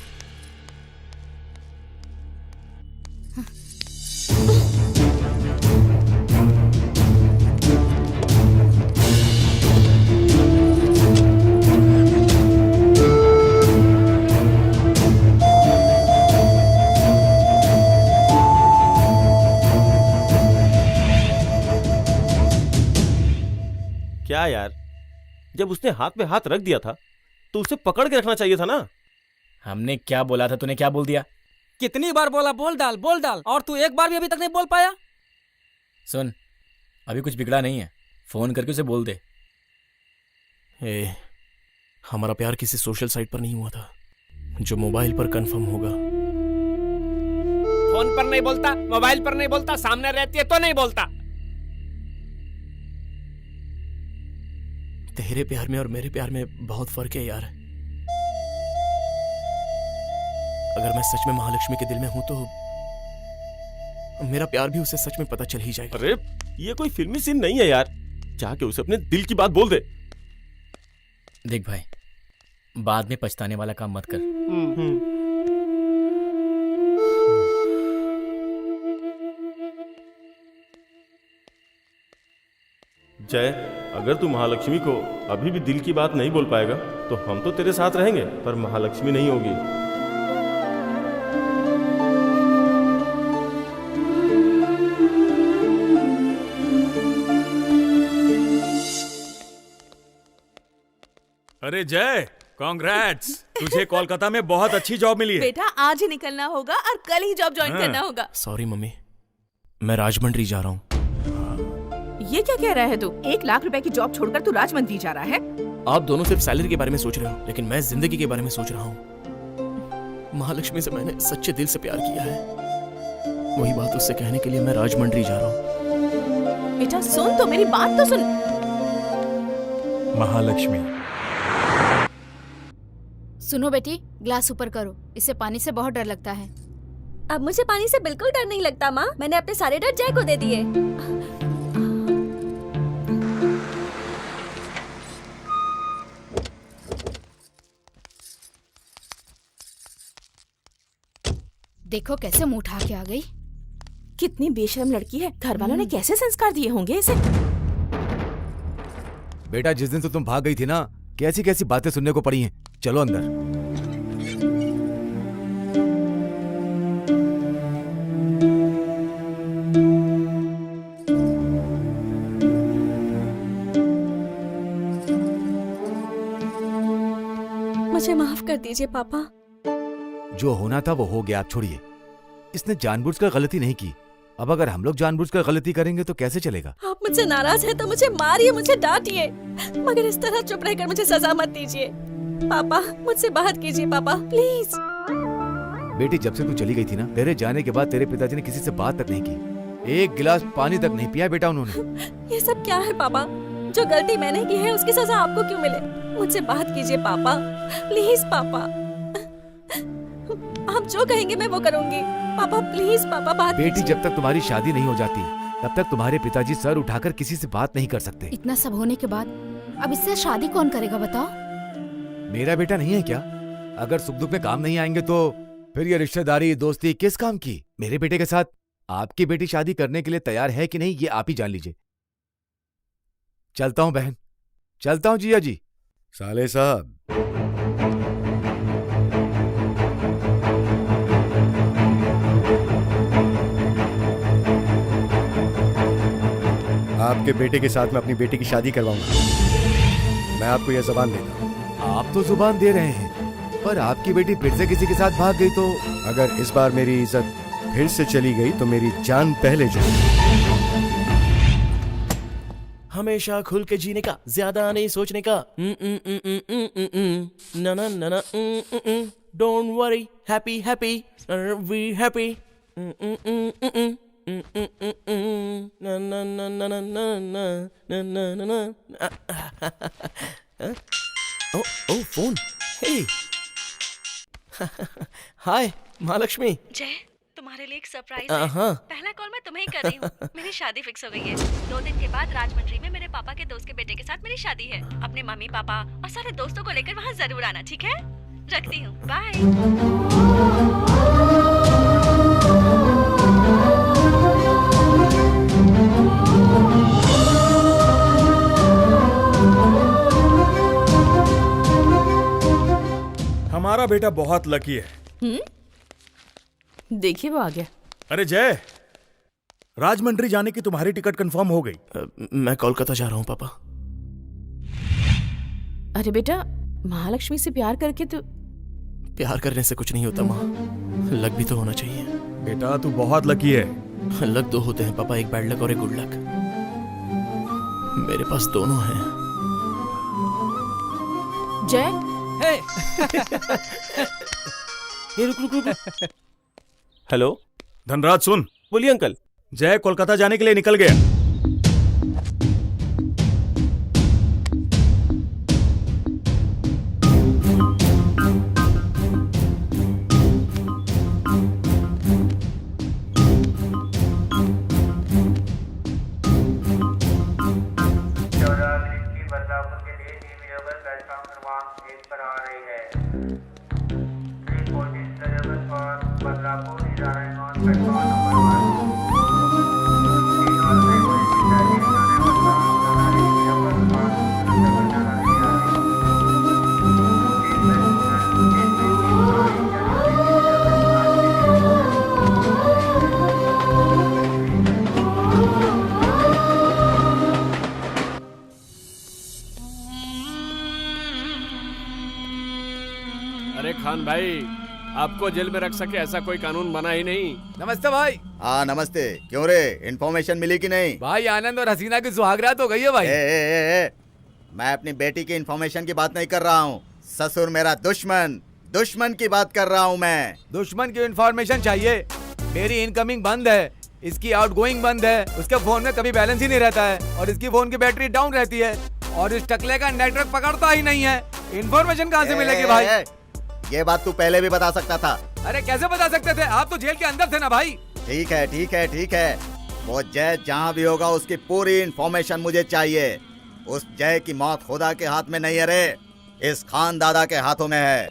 Speaker 2: क्या यार, जब उसने हाथ पे हाथ रख दिया था तो उसे पकड़ के रखना चाहिए था ना।
Speaker 4: हमने क्या बोला था, तूने क्या बोल दिया?
Speaker 6: कितनी बार बोला बोल डाल, और तू एक बार भी अभी तक नहीं बोल पाया।
Speaker 4: सुन, अभी कुछ बिगड़ा नहीं है, फोन करके उसे बोल दे।
Speaker 8: हमारा प्यार किसी सोशल साइट पर नहीं हुआ था, जो मोबाइल पर कंफर्म होगा।
Speaker 18: फोन पर नहीं बोलता, मोबाइल पर नहीं बोलता, सामने रहती है तो नहीं बोलता।
Speaker 8: तेरे प्यार में और मेरे प्यार में बहुत फर्क है यार। अगर मैं सच में महालक्ष्मी के दिल में हूं तो मेरा प्यार भी उसे सच में पता चल ही जाएगा।
Speaker 2: अरे ये कोई फिल्मी सीन नहीं है यार, जाके उसे अपने दिल की बात बोल दे।
Speaker 4: देख भाई,
Speaker 19: बाद में पछताने वाला काम मत कर।
Speaker 2: जय, अगर तू महालक्ष्मी को अभी भी दिल की बात नहीं बोल पाएगा तो हम तो तेरे साथ रहेंगे, पर महालक्ष्मी नहीं होगी।
Speaker 5: अरे जय, कॉन्ग्रेट्स, तुझे कोलकाता में बहुत अच्छी जॉब मिली है।
Speaker 3: बेटा आज ही निकलना होगा और कल ही जॉब ज्वाइन करना होगा।
Speaker 8: सॉरी मम्मी, मैं राजमंड्री जा रहा हूँ।
Speaker 3: ये क्या कह रहा है तू? 1 लाख रुपए की जॉब छोड़कर तू राजमंड्री जा रहा है?
Speaker 8: आप दोनों सिर्फ सैलरी के बारे में सोच रहे हो, लेकिन मैं जिंदगी के बारे में सोच रहा हूँ। महालक्ष्मी से मैंने सच्चे दिल से प्यार किया है। वही बात उससे कहने के लिए मैं राजमंड्री जा रहा हूँ।
Speaker 3: बेटा सुन तो, मेरी बात तो सुन।
Speaker 5: महालक्ष्मी,
Speaker 12: सुनो बेटी, ग्लास ऊपर करो, इससे पानी से बहुत डर लगता है।
Speaker 1: अब मुझे पानी से बिल्कुल डर नहीं लगता माँ, मैंने अपने सारे डर जय को दे दिए।
Speaker 12: देखो कैसे मुंह उठा के आ गई।
Speaker 3: कितनी बेशर्म लड़की है, घर वालों ने कैसे संस्कार दिए होंगे इसे।
Speaker 11: बेटा जिस दिन से तुम भाग गई थी ना, कैसी कैसी बातें सुनने को पड़ी हैं। चलो अंदर।
Speaker 1: मुझे माफ कर दीजिए पापा।
Speaker 11: जो होना था वो हो गया, आप छोड़िए। इसने जानबूझकर गलती नहीं की। अब अगर हम लोग जानबूझकर गलती करेंगे तो कैसे चलेगा?
Speaker 1: आप मुझसे नाराज हैं तो मुझे मारिए, मुझे डांटिए, मगर इस तरह चुप रहकर मुझे सजा मत दीजिए। पापा मुझसे बात कीजिए पापा, प्लीज।
Speaker 11: बेटी जब से तू चली गई थी ना, तेरे जाने के बाद तेरे पिताजी ने किसी से बात तक नहीं की। 1 गिलास पानी तक नहीं पिया बेटा उन्होंने।
Speaker 1: ये सब क्या है पापा? जो गलती मैंने की है उसकी सजा आपको क्यों मिले? मुझसे बात कीजिए पापा, प्लीज पापा। आप जो कहेंगे मैं वो करूंगी। पापा प्लीज पापा बात
Speaker 11: बेटी
Speaker 1: कीजिए।
Speaker 11: जब तक तुम्हारी शादी नहीं हो जाती तब तक तुम्हारे पिताजी सर उठाकर किसी से बात नहीं कर सकते।
Speaker 12: इतना सब होने के बाद अब इससे शादी कौन करेगा बताओ?
Speaker 11: मेरा बेटा नहीं है क्या? अगर सुख दुख में काम नहीं आएंगे तो फिर ये रिश्तेदारी दोस्ती किस काम की? मेरे बेटे के साथ आपकी बेटी शादी करने के लिए तैयार है कि नहीं ये आप ही जान लीजिए। चलता हूँ बहन, चलता हूँ जिया जी।
Speaker 16: साले साहब, आपके बेटे के साथ मैं अपनी बेटी की शादी करवाऊंगा। मैं आपको यह जुबान देता हूँ।
Speaker 11: आप तो जुबान दे रहे हैं, पर आपकी बेटी फिर से किसी के साथ भाग गई तो?
Speaker 16: अगर इस बार मेरी इज्जत फिर से चली गई तो मेरी जान पहले जाएगी।
Speaker 8: हमेशा खुल के जीने का, ज्यादा नहीं सोचने का। ना ना ना ना, don't worry, happy happy, we happy. ना ना ना ना ना ना ना ना ना ना। ओ फोन। हे हाय महालक्ष्मी।
Speaker 1: जय, तुम्हारे लिए एक सरप्राइज
Speaker 8: है।
Speaker 1: है। पहला कॉल मैं तुम्हें ही कर रही हूँ। मेरी शादी फिक्स हो गई है। 2 दिन के बाद राजमंड्री में मेरे पापा के दोस्त के बेटे के साथ मेरी शादी है। अपने मम्मी पापा और सारे दोस्तों को लेकर वहाँ जरूर आना, ठीक है? रखती हूँ, बाय।
Speaker 5: हमारा बेटा बहुत लकी है।
Speaker 3: देखिए वो आ गया।
Speaker 5: अरे जय, राजमंड्री जाने की तुम्हारी टिकट कंफर्म हो गई।
Speaker 8: मैं कोलकाता जा रहा हूँ पापा।
Speaker 3: अरे बेटा, महालक्ष्मी से प्यार करके तो।
Speaker 8: प्यार करने से कुछ नहीं होता माँ, लक भी तो होना चाहिए।
Speaker 5: बेटा तू बहुत लकी है।
Speaker 8: लक 2 होते हैं पापा, एक बैड लक और एक गुड लक। मेरे पास दोनों हैं।
Speaker 3: जय
Speaker 2: ये रुक। हेलो
Speaker 5: धनराज सुन।
Speaker 2: बोलिए अंकल।
Speaker 5: जय कोलकाता जाने के लिए निकल गया।
Speaker 20: बदलापुर के लिए नीम योगल प्लेटफॉर्म क्रमांक 1 पर आ रही है।
Speaker 15: अरे खान भाई, आपको जेल में रख सके ऐसा कोई कानून बना ही नहीं।
Speaker 11: नमस्ते भाई।
Speaker 14: हाँ नमस्ते। क्यों रे, इन्फॉर्मेशन मिली कि नहीं?
Speaker 11: भाई आनंद और हसीना की सुहागरात हो गई है भाई।
Speaker 14: मैं अपनी बेटी की इन्फॉर्मेशन की बात नहीं कर रहा हूँ। ससुर मेरा दुश्मन की बात कर रहा हूँ मैं।
Speaker 11: दुश्मन की इन्फॉर्मेशन चाहिए? मेरी इनकमिंग बंद है, इसकी आउटगोइंग बंद है, उसके फोन में कभी बैलेंस ही नहीं रहता है और इसकी फोन की बैटरी डाउन रहती है और इस टकले का नेटवर्क पकड़ता ही नहीं है। इन्फॉर्मेशन कहाँ से मिलेगी भाई?
Speaker 14: ये बात तू पहले भी बता सकता था।
Speaker 11: अरे कैसे बता सकते थे, आप तो जेल के अंदर थे ना भाई।
Speaker 14: ठीक है। वो जय जहाँ भी होगा उसकी पूरी इन्फॉर्मेशन मुझे चाहिए। उस जय की मौत खुदा के हाथ में नहीं है रे, इस खान दादा के हाथों में है।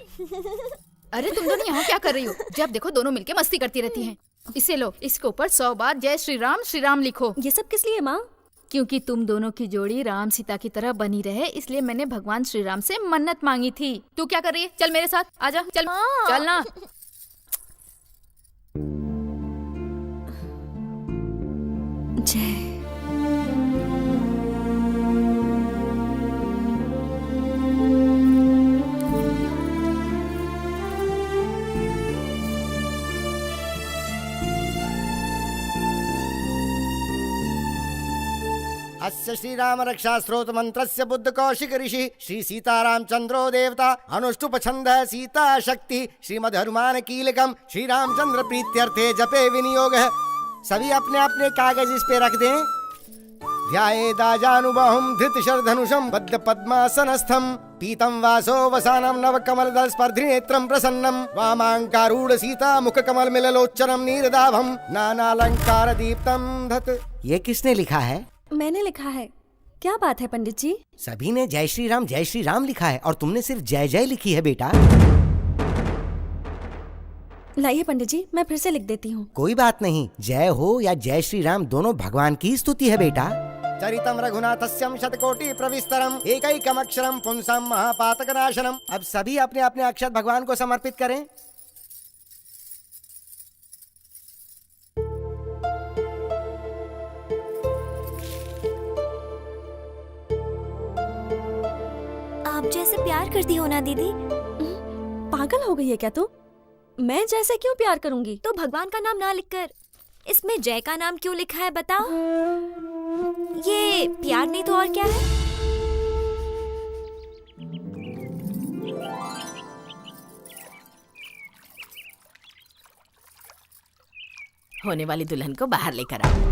Speaker 12: अरे तुम दोनों यहाँ क्या कर रही हो? जब देखो दोनों मिलके मस्ती करती रहती हैं। इसे लो, इसके ऊपर 100 बार जय श्री राम लिखो।
Speaker 1: ये सब किस लिए माँ?
Speaker 12: क्योंकि तुम दोनों की जोड़ी राम सीता की तरह बनी रहे, इसलिए मैंने भगवान श्री राम से मन्नत मांगी थी। तू क्या कर रही है? चल मेरे साथ, आजा, चल चल ना।
Speaker 1: जय।
Speaker 10: अस्य श्रीराम रक्षा स्रोत मंत्रस्य बुद्ध कौशिक ऋषि श्री सीतारामचंद्रो देवता अनुष्टुप छंद सीता शक्ति श्रीमद् हनुमान कीलकम श्री रामचंद्र प्रीत्यर्थे जपे विनियोग है। सभी अपने अपने कागज इस पे रख दें। ध्यायेदाजानुबाहुं धृतशरधनुषं बद्ध पद्मासनस्थं पीतं वासो वसानं नव कमलदल स्पर्धी नेत्रं प्रसन्नं वामांकारूढ़ सीता मुख कमल मिललोच्चनम नीरदाभं नानालंकार दीप्तं धत। ये किसने लिखा है?
Speaker 1: मैंने लिखा है। क्या बात है पंडित जी?
Speaker 10: सभी ने जय श्री राम लिखा है और तुमने सिर्फ जय जय लिखी है बेटा।
Speaker 1: लाइए पंडित जी, मैं फिर से लिख देती हूँ।
Speaker 10: कोई बात नहीं, जय हो या जय श्री राम दोनों भगवान की स्तुति है बेटा। चरितम रघुनाथस्यम शतकोटि प्रविस्तरम एकैकम अक्षरम पुंसम महापातक नाशनम। अब सभी अपने अपने अक्षत भगवान को समर्पित करें।
Speaker 13: आप जैसे प्यार करती हो ना दीदी?
Speaker 1: पागल हो गई है क्या तू? मैं जैसे क्यों प्यार करूंगी?
Speaker 13: तो भगवान का नाम ना लिखकर इसमें जय का नाम क्यों लिखा है बताओ? ये प्यार नहीं तो और क्या है?
Speaker 20: होने वाली दुल्हन को बाहर लेकर आओ।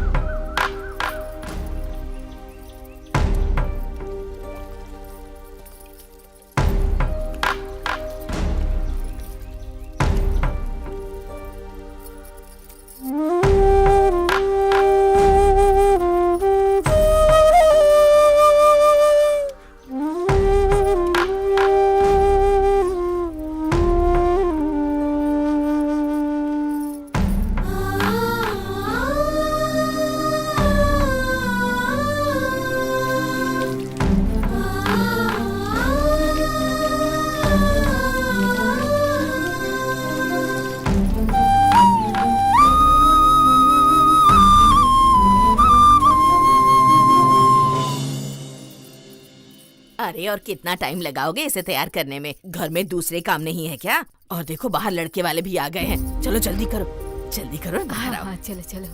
Speaker 20: अरे और कितना टाइम लगाओगे इसे तैयार करने में? घर में दूसरे काम नहीं है क्या? और देखो बाहर लड़के वाले भी आ गए हैं। चलो जल्दी करो बाहर आओ।
Speaker 12: हाँ, चलो चलो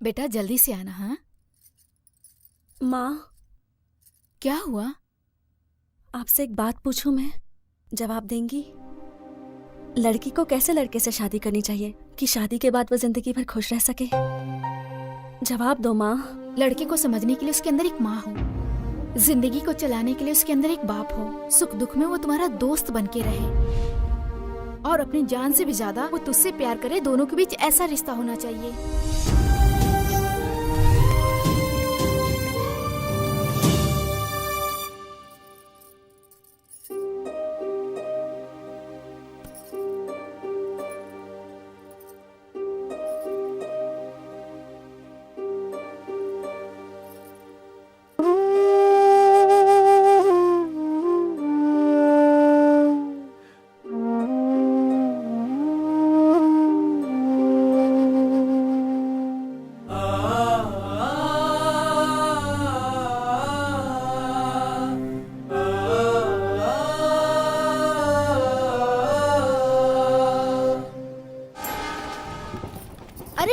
Speaker 12: बेटा, जल्दी से आना। हाँ
Speaker 1: माँ,
Speaker 12: क्या हुआ?
Speaker 1: आपसे एक बात पूछूं मैं, जवाब देंगी? लड़की को कैसे लड़के से शादी करनी चाहिए कि शादी के बाद वो जिंदगी भर खुश रह सके? जवाब दो माँ।
Speaker 12: लड़के को समझने के लिए उसके अंदर एक माँ हो, जिंदगी को चलाने के लिए उसके अंदर एक बाप हो, सुख दुख में वो तुम्हारा दोस्त बन के रहे और अपनी जान से भी ज्यादा वो तुझसे प्यार करे। दोनों के बीच ऐसा रिश्ता होना चाहिए।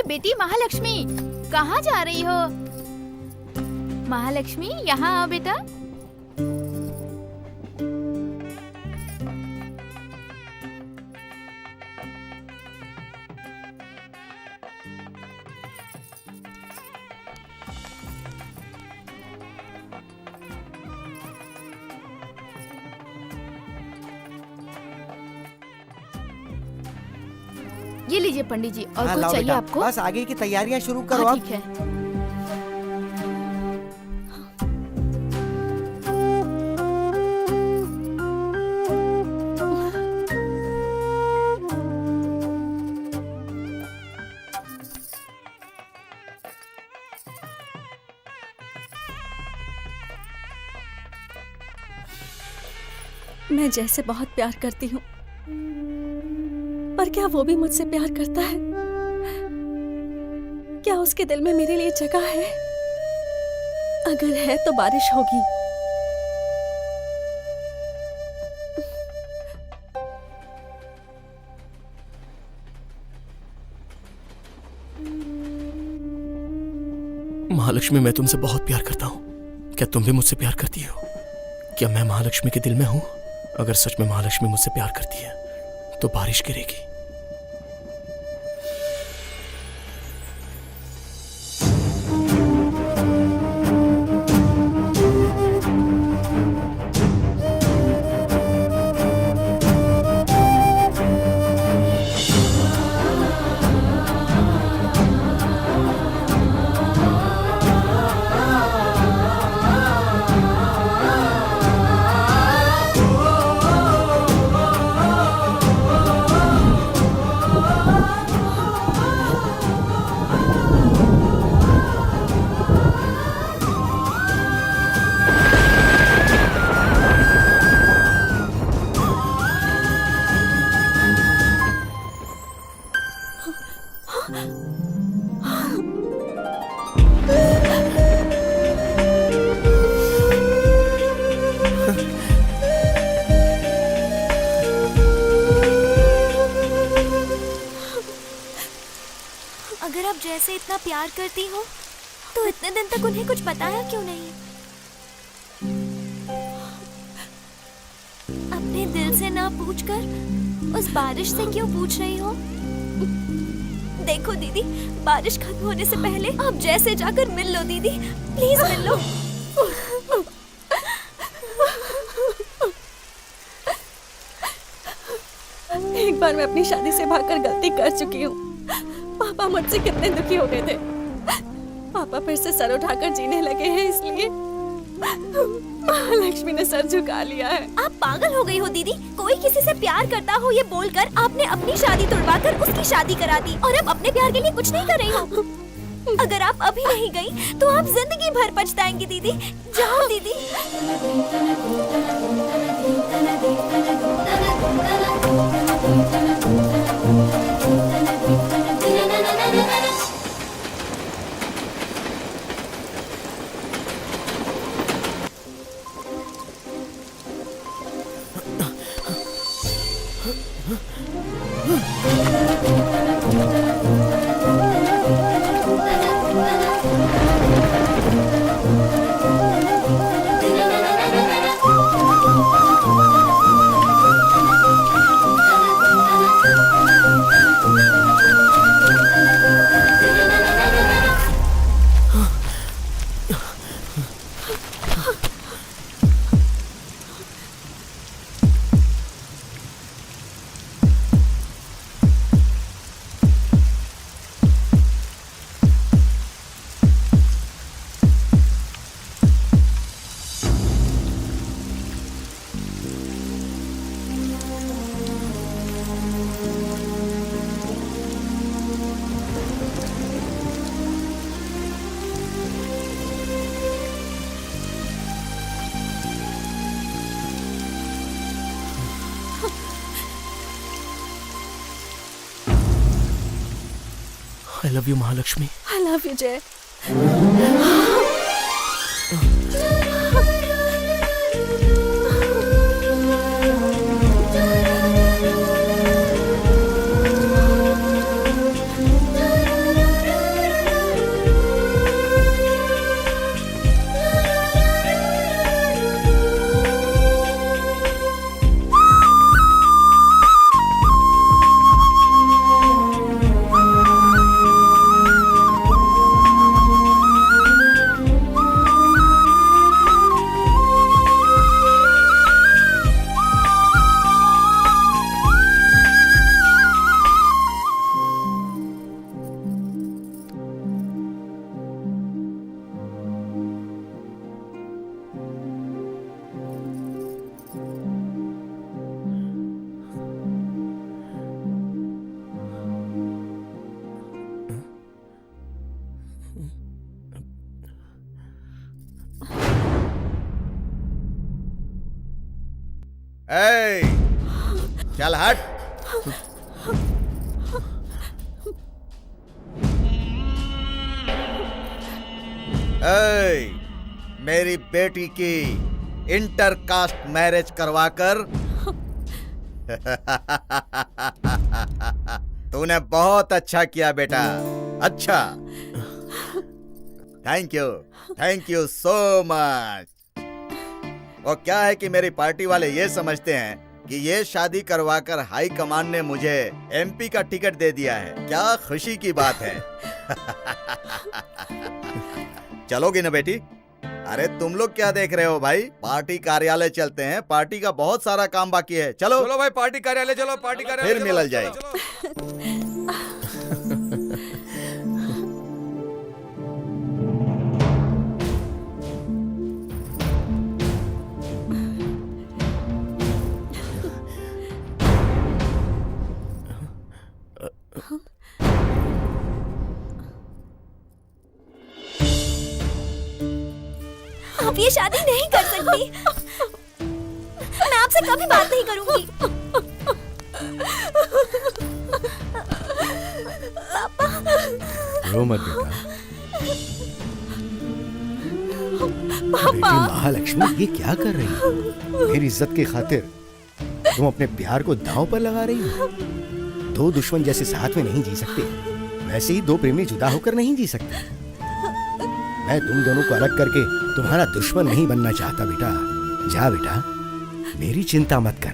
Speaker 12: बेटी महालक्ष्मी, कहाँ जा रही हो? महालक्ष्मी, यहाँ आओ बेटा। ये लीजिए पंडित जी, और
Speaker 10: हाँ,
Speaker 12: कुछ
Speaker 10: लाओ
Speaker 12: चाहिए
Speaker 10: बेटा।
Speaker 12: आपको?
Speaker 10: बस आगे की तैयारियां शुरू करो
Speaker 12: हाँ,
Speaker 10: अब।
Speaker 12: ठीक है।
Speaker 1: मैं जैसे बहुत प्यार करती हूँ, पर क्या वो भी मुझसे प्यार करता है? क्या उसके दिल में मेरे लिए जगह है? अगर है तो बारिश होगी।
Speaker 8: महालक्ष्मी, मैं तुमसे बहुत प्यार करता हूँ। क्या तुम भी मुझसे प्यार करती हो? क्या मैं महालक्ष्मी के दिल में हूँ? अगर सच में महालक्ष्मी मुझसे प्यार करती है तो बारिश गिरेगी।
Speaker 13: अगर आप जैसे इतना प्यार करती हो तो इतने दिन तक उन्हें कुछ बताया क्यों नहीं? अपने दिल से ना पूछकर उस बारिश से क्यों पूछ रही हो? देखो दीदी, बारिश खत्म होने से पहले आप जैसे जाकर मिल लो दीदी, प्लीज मिल लो।
Speaker 1: एक बार मैं अपनी शादी से भागकर गलती कर चुकी हूँ। पापा मुझसे कितने दुखी हो गए थे। पापा फिर से सर उठाकर जीने लगे हैं, इसलिए महालक्ष्मी ने सर झुका लिया है।
Speaker 13: आप पागल हो गई हो दीदी, कोई किसी से प्यार करता हो ये बोलकर आपने अपनी शादी तुड़वाकर उसकी शादी करा दी और अब अपने प्यार के लिए कुछ नहीं कर रही हो। अगर आप अभी नहीं गई तो आप जिंदगी भर पछताएंगी दीदी। जाओ दीदी।
Speaker 8: I love you, Mahalakshmi.
Speaker 1: I love you, जय।
Speaker 14: ए, चल हट। ए, मेरी बेटी की इंटर कास्ट मैरिज करवाकर तूने बहुत अच्छा किया बेटा, अच्छा। Thank you so much. वो क्या है कि मेरी पार्टी वाले ये समझते हैं कि ये शादी करवाकर हाई कमान ने मुझे एमपी का टिकट दे दिया है। क्या खुशी की बात है। चलोगी ना बेटी? अरे तुम लोग क्या देख रहे हो भाई, पार्टी कार्यालय चलते हैं, पार्टी का बहुत सारा काम बाकी है। चलो
Speaker 11: चलो भाई पार्टी कार्यालय चलो, पार्टी कार्यालय
Speaker 14: फिर मिलल जाए।
Speaker 13: आप ये शादी नहीं कर सकती। मैं आपसे कभी बात नहीं करूंगी।
Speaker 16: रो मत बेटा। बेटी महालक्ष्मी ये क्या कर रही हो? मेरी इज्जत की खातिर तुम अपने प्यार को दांव पर लगा रही हो। दो दुश्मन जैसे साथ में नहीं जी सकते, वैसे ही दो प्रेमी जुदा होकर नहीं जी सकते। मैं तुम दोनों को अलग करके तुम्हारा दुश्मन नहीं बनना चाहता बेटा। जा बेटा, मेरी चिंता मत कर,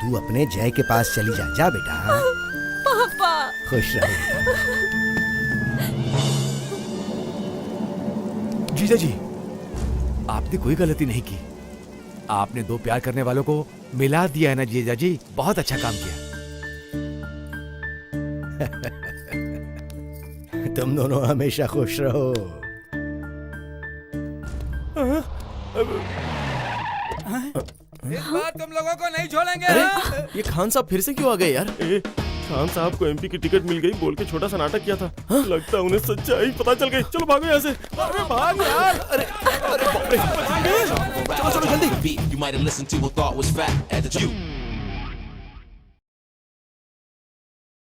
Speaker 16: तू अपने जय के पास चली जा। जा बेटा।
Speaker 1: पापा।
Speaker 16: खुश रहो
Speaker 11: जीजा जी, आपने कोई गलती नहीं की। आपने दो प्यार करने वालों को मिला दिया है ना जीजा जी, बहुत अच्छा काम किया।
Speaker 16: तुम दोनों हमेशा खुश रहो।
Speaker 11: इस बार तुम लोगों को नहीं छोड़ेंगे।
Speaker 8: ये खान साहब फिर से क्यों आ गए यार?
Speaker 2: खान साहब को एमपी की टिकट मिल गई बोल के छोटा सा नाटक किया था। लगता है उन्हें सच्चाई पता चल गई। चलो भागो यहाँ से। अरे भाग यार। अरे बाप रे। चलो चलो जल्दी।
Speaker 21: You might have listened to a thought was fat at the